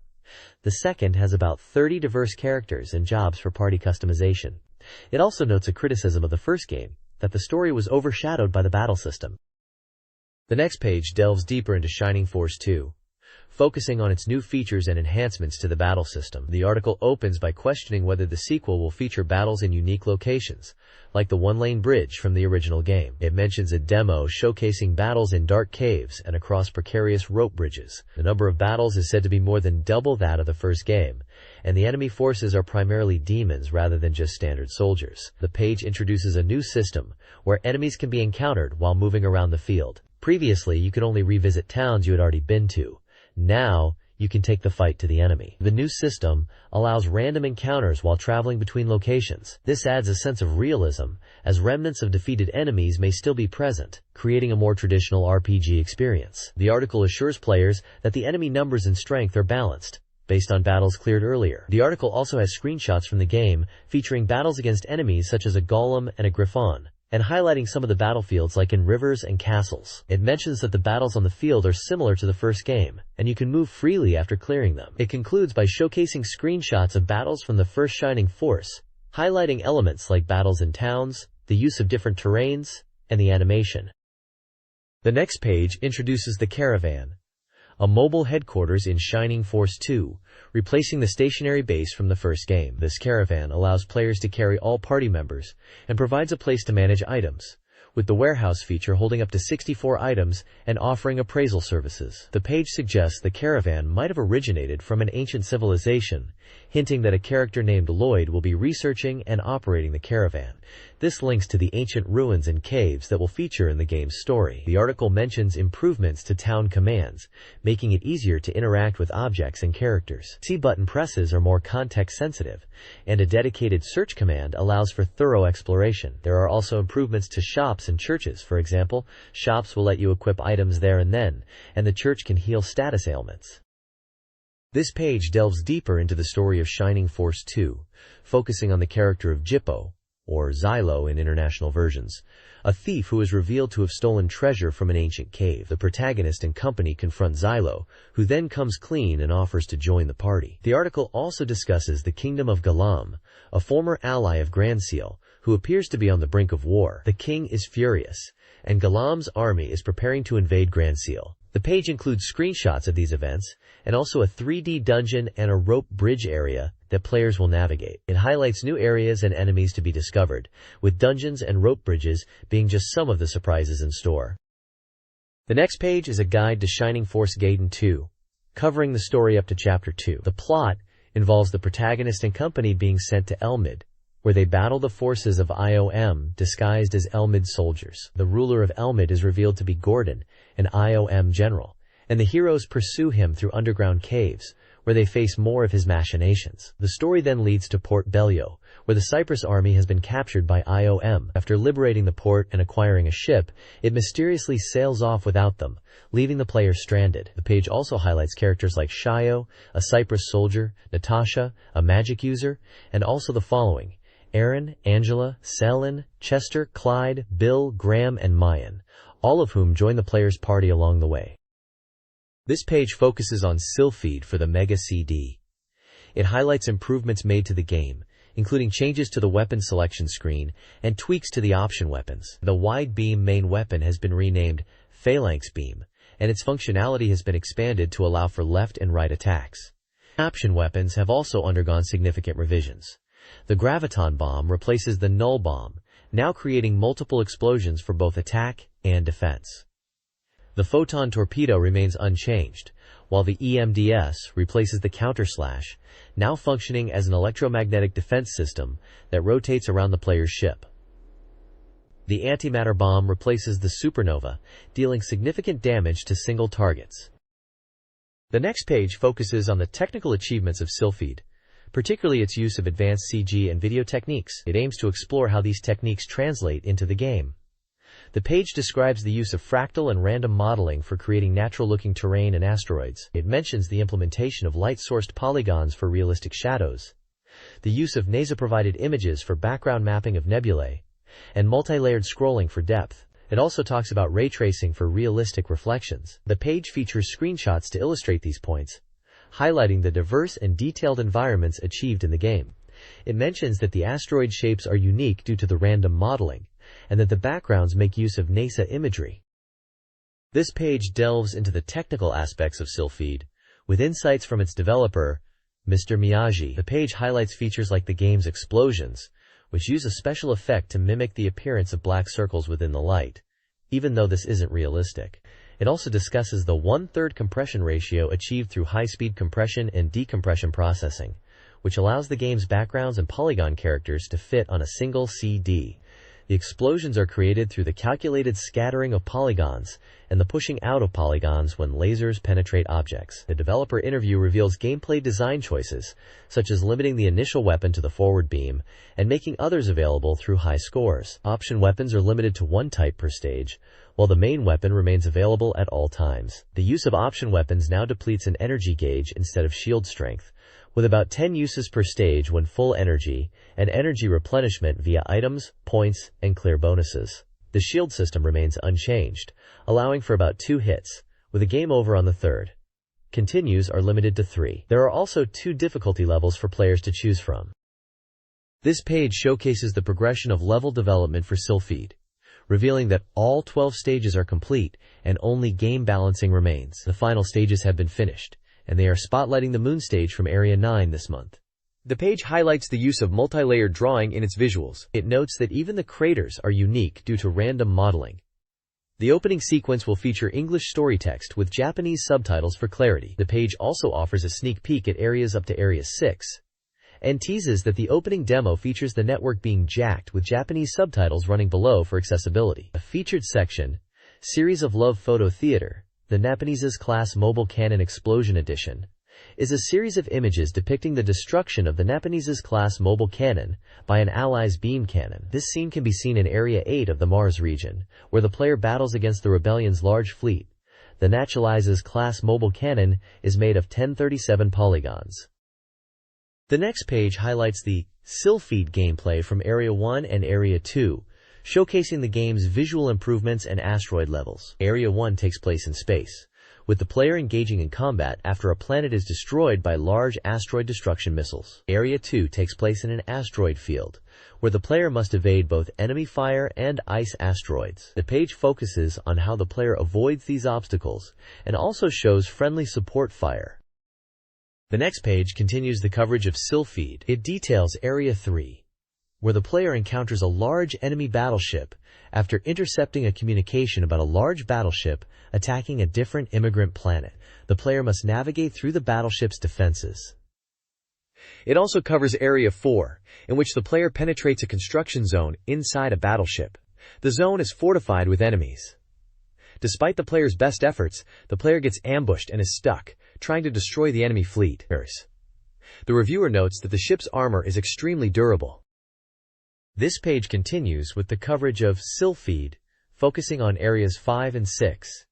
the second has about 30 diverse characters and jobs for party customization. It also notes a criticism of the first game, that the story was overshadowed by the battle system. The next page delves deeper into Shining Force 2, focusing on its new features and enhancements to the battle system. The article opens by questioning whether the sequel will feature battles in unique locations, like the one-lane bridge from the original game. It mentions a demo showcasing battles in dark caves and across precarious rope bridges. The number of battles is said to be more than double that of the first game, and the enemy forces are primarily demons rather than just standard soldiers. The page introduces a new system where enemies can be encountered while moving around the field. Previously, you could only revisit towns you had already been to. Now, you can take the fight to the enemy. The new system allows random encounters while traveling between locations. This adds a sense of realism, as remnants of defeated enemies may still be present, creating a more traditional RPG experience. The article assures players that the enemy numbers and strength are balanced, based on battles cleared earlier. The article also has screenshots from the game, featuring battles against enemies such as a golem and a griffon, and highlighting some of the battlefields like in rivers and castles. It mentions that the battles on the field are similar to the first game, and you can move freely after clearing them. It concludes by showcasing screenshots of battles from the first Shining Force, highlighting elements like battles in towns, the use of different terrains, and the animation. The next page introduces the Caravan, a mobile headquarters in Shining Force 2, replacing the stationary base from the first game. This caravan allows players to carry all party members and provides a place to manage items, with the warehouse feature holding up to 64 items and offering appraisal services. The page suggests the caravan might have originated from an ancient civilization, hinting that a character named Lloyd will be researching and operating the caravan. This links to the ancient ruins and caves that will feature in the game's story. The article mentions improvements to town commands, making it easier to interact with objects and characters. C button presses are more context-sensitive, and a dedicated search command allows for thorough exploration. There are also improvements to shops and churches. For example, shops will let you equip items there and then, and the church can heal status ailments. This page delves deeper into the story of Shining Force 2, focusing on the character of Jippo, or Xylo in international versions, a thief who is revealed to have stolen treasure from an ancient cave. The protagonist and company confront Xylo, who then comes clean and offers to join the party. The article also discusses the kingdom of Galam, a former ally of Grandseal, who appears to be on the brink of war. The king is furious, and Galam's army is preparing to invade Grandseal. The page includes screenshots of these events, and also a 3D dungeon and a rope bridge area that players will navigate. It highlights new areas and enemies to be discovered, with dungeons and rope bridges being just some of the surprises in store. The next page is a guide to Shining Force Gaiden 2, covering the story up to Chapter 2. The plot involves the protagonist and company being sent to Elmid, where they battle the forces of IOM disguised as Elmid soldiers. The ruler of Elmid is revealed to be Gordon, an IOM general, and the heroes pursue him through underground caves, where they face more of his machinations. The story then leads to Port Bellio, where the Cyprus army has been captured by IOM. After liberating the port and acquiring a ship, it mysteriously sails off without them, leaving the player stranded. The page also highlights characters like Shio, a Cyprus soldier, Natasha, a magic user, and also the following: Aaron, Angela, Selin, Chester, Clyde, Bill, Graham, and Mayan, all of whom join the player's party along the way. This page focuses on Sylphid for the Mega CD. It highlights improvements made to the game, including changes to the weapon selection screen and tweaks to the option weapons. The wide beam main weapon has been renamed Phalanx Beam, and its functionality has been expanded to allow for left and right attacks. Option weapons have also undergone significant revisions. The Graviton Bomb replaces the Null Bomb, now creating multiple explosions for both attack and defense. The Photon Torpedo remains unchanged, while the EMDS replaces the Counterslash, now functioning as an electromagnetic defense system that rotates around the player's ship. The Antimatter Bomb replaces the Supernova, dealing significant damage to single targets. The next page focuses on the technical achievements of Sylphid, particularly its use of advanced CG and video techniques. It aims to explore how these techniques translate into the game. The page describes the use of fractal and random modeling for creating natural-looking terrain and asteroids. It mentions the implementation of light-sourced polygons for realistic shadows, the use of NASA-provided images for background mapping of nebulae, and multi-layered scrolling for depth. It also talks about ray tracing for realistic reflections. The page features screenshots to illustrate these points, highlighting the diverse and detailed environments achieved in the game. It mentions that the asteroid shapes are unique due to the random modeling, and that the backgrounds make use of NASA imagery. This page delves into the technical aspects of Sylphid, with insights from its developer, Mr. Miyagi. The page highlights features like the game's explosions, which use a special effect to mimic the appearance of black circles within the light, even though this isn't realistic. It also discusses the 1/3 compression ratio achieved through high-speed compression and decompression processing, which allows the game's backgrounds and polygon characters to fit on a single CD. The explosions are created through the calculated scattering of polygons and the pushing out of polygons when lasers penetrate objects. The developer interview reveals gameplay design choices, such as limiting the initial weapon to the forward beam and making others available through high scores. Option weapons are limited to one type per stage, while the main weapon remains available at all times. The use of option weapons now depletes an energy gauge instead of shield strength, with about 10 uses per stage when full energy, and energy replenishment via items, points, and clear bonuses. The shield system remains unchanged, allowing for about 2 hits, with a game over on the third. Continues are limited to 3. There are also 2 difficulty levels for players to choose from. This page showcases the progression of level development for Sylphid, revealing that all 12 stages are complete and only game balancing remains. The final stages have been finished, and they are spotlighting the moon stage from Area 9 this month. The page highlights the use of multi-layered drawing in its visuals. It notes that even the craters are unique due to random modeling. The opening sequence will feature English story text with Japanese subtitles for clarity. The page also offers a sneak peek at areas up to Area 6, and teases that the opening demo features the network being jacked with Japanese subtitles running below for accessibility. A featured section, Series of Love Photo Theater, the Japanese's Class Mobile Cannon Explosion Edition, is a series of images depicting the destruction of the Japanese's Class Mobile Cannon by an ally's beam cannon. This scene can be seen in Area 8 of the Mars region, where the player battles against the rebellion's large fleet. The Nationalize's Class Mobile Cannon is made of 1037 polygons. The next page highlights the Sylphid gameplay from Area 1 and Area 2, showcasing the game's visual improvements and asteroid levels. Area 1 takes place in space, with the player engaging in combat after a planet is destroyed by large asteroid destruction missiles. Area 2 takes place in an asteroid field, where the player must evade both enemy fire and ice asteroids. The page focuses on how the player avoids these obstacles and also shows friendly support fire. The next page continues the coverage of Sylphid. It details Area 3, where the player encounters a large enemy battleship after intercepting a communication about a large battleship attacking a different immigrant planet. The player must navigate through the battleship's defenses. It also covers Area 4, in which the player penetrates a construction zone inside a battleship. The zone is fortified with enemies. Despite the player's best efforts, the player gets ambushed and is stuck, trying to destroy the enemy fleet. The reviewer notes that the ship's armor is extremely durable. This page continues with the coverage of Sylphid, focusing on Areas 5 and 6.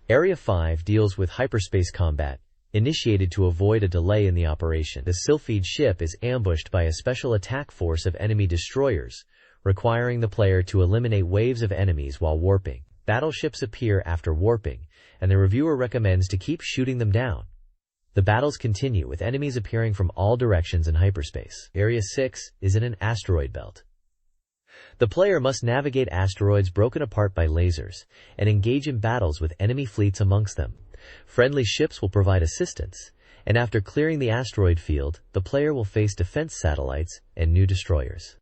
Area 5 deals with hyperspace combat, initiated to avoid a delay in the operation. The Sylphid ship is ambushed by a special attack force of enemy destroyers, requiring the player to eliminate waves of enemies while warping. Battleships appear after warping, and the reviewer recommends to keep shooting them down. The battles continue with enemies appearing from all directions in hyperspace. Area 6 is in an asteroid belt. The player must navigate asteroids broken apart by lasers and engage in battles with enemy fleets amongst them. Friendly ships will provide assistance, and after clearing the asteroid field, the player will face defense satellites and new destroyers.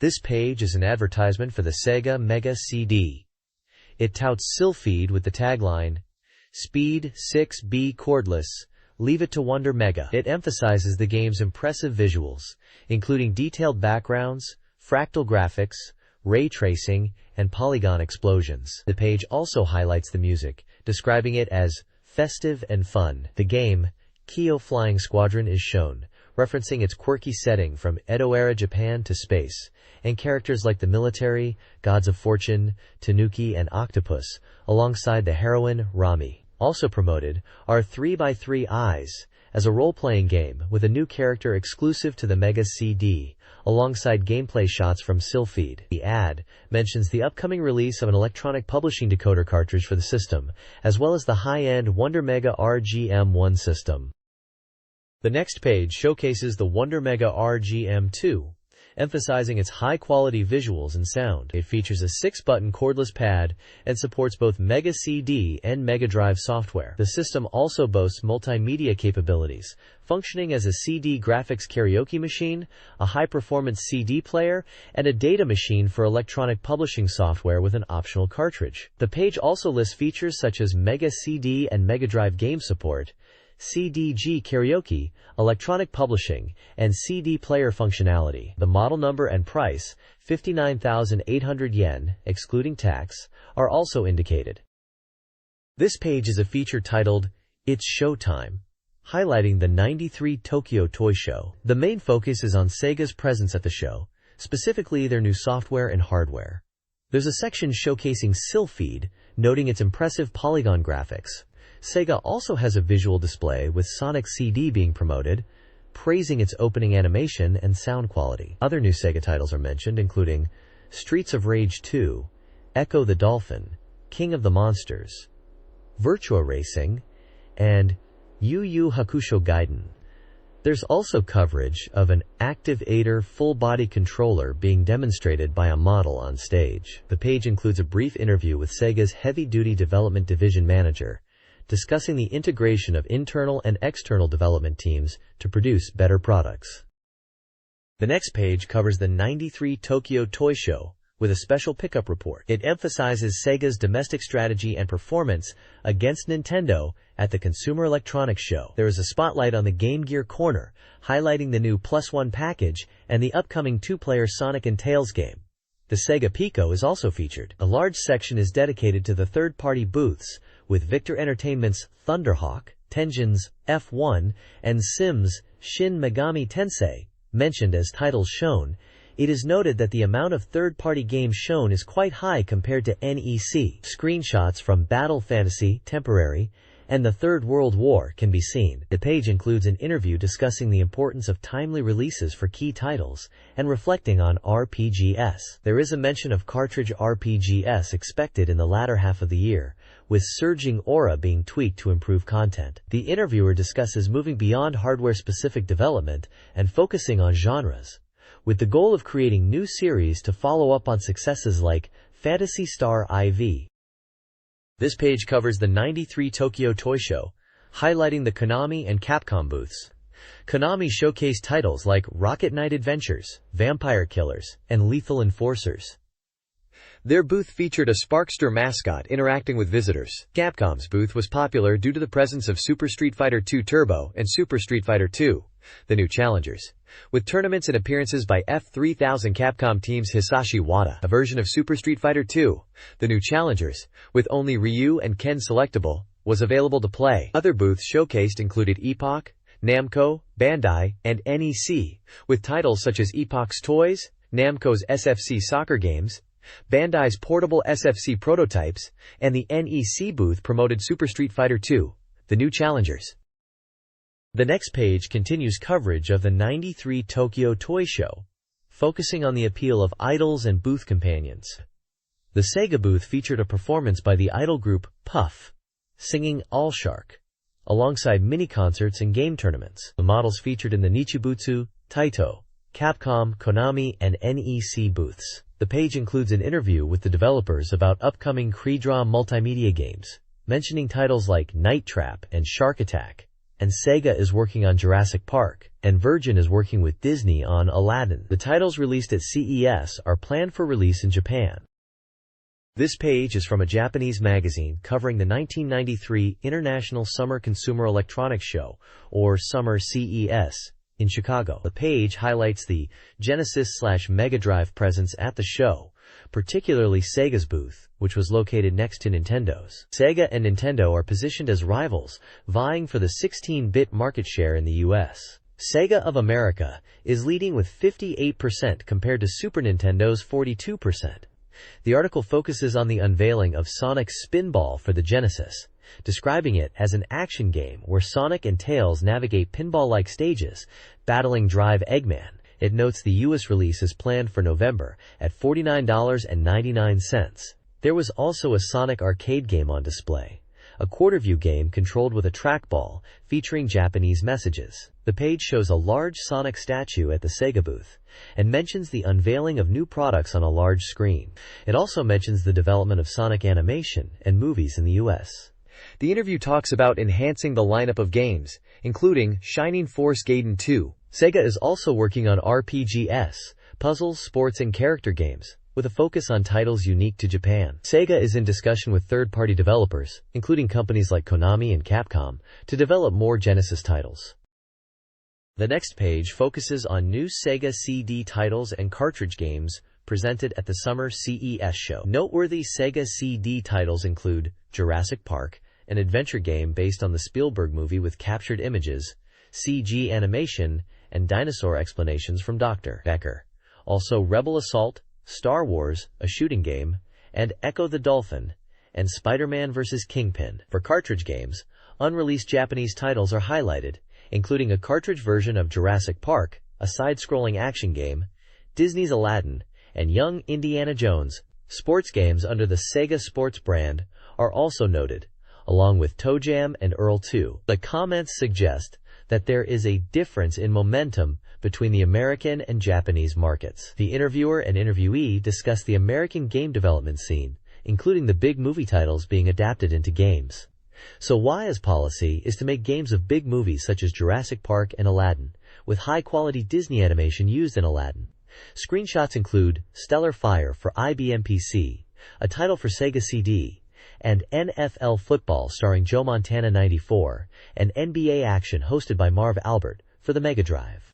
This page is an advertisement for the Sega Mega CD. It touts Sylphid with the tagline, "Speed 6B cordless, leave it to Wonder Mega." It emphasizes the game's impressive visuals, including detailed backgrounds, fractal graphics, ray tracing, and polygon explosions. The page also highlights the music, describing it as festive and fun. The game, Kyo Flying Squadron, is shown, referencing its quirky setting from Edo-era Japan to space, and characters like the military, gods of fortune, Tanuki, and Octopus, alongside the heroine, Rami. Also promoted are 3x3 Eyes, as a role-playing game with a new character exclusive to the Mega CD, alongside gameplay shots from Sylphid. The ad mentions the upcoming release of an electronic publishing decoder cartridge for the system, as well as the high-end Wonder Mega RGM1 system. The next page showcases the Wonder Mega RGM2, emphasizing its high-quality visuals and sound. It features a 6-button cordless pad and supports both Mega CD and Mega Drive software. The system also boasts multimedia capabilities, functioning as a CD graphics karaoke machine, a high-performance CD player, and a data machine for electronic publishing software with an optional cartridge. The page also lists features such as Mega CD and Mega Drive game support, CDG karaoke, electronic publishing, and CD player functionality. The model number and price, 59,800 yen, excluding tax, are also indicated. This page is a feature titled, It's Showtime, highlighting the 93 Tokyo Toy Show. The main focus is on Sega's presence at the show, specifically their new software and hardware. There's a section showcasing Sylpheed, noting its impressive polygon graphics. Sega also has a visual display with Sonic CD being promoted, praising its opening animation and sound quality. Other new Sega titles are mentioned, including Streets of Rage 2, Echo the Dolphin, King of the Monsters, Virtua Racing, and Yu Yu Hakusho Gaiden. There's also coverage of an Active 8er full-body controller being demonstrated by a model on stage. The page includes a brief interview with Sega's heavy-duty development division manager, discussing the integration of internal and external development teams to produce better products. The next page covers the 93 Tokyo Toy Show with a special pickup report. It emphasizes Sega's domestic strategy and performance against Nintendo at the Consumer Electronics Show. There is a spotlight on the Game Gear corner, highlighting the new +1 package and the upcoming two-player Sonic and Tails game. The Sega Pico is also featured. A large section is dedicated to the third-party booths, with Victor Entertainment's Thunderhawk, Tengen's F1, and Sims' Shin Megami Tensei mentioned as titles shown. It is noted that the amount of third-party games shown is quite high compared to NEC. Screenshots from Battle Fantasy, Temporary, and the Third World War can be seen. The page includes an interview discussing the importance of timely releases for key titles and reflecting on RPGs. There is a mention of cartridge RPGs expected in the latter half of the year, with Surging Aura being tweaked to improve content. The interviewer discusses moving beyond hardware-specific development and focusing on genres, with the goal of creating new series to follow up on successes like Phantasy Star IV. This page covers the 93 Tokyo Toy Show, highlighting the Konami and Capcom booths. Konami showcased titles like Rocket Knight Adventures, Vampire Killers, and Lethal Enforcers. Their booth featured a Sparkster mascot interacting with visitors. Capcom's booth was popular due to the presence of Super Street Fighter II Turbo and Super Street Fighter II, the new challengers, with tournaments and appearances by F3000 Capcom teams. Hisashi Wada, a version of Super Street Fighter II, the new challengers, with only Ryu and Ken selectable, was available to play. Other booths showcased included Epoch, Namco, Bandai, and NEC, with titles such as Epoch's Toys, Namco's SFC soccer games, Bandai's portable SFC prototypes, and the NEC booth promoted Super Street Fighter II, the new challengers. The next page continues coverage of the 93 Tokyo Toy Show, focusing on the appeal of idols and booth companions. The Sega booth featured a performance by the idol group Puff, singing All Shark, alongside mini-concerts and game tournaments. The models featured in the Nichibutsu, Taito, Capcom, Konami, and NEC booths. The page includes an interview with the developers about upcoming Credraw multimedia games, mentioning titles like Night Trap and Shark Attack. And Sega is working on Jurassic Park, and Virgin is working with Disney on Aladdin. The titles released at CES are planned for release in Japan. This page is from a Japanese magazine covering the 1993 International Summer Consumer Electronics Show, or Summer CES, in Chicago. The page highlights the Genesis/Mega Drive presence at the show, particularly Sega's booth, which was located next to Nintendo's. Sega and Nintendo are positioned as rivals, vying for the 16-bit market share in the U.S. Sega of America is leading with 58% compared to Super Nintendo's 42%. The article focuses on the unveiling of Sonic's Spinball for the Genesis, describing it as an action game where Sonic and Tails navigate pinball-like stages, battling Drive Eggman. It notes the U.S. release is planned for November at $49.99. There was also a Sonic arcade game on display, a quarter-view game controlled with a trackball, featuring Japanese messages. The page shows a large Sonic statue at the Sega booth, and mentions the unveiling of new products on a large screen. It also mentions the development of Sonic animation and movies in the U.S. The interview talks about enhancing the lineup of games, including Shining Force Gaiden 2. Sega is also working on RPGs, puzzles, sports, and character games, with a focus on titles unique to Japan. Sega is in discussion with third-party developers, including companies like Konami and Capcom, to develop more Genesis titles. The next page focuses on new Sega CD titles and cartridge games presented at the Summer CES show. Noteworthy Sega CD titles include Jurassic Park, an adventure game based on the Spielberg movie with captured images, CG animation, and dinosaur explanations from Dr. Becker. Also Rebel Assault, Star Wars, a shooting game, and Echo the Dolphin, and Spider-Man vs. Kingpin. For cartridge games, unreleased Japanese titles are highlighted, including a cartridge version of Jurassic Park, a side-scrolling action game, Disney's Aladdin, and Young Indiana Jones. Sports games under the Sega Sports brand are also noted, along with Toe Jam and Earl 2. The comments suggest that there is a difference in momentum between the American and Japanese markets. The interviewer and interviewee discuss the American game development scene, including the big movie titles being adapted into games. So YA's policy is to make games of big movies such as Jurassic Park and Aladdin, with high-quality Disney animation used in Aladdin. Screenshots include Stellar Fire for IBM PC, a title for Sega CD, and NFL Football starring Joe Montana 94, and NBA Action hosted by Marv Albert for the Mega Drive.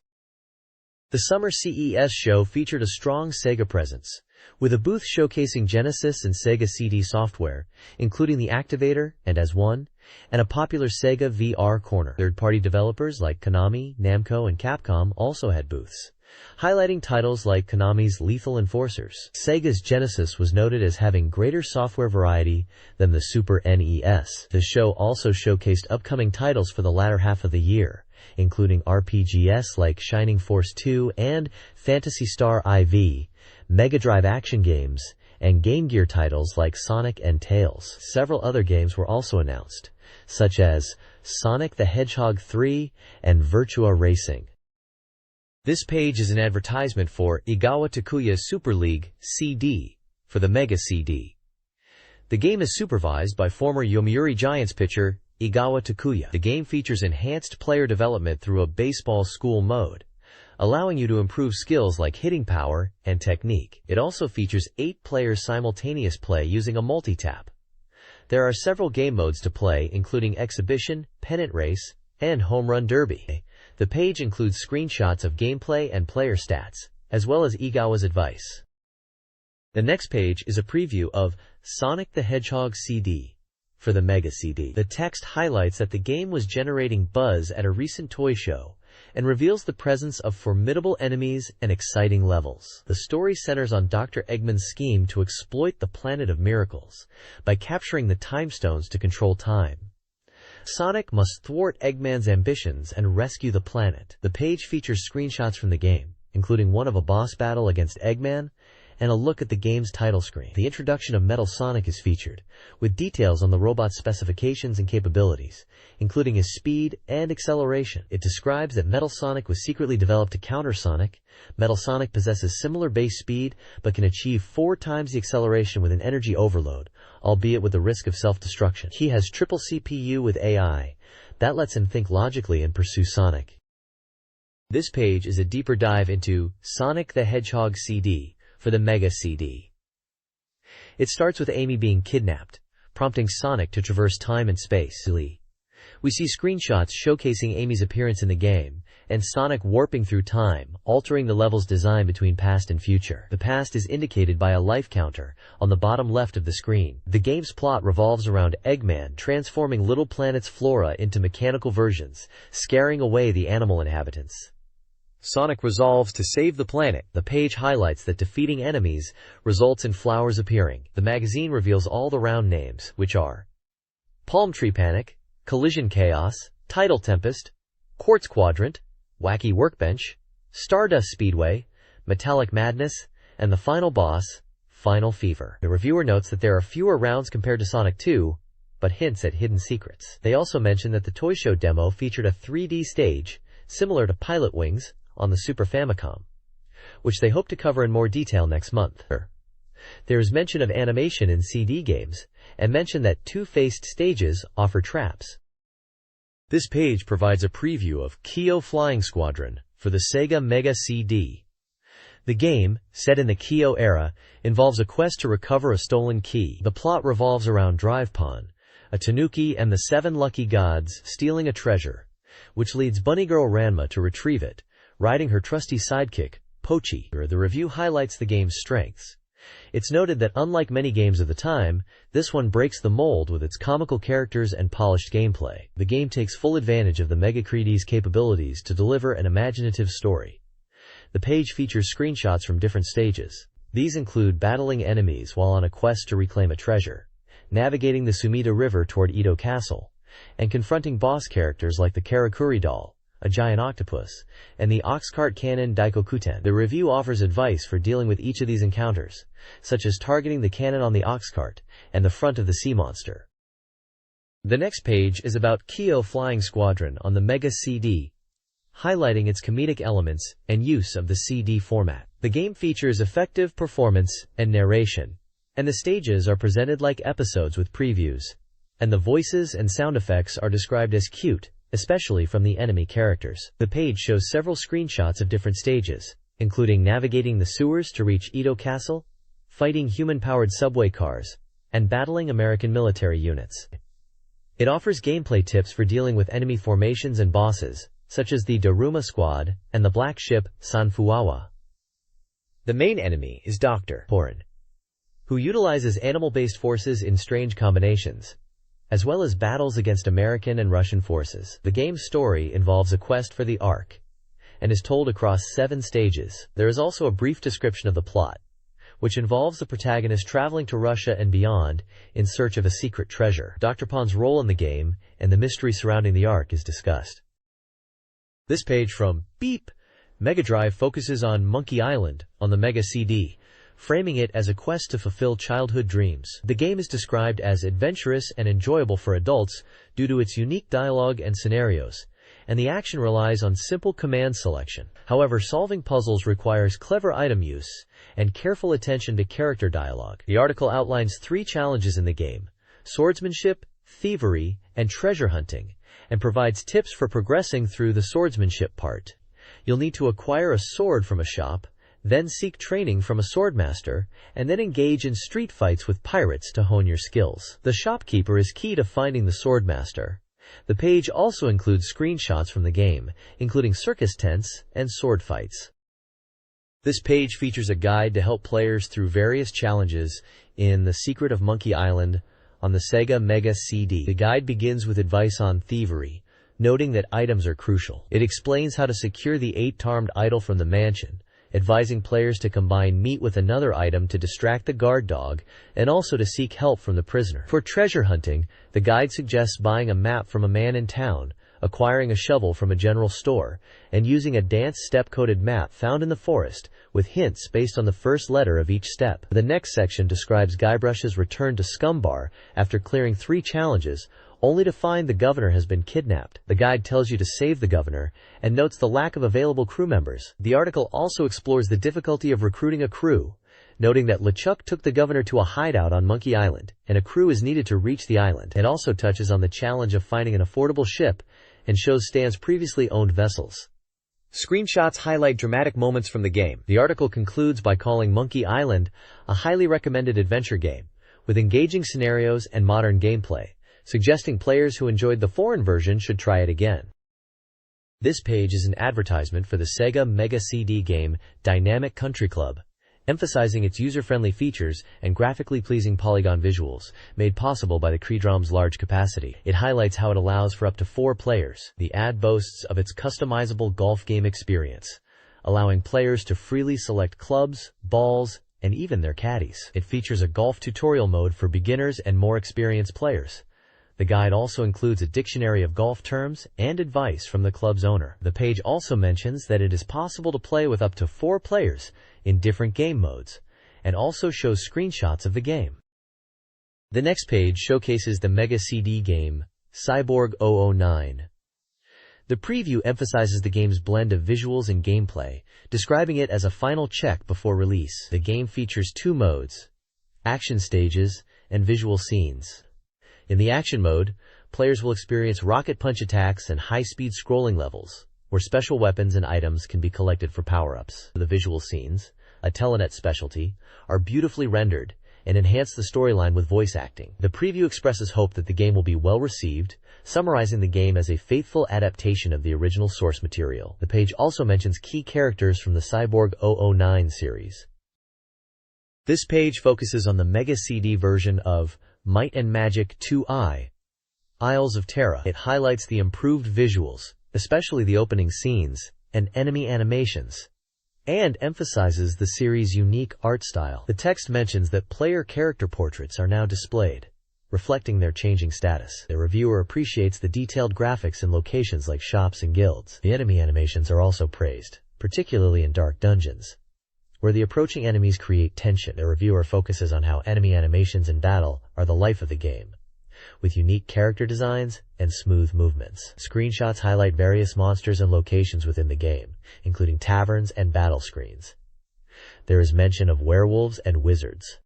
The Summer CES show featured a strong Sega presence, with a booth showcasing Genesis and Sega CD software, including the Activator and As One, and a popular Sega VR corner. Third-party developers like Konami, Namco, and Capcom also had booths, highlighting titles like Konami's Lethal Enforcers. Sega's Genesis was noted as having greater software variety than the Super NES. The show also showcased upcoming titles for the latter half of the year, including RPGs like Shining Force 2 and Phantasy Star IV, Mega Drive action games, and Game Gear titles like Sonic and Tails. Several other games were also announced, such as Sonic the Hedgehog 3 and Virtua Racing. This page is an advertisement for Igawa Takuya Super League CD for the Mega CD. The game is supervised by former Yomiuri Giants pitcher Igawa Takuya. The game features enhanced player development through a baseball school mode, allowing you to improve skills like hitting power and technique. It also features 8 players simultaneous play using a multi-tap. There are several game modes to play, including Exhibition, Pennant Race, and Home Run Derby. The page includes screenshots of gameplay and player stats, as well as Igawa's advice. The next page is a preview of Sonic the Hedgehog CD for the Mega CD. The text highlights that the game was generating buzz at a recent toy show and reveals the presence of formidable enemies and exciting levels. The story centers on Dr. Eggman's scheme to exploit the Planet of Miracles by capturing the Time Stones to control time. Sonic must thwart Eggman's ambitions and rescue the planet. The page features screenshots from the game, including one of a boss battle against Eggman and a look at the game's title screen. The introduction of Metal Sonic is featured, with details on the robot's specifications and capabilities, including his speed and acceleration. It describes that Metal Sonic was secretly developed to counter Sonic. Metal Sonic possesses similar base speed, but can achieve 4 times the acceleration with an energy overload, albeit with the risk of self-destruction. He has triple CPU with AI that lets him think logically and pursue Sonic. This page is a deeper dive into Sonic the Hedgehog CD for the Mega CD. It starts with Amy being kidnapped, prompting Sonic to traverse time and space. We see screenshots showcasing Amy's appearance in the game, and Sonic warping through time, altering the level's design between past and future. The past is indicated by a life counter on the bottom left of the screen. The game's plot revolves around Eggman transforming Little Planet's flora into mechanical versions, scaring away the animal inhabitants. Sonic resolves to save the planet. The page highlights that defeating enemies results in flowers appearing. The magazine reveals all the round names, which are Palm Tree Panic, Collision Chaos, Tidal Tempest, Quartz Quadrant, Wacky Workbench, Stardust Speedway, Metallic Madness, and the final boss, Final Fever. The reviewer notes that there are fewer rounds compared to Sonic 2, but hints at hidden secrets. They also mention that the Toy Show demo featured a 3D stage, similar to Pilot Wings, on the Super Famicom, which they hope to cover in more detail next month. There is mention of animation in CD games, and mention that 2-faced stages offer traps. This page provides a preview of Kyo Flying Squadron for the Sega Mega CD. The game, set in the Kyo era, involves a quest to recover a stolen key. The plot revolves around Drive Pawn, a tanuki, and the 7 lucky gods stealing a treasure, which leads bunny girl Ranma to retrieve it, riding her trusty sidekick, Pochi. The review highlights the game's strengths. It's noted that unlike many games of the time, this one breaks the mold with its comical characters and polished gameplay. The game takes full advantage of the MegaDrive's capabilities to deliver an imaginative story. The page features screenshots from different stages. These include battling enemies while on a quest to reclaim a treasure, navigating the Sumida River toward Edo Castle, and confronting boss characters like the Karakuri doll, a giant octopus, and the Oxcart Cannon Daikokuten. The review offers advice for dealing with each of these encounters, such as targeting the cannon on the oxcart and the front of the sea monster. The next page is about Kyo Flying Squadron on the Mega CD, highlighting its comedic elements and use of the CD format. The game features effective performance and narration, and the stages are presented like episodes with previews, and the voices and sound effects are described as cute, especially from the enemy characters. The page shows several screenshots of different stages, including navigating the sewers to reach Edo Castle, fighting human-powered subway cars, and battling American military units. It offers gameplay tips for dealing with enemy formations and bosses, such as the Daruma Squad and the black ship Sanfuawa. The main enemy is Dr. Porin, who utilizes animal-based forces in strange combinations, as well as battles against American and Russian forces. The game's story involves a quest for the Ark, and is told across 7 stages. There is also a brief description of the plot, which involves the protagonist traveling to Russia and beyond in search of a secret treasure. Dr. Pon's role in the game and the mystery surrounding the Ark is discussed. This page from BeepMD focuses on Monkey Island on the Mega CD, framing it as a quest to fulfill childhood dreams. The game is described as adventurous and enjoyable for adults due to its unique dialogue and scenarios, and the action relies on simple command selection. However, solving puzzles requires clever item use and careful attention to character dialogue. The article outlines 3 challenges in the game: swordsmanship, thievery, and treasure hunting, and provides tips for progressing through the swordsmanship part. You'll need to acquire a sword from a shop, then seek training from a swordmaster, and then engage in street fights with pirates to hone your skills. The shopkeeper is key to finding the swordmaster. The page also includes screenshots from the game, including circus tents and sword fights. This page features a guide to help players through various challenges in The Secret of Monkey Island on the Sega Mega CD. The guide begins with advice on thievery, noting that items are crucial. It explains how to secure the 8-tarmed idol from the mansion, advising players to combine meat with another item to distract the guard dog, and also to seek help from the prisoner. For treasure hunting, the guide suggests buying a map from a man in town, acquiring a shovel from a general store, and using a dance step-coded map found in the forest, with hints based on the first letter of each step. The next section describes Guybrush's return to Scumbar after clearing 3 challenges, only to find the governor has been kidnapped. The guide tells you to save the governor, and notes the lack of available crew members. The article also explores the difficulty of recruiting a crew, noting that LeChuck took the governor to a hideout on Monkey Island, and a crew is needed to reach the island. It also touches on the challenge of finding an affordable ship, and shows Stan's previously owned vessels. Screenshots highlight dramatic moments from the game. The article concludes by calling Monkey Island a highly recommended adventure game, with engaging scenarios and modern gameplay, suggesting players who enjoyed the foreign version should try it again. This page is an advertisement for the Sega Mega CD game Dynamic Country Club, emphasizing its user-friendly features and graphically pleasing polygon visuals, made possible by the CD-ROM's large capacity. It highlights how it allows for up to 4 players. The ad boasts of its customizable golf game experience, allowing players to freely select clubs, balls, and even their caddies. It features a golf tutorial mode for beginners and more experienced players. The guide also includes a dictionary of golf terms and advice from the club's owner. The page also mentions that it is possible to play with up to 4 players in different game modes, and also shows screenshots of the game. The next page showcases the Mega CD game, Cyborg 009. The preview emphasizes the game's blend of visuals and gameplay, describing it as a final check before release. The game features 2 modes: action stages and visual scenes. In the action mode, players will experience rocket punch attacks and high-speed scrolling levels, where special weapons and items can be collected for power-ups. The visual scenes, a Telenet specialty, are beautifully rendered and enhance the storyline with voice acting. The preview expresses hope that the game will be well received, summarizing the game as a faithful adaptation of the original source material. The page also mentions key characters from the Cyborg 009 series. This page focuses on the Mega CD version of Might and Magic 2i, Isles of Terra. It highlights the improved visuals, especially the opening scenes and enemy animations, and emphasizes the series' unique art style. The text mentions that player character portraits are now displayed, reflecting their changing status. The reviewer appreciates the detailed graphics in locations like shops and guilds. The enemy animations are also praised, particularly in dark dungeons, where the approaching enemies create tension. The reviewer focuses on how enemy animations in battle are the life of the game, with unique character designs and smooth movements. Screenshots highlight various monsters and locations within the game, including taverns and battle screens. There is mention of werewolves and wizards.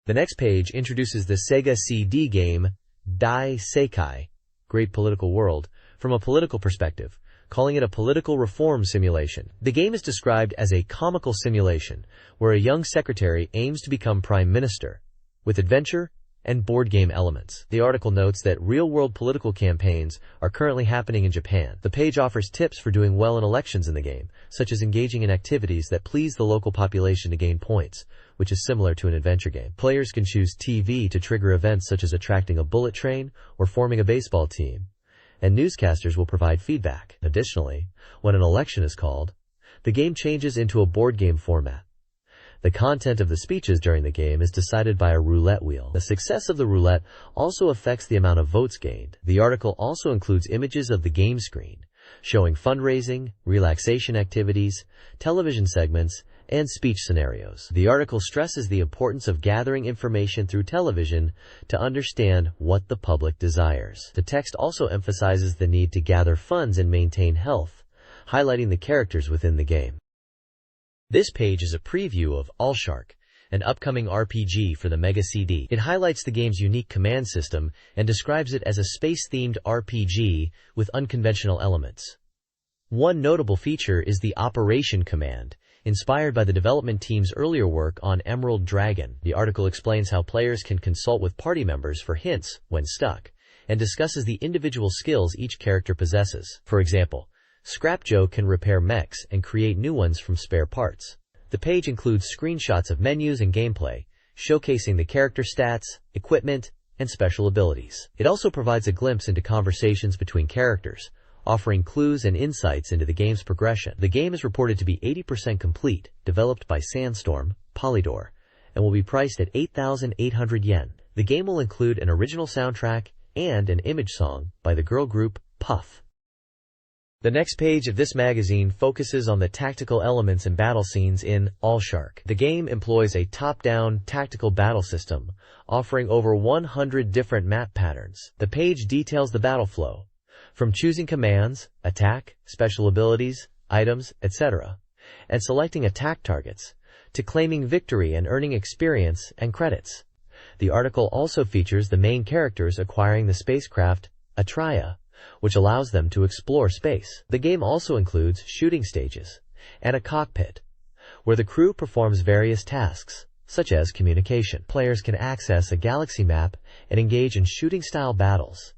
The next page introduces the Sega CD game Dai Seikai, Great Political World, from a political perspective, calling it a political reform simulation. The game is described as a comical simulation where a young secretary aims to become prime minister, with adventure and board game elements. The article notes that real-world political campaigns are currently happening in Japan. The page offers tips for doing well in elections in the game, such as engaging in activities that please the local population to gain points, which is similar to an adventure game. Players can choose TV to trigger events such as attracting a bullet train or forming a baseball team, and newscasters will provide feedback. Additionally, when an election is called, the game changes into a board game format. The content of the speeches during the game is decided by a roulette wheel. The success of the roulette also affects the amount of votes gained. The article also includes images of the game screen, showing fundraising, relaxation activities, television segments, and speech scenarios. The article stresses the importance of gathering information through television to understand what the public desires. The text also emphasizes the need to gather funds and maintain health, highlighting the characters within the game. This page is a preview of Allshark, an upcoming RPG for the Mega CD. It highlights the game's unique command system and describes it as a space-themed RPG with unconventional elements. One notable feature is the Operation command, inspired by the development team's earlier work on Emerald Dragon. The article explains how players can consult with party members for hints when stuck, and discusses the individual skills each character possesses. For example, Scrap Joe can repair mechs and create new ones from spare parts. The page includes screenshots of menus and gameplay, showcasing the character stats, equipment, and special abilities. It also provides a glimpse into conversations between characters, offering clues and insights into the game's progression. The game is reported to be 80% complete, developed by Sandstorm, Polydor, and will be priced at 8,800 yen. The game will include an original soundtrack and an image song by the girl group Puff. The next page of this magazine focuses on the tactical elements and battle scenes in Allshark. The game employs a top-down tactical battle system, offering over 100 different map patterns. The page details the battle flow, from choosing commands, attack, special abilities, items, etc., and selecting attack targets, to claiming victory and earning experience and credits. The article also features the main characters acquiring the spacecraft Atreya, which allows them to explore space. The game also includes shooting stages and a cockpit, where the crew performs various tasks, such as communication. Players can access a galaxy map and engage in shooting-style battles.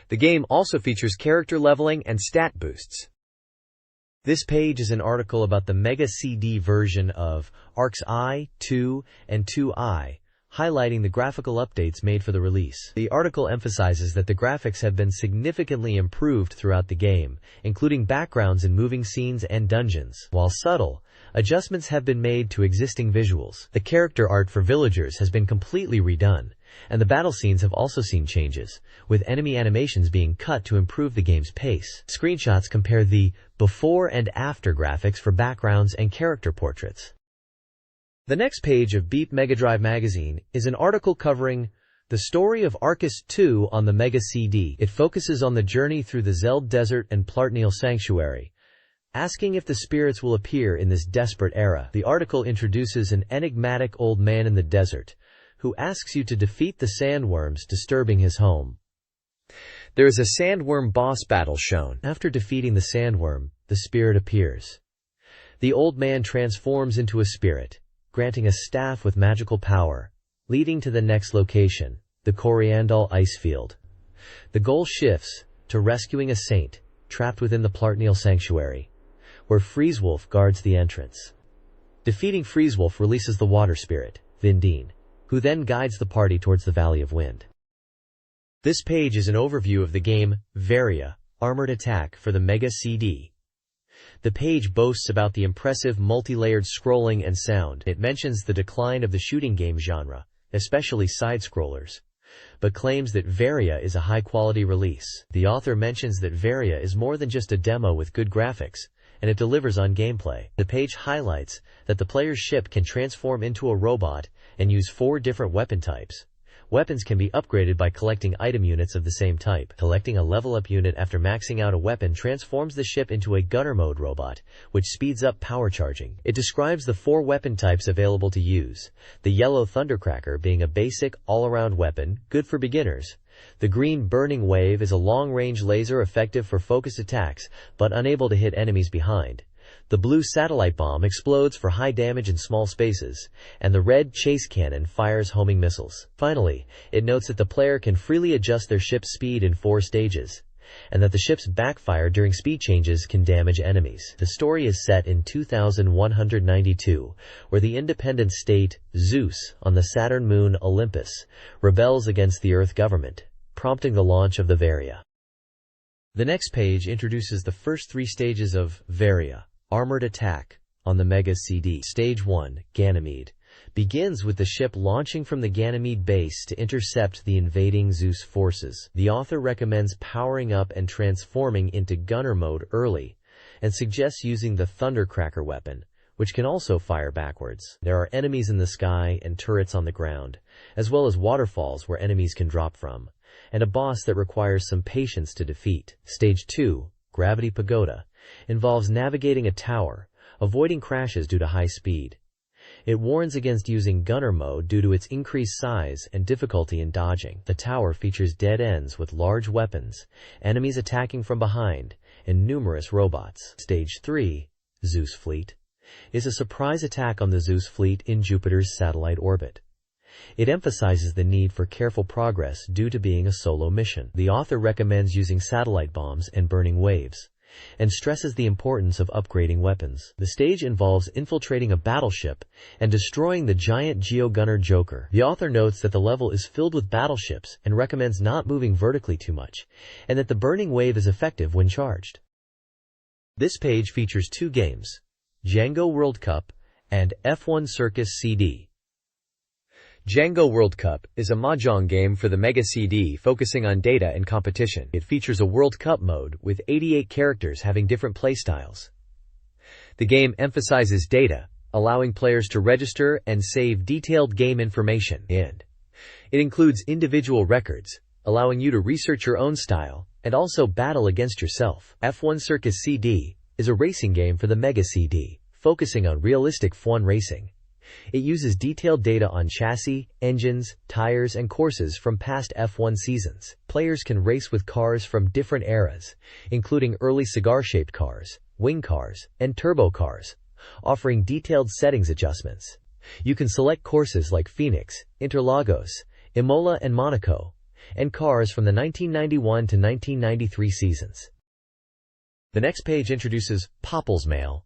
The game also features character leveling and stat boosts. This page is an article about the Mega CD version of ARCS I, 2, and 2i, highlighting the graphical updates made for the release. The article emphasizes that the graphics have been significantly improved throughout the game, including backgrounds in moving scenes and dungeons. While subtle, adjustments have been made to existing visuals. The character art for villagers has been completely redone, and the battle scenes have also seen changes, with enemy animations being cut to improve the game's pace. Screenshots compare the before and after graphics for backgrounds and character portraits. The next page of Beep MegaDrive magazine is an article covering the story of Arcus II on the Mega CD. It focuses on the journey through the Zeld Desert and Plartneel Sanctuary, asking if the spirits will appear in this desperate era. The article introduces an enigmatic old man in the desert, who asks you to defeat the sandworms disturbing his home. There is a sandworm boss battle shown. After defeating the sandworm, the spirit appears. The old man transforms into a spirit, granting a staff with magical power, leading to the next location, the Coriandol ice field. The goal shifts to rescuing a saint trapped within the Plartneel sanctuary, where Freezewolf guards the entrance. Defeating Freezewolf releases the water spirit, Vindine, who then guides the party towards the Valley of Wind. This page is an overview of the game Varia, Armored Attack for the Mega CD. The page boasts about the impressive multi-layered scrolling and sound. It mentions the decline of the shooting game genre, especially side-scrollers, but claims that Varia is a high-quality release. The author mentions that Varia is more than just a demo with good graphics, and it delivers on gameplay. The page highlights that the player's ship can transform into a robot and use 4 different weapon types. Weapons can be upgraded by collecting item units of the same type. Collecting a level-up unit after maxing out a weapon transforms the ship into a gunner mode robot, which speeds up power charging. It describes the 4 weapon types available to use, the yellow Thundercracker being a basic, all-around weapon, good for beginners. The green Burning Wave is a long-range laser effective for focused attacks, but unable to hit enemies behind. The blue Satellite Bomb explodes for high damage in small spaces, and the red Chase Cannon fires homing missiles. Finally, it notes that the player can freely adjust their ship's speed in 4 stages, and that the ship's backfire during speed changes can damage enemies. The story is set in 2192, where the independent state, Zeus, on the Saturn moon Olympus, rebels against the Earth government, prompting the launch of the Varia. The next page introduces the first 3 stages of Varia, Armored Attack, on the Mega CD. Stage 1, Ganymede, begins with the ship launching from the Ganymede base to intercept the invading Zeus forces. The author recommends powering up and transforming into gunner mode early, and suggests using the Thundercracker weapon, which can also fire backwards. There are enemies in the sky and turrets on the ground, as well as waterfalls where enemies can drop from, and a boss that requires some patience to defeat. Stage 2, Gravity Pagoda, involves navigating a tower, avoiding crashes due to high speed. It warns against using gunner mode due to its increased size and difficulty in dodging. The tower features dead ends with large weapons, enemies attacking from behind, and numerous robots. Stage 3, Zeus Fleet, is a surprise attack on the Zeus fleet in Jupiter's satellite orbit. It emphasizes the need for careful progress due to being a solo mission. The author recommends using satellite bombs and burning waves, and stresses the importance of upgrading weapons. The stage involves infiltrating a battleship and destroying the giant geogunner Joker. The author notes that the level is filled with battleships and recommends not moving vertically too much, and that the burning wave is effective when charged. This page features 2 games, Django World Cup and F1 Circus CD. Django World Cup is a mahjong game for the Mega CD focusing on data and competition. It features a World Cup mode with 88 characters having different playstyles. The game emphasizes data, allowing players to register and save detailed game information, and it includes individual records, allowing you to research your own style and also battle against yourself. F1 Circus CD is a racing game for the Mega CD, focusing on realistic F1 racing. It uses detailed data on chassis, engines, tires, and courses from past F1 seasons. Players can race with cars from different eras, including early cigar-shaped cars, wing cars, and turbo cars, offering detailed settings adjustments. You can select courses like Phoenix, Interlagos, Imola, and Monaco, and cars from the 1991 to 1993 seasons. The next page introduces Popple's Mail,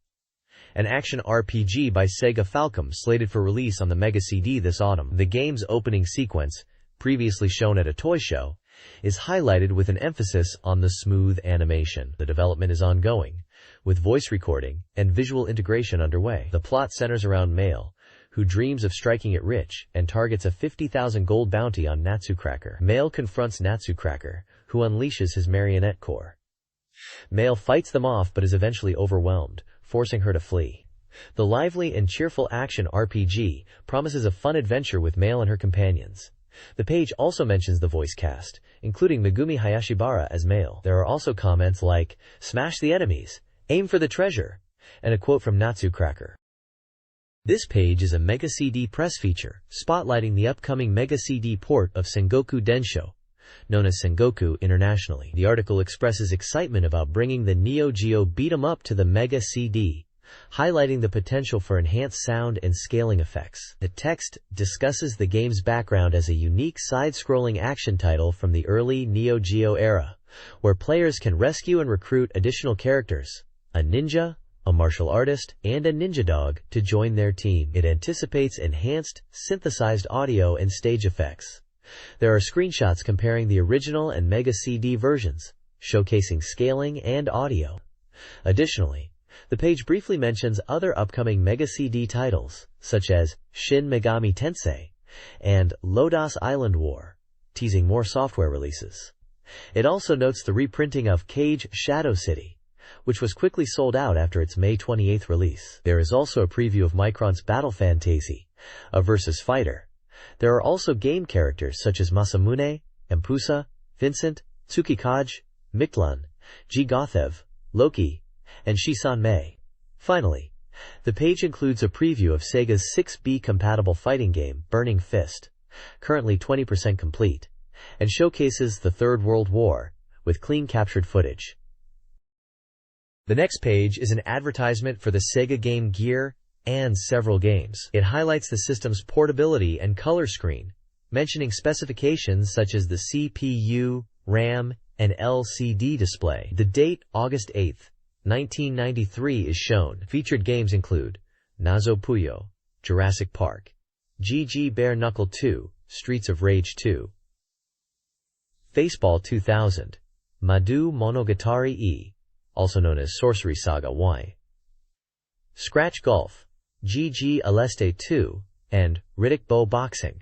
an action RPG by Sega Falcom slated for release on the Mega CD this autumn. The game's opening sequence, previously shown at a toy show, is highlighted with an emphasis on the smooth animation. The development is ongoing, with voice recording and visual integration underway. The plot centers around Mail, who dreams of striking it rich and targets a 50,000 gold bounty on Natsucracker. Mail confronts Natsucracker, who unleashes his marionette corps. Mail fights them off but is eventually overwhelmed, forcing her to flee. The lively and cheerful action RPG promises a fun adventure with Mail and her companions. The page also mentions the voice cast, including Megumi Hayashibara as Mail. There are also comments like, "Smash the enemies, aim for the treasure," and a quote from Natsucracker. This page is a Mega CD press feature, spotlighting the upcoming Mega CD port of Sengoku Densho, known as Sengoku internationally. The article expresses excitement about bringing the Neo Geo beat-em-up to the Mega CD, highlighting the potential for enhanced sound and scaling effects. The text discusses the game's background as a unique side-scrolling action title from the early Neo Geo era, where players can rescue and recruit additional characters, a ninja, a martial artist, and a ninja dog to join their team. It anticipates enhanced, synthesized audio and stage effects. There are screenshots comparing the original and Mega CD versions, showcasing scaling and audio. Additionally, the page briefly mentions other upcoming Mega CD titles, such as Shin Megami Tensei and Lodos Island War, teasing more software releases. It also notes the reprinting of Cage Shadow City, which was quickly sold out after its May 28th release. There is also a preview of Micron's Battle Phantasy, a versus fighter. There are also game characters such as Masamune, Empusa, Vincent, Tsukikage, Mictlan, G. Gothev, Loki, and Shisan-mei. Finally, the page includes a preview of Sega's 6B-compatible fighting game, Burning Fist, currently 20% complete, and showcases the Third World War, with clean captured footage. The next page is an advertisement for the Sega Game Gear and several games. It highlights the system's portability and color screen, mentioning specifications such as the CPU, RAM, and LCD display. The date, August 8, 1993, is shown. Featured games include Nazo Puyo, Jurassic Park, GG Bare Knuckle 2, Streets of Rage 2, Faceball 2000, Madu Monogatari E, also known as Sorcery Saga Y, Scratch Golf, GG Aleste 2, and Riddick Bow Boxing.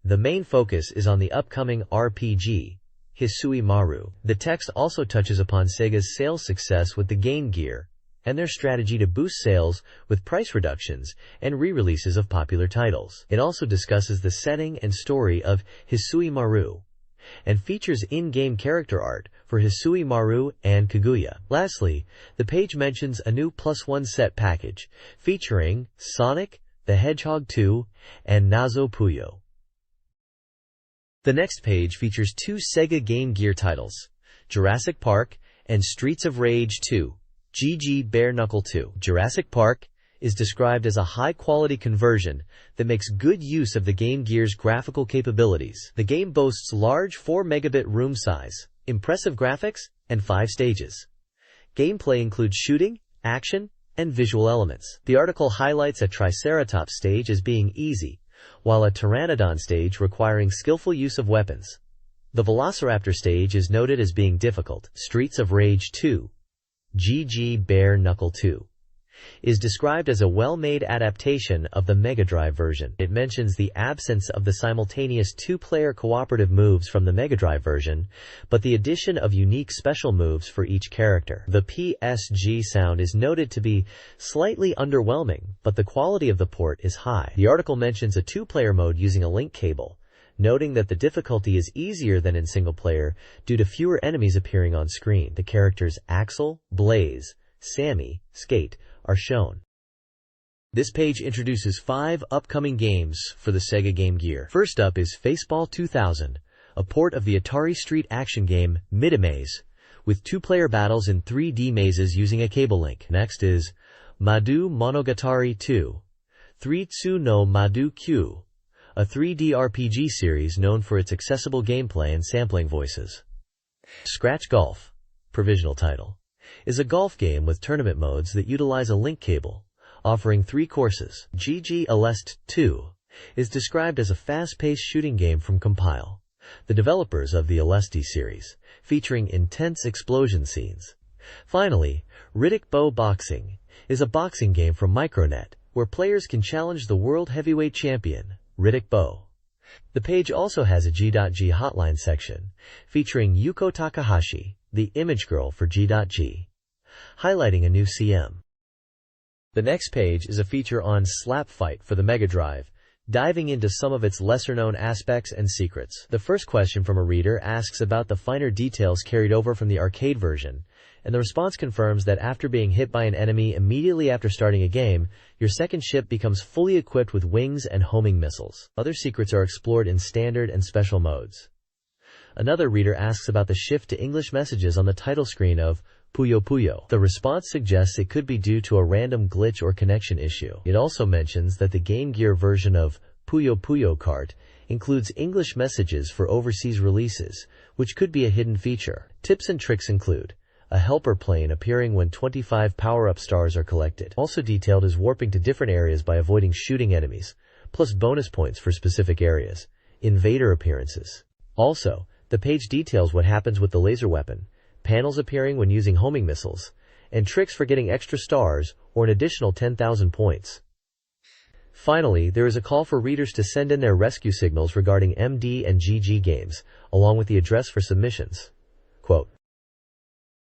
The main focus is on the upcoming RPG, Hisui Maru. The text also touches upon Sega's sales success with the Game Gear, and their strategy to boost sales with price reductions and re-releases of popular titles. It also discusses the setting and story of Hisui Maru, and features in-game character art for Hisui Maru and Kaguya. Lastly, the page mentions a new +1 set package, featuring Sonic the Hedgehog 2 and Nazo Puyo. The next page features two Sega Game Gear titles, Jurassic Park and Streets of Rage 2, GG Bare Knuckle 2. Jurassic Park is described as a high-quality conversion that makes good use of the Game Gear's graphical capabilities. The game boasts large 4 megabit room size, impressive graphics, and 5 stages. Gameplay includes shooting, action, and visual elements. The article highlights a Triceratops stage as being easy, while a Pteranodon stage requiring skillful use of weapons. The Velociraptor stage is noted as being difficult. Streets of Rage 2, GG Bare Knuckle 2, is described as a well-made adaptation of the Mega Drive version. It mentions the absence of the simultaneous two-player cooperative moves from the Mega Drive version, but the addition of unique special moves for each character. The PSG sound is noted to be slightly underwhelming, but the quality of the port is high. The article mentions a two-player mode using a link cable, noting that the difficulty is easier than in single-player due to fewer enemies appearing on screen. The characters Axel, Blaze, Sammy, Skate are shown. This page introduces 5 upcoming games for the Sega Game Gear. First up is Faceball 2000, a port of the Atari Street action game Midamaze, with 2-player battles in 3D mazes using a cable link. Next is Madu Monogatari 2, 3tsu no Madu Q, a 3D RPG series known for its accessible gameplay and sampling voices. Scratch Golf, provisional title, is a golf game with tournament modes that utilize a link cable, offering 3 courses. GG Aleste 2 is described as a fast-paced shooting game from Compile, the developers of the Aleste series, featuring intense explosion scenes. Finally, Riddick Bow Boxing is a boxing game from Micronet, where players can challenge the world heavyweight champion, Riddick Bowe. The page also has a G.G hotline section, featuring Yuko Takahashi, the image girl for G.G, highlighting a new CM. The next page is a feature on Slap Fight for the Mega Drive, diving into some of its lesser-known aspects and secrets. The first question from a reader asks about the finer details carried over from the arcade version, and the response confirms that after being hit by an enemy immediately after starting a game, your second ship becomes fully equipped with wings and homing missiles. Other secrets are explored in standard and special modes. Another reader asks about the shift to English messages on the title screen of Puyo Puyo. The response suggests it could be due to a random glitch or connection issue. It also mentions that the Game Gear version of Puyo Puyo Kart includes English messages for overseas releases, which could be a hidden feature. Tips and tricks include a helper plane appearing when 25 power-up stars are collected. Also detailed is warping to different areas by avoiding shooting enemies, plus bonus points for specific areas. Invader appearances. Also, the page details what happens with the laser weapon, panels appearing when using homing missiles, and tricks for getting extra stars or an additional 10,000 points. Finally, there is a call for readers to send in their rescue signals regarding MD and GG games, along with the address for submissions. Quote,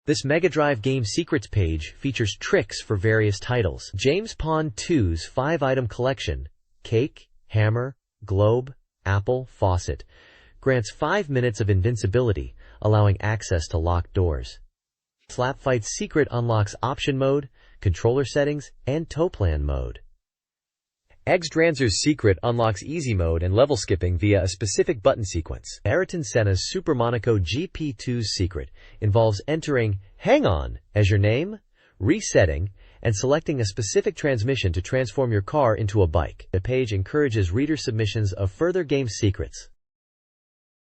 "This Mega Drive Game Secrets page features tricks for various titles. James Pond 2's 5-item collection, Cake, Hammer, Globe, Apple, Faucet, grants 5 minutes of invincibility, allowing access to locked doors. Slapfight's Secret unlocks option mode, controller settings, and tow plan mode. Eggdranzer's Secret unlocks easy mode and level skipping via a specific button sequence. Ayrton Senna's Super Monaco GP2's secret involves entering "Hang On" as your name, resetting, and selecting a specific transmission to transform your car into a bike. The page encourages reader submissions of further game secrets.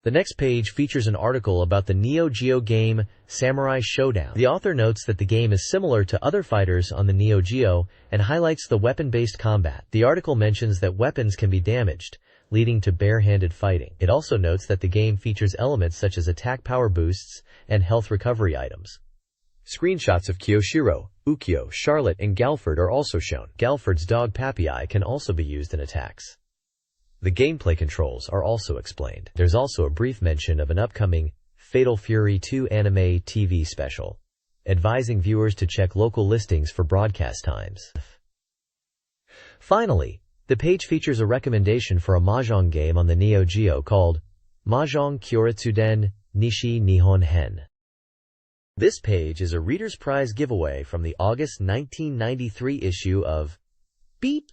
The next page features an article about the Neo Geo game Samurai Showdown. The author notes that the game is similar to other fighters on the Neo Geo and highlights the weapon-based combat. The article mentions that weapons can be damaged, leading to bare-handed fighting. It also notes that the game features elements such as attack power boosts and health recovery items. Screenshots of Kyoshiro, Ukyo, Charlotte, and Galford are also shown. Galford's dog Papii can also be used in attacks. The gameplay controls are also explained. There's also a brief mention of an upcoming Fatal Fury 2 anime TV special, advising viewers to check local listings for broadcast times. Finally, the page features a recommendation for a mahjong game on the Neo Geo called Mahjong Kyoritsuden Nishi Nihon Hen. This page is a Reader's Prize giveaway from the August 1993 issue of BeepMD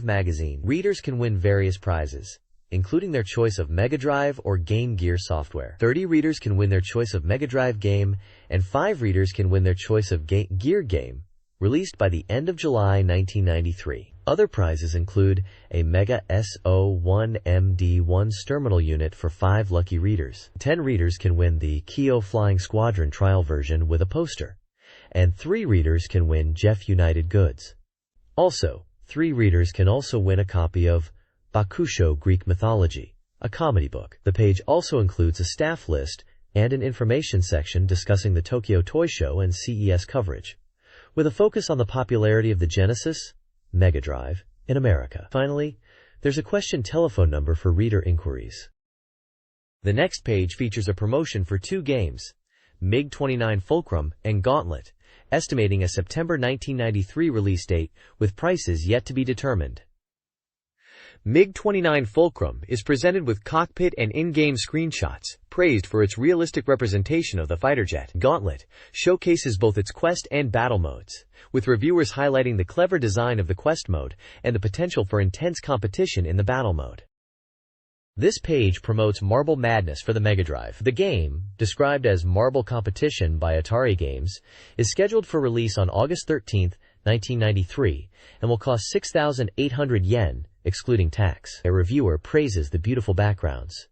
magazine. Readers can win various prizes, including their choice of Mega Drive or Game Gear software. 30 readers can win their choice of Mega Drive game, and 5 readers can win their choice of Gear game, released by the end of July 1993. Other prizes include a Mega SO1MD1 terminal unit for 5 lucky readers. 10 readers can win the Kyo Flying Squadron trial version with a poster, and 3 readers can win Jeff United goods. Also, 3 readers can also win a copy of Bakusho Greek Mythology, a comedy book. The page also includes a staff list and an information section discussing the Tokyo Toy Show and CES coverage, with a focus on the popularity of the Genesis, Mega Drive, in America. Finally, there's a question telephone number for reader inquiries. The next page features a promotion for 2 games, MiG-29 Fulcrum and Gauntlet, estimating a September 1993 release date with prices yet to be determined. MiG-29 Fulcrum is presented with cockpit and in-game screenshots, praised for its realistic representation of the fighter jet. Gauntlet showcases both its quest and battle modes, with reviewers highlighting the clever design of the quest mode and the potential for intense competition in the battle mode. This page promotes Marble Madness for the Mega Drive. The game, described as Marble Competition by Atari Games, is scheduled for release on August 13, 1993, and will cost 6,800 yen, excluding tax. A reviewer praises the beautiful backgrounds.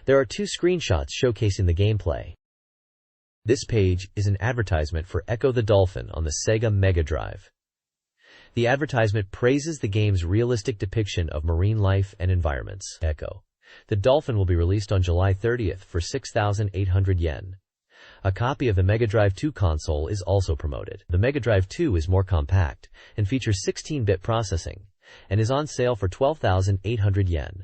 There are 2 screenshots showcasing the gameplay. This page is an advertisement for Echo the Dolphin on the Sega Mega Drive. The advertisement praises the game's realistic depiction of marine life and environments. Echo the Dolphin will be released on July 30th for 6,800 yen. A copy of the Mega Drive 2 console is also promoted. The Mega Drive 2 is more compact and features 16-bit processing, and is on sale for 12,800 yen.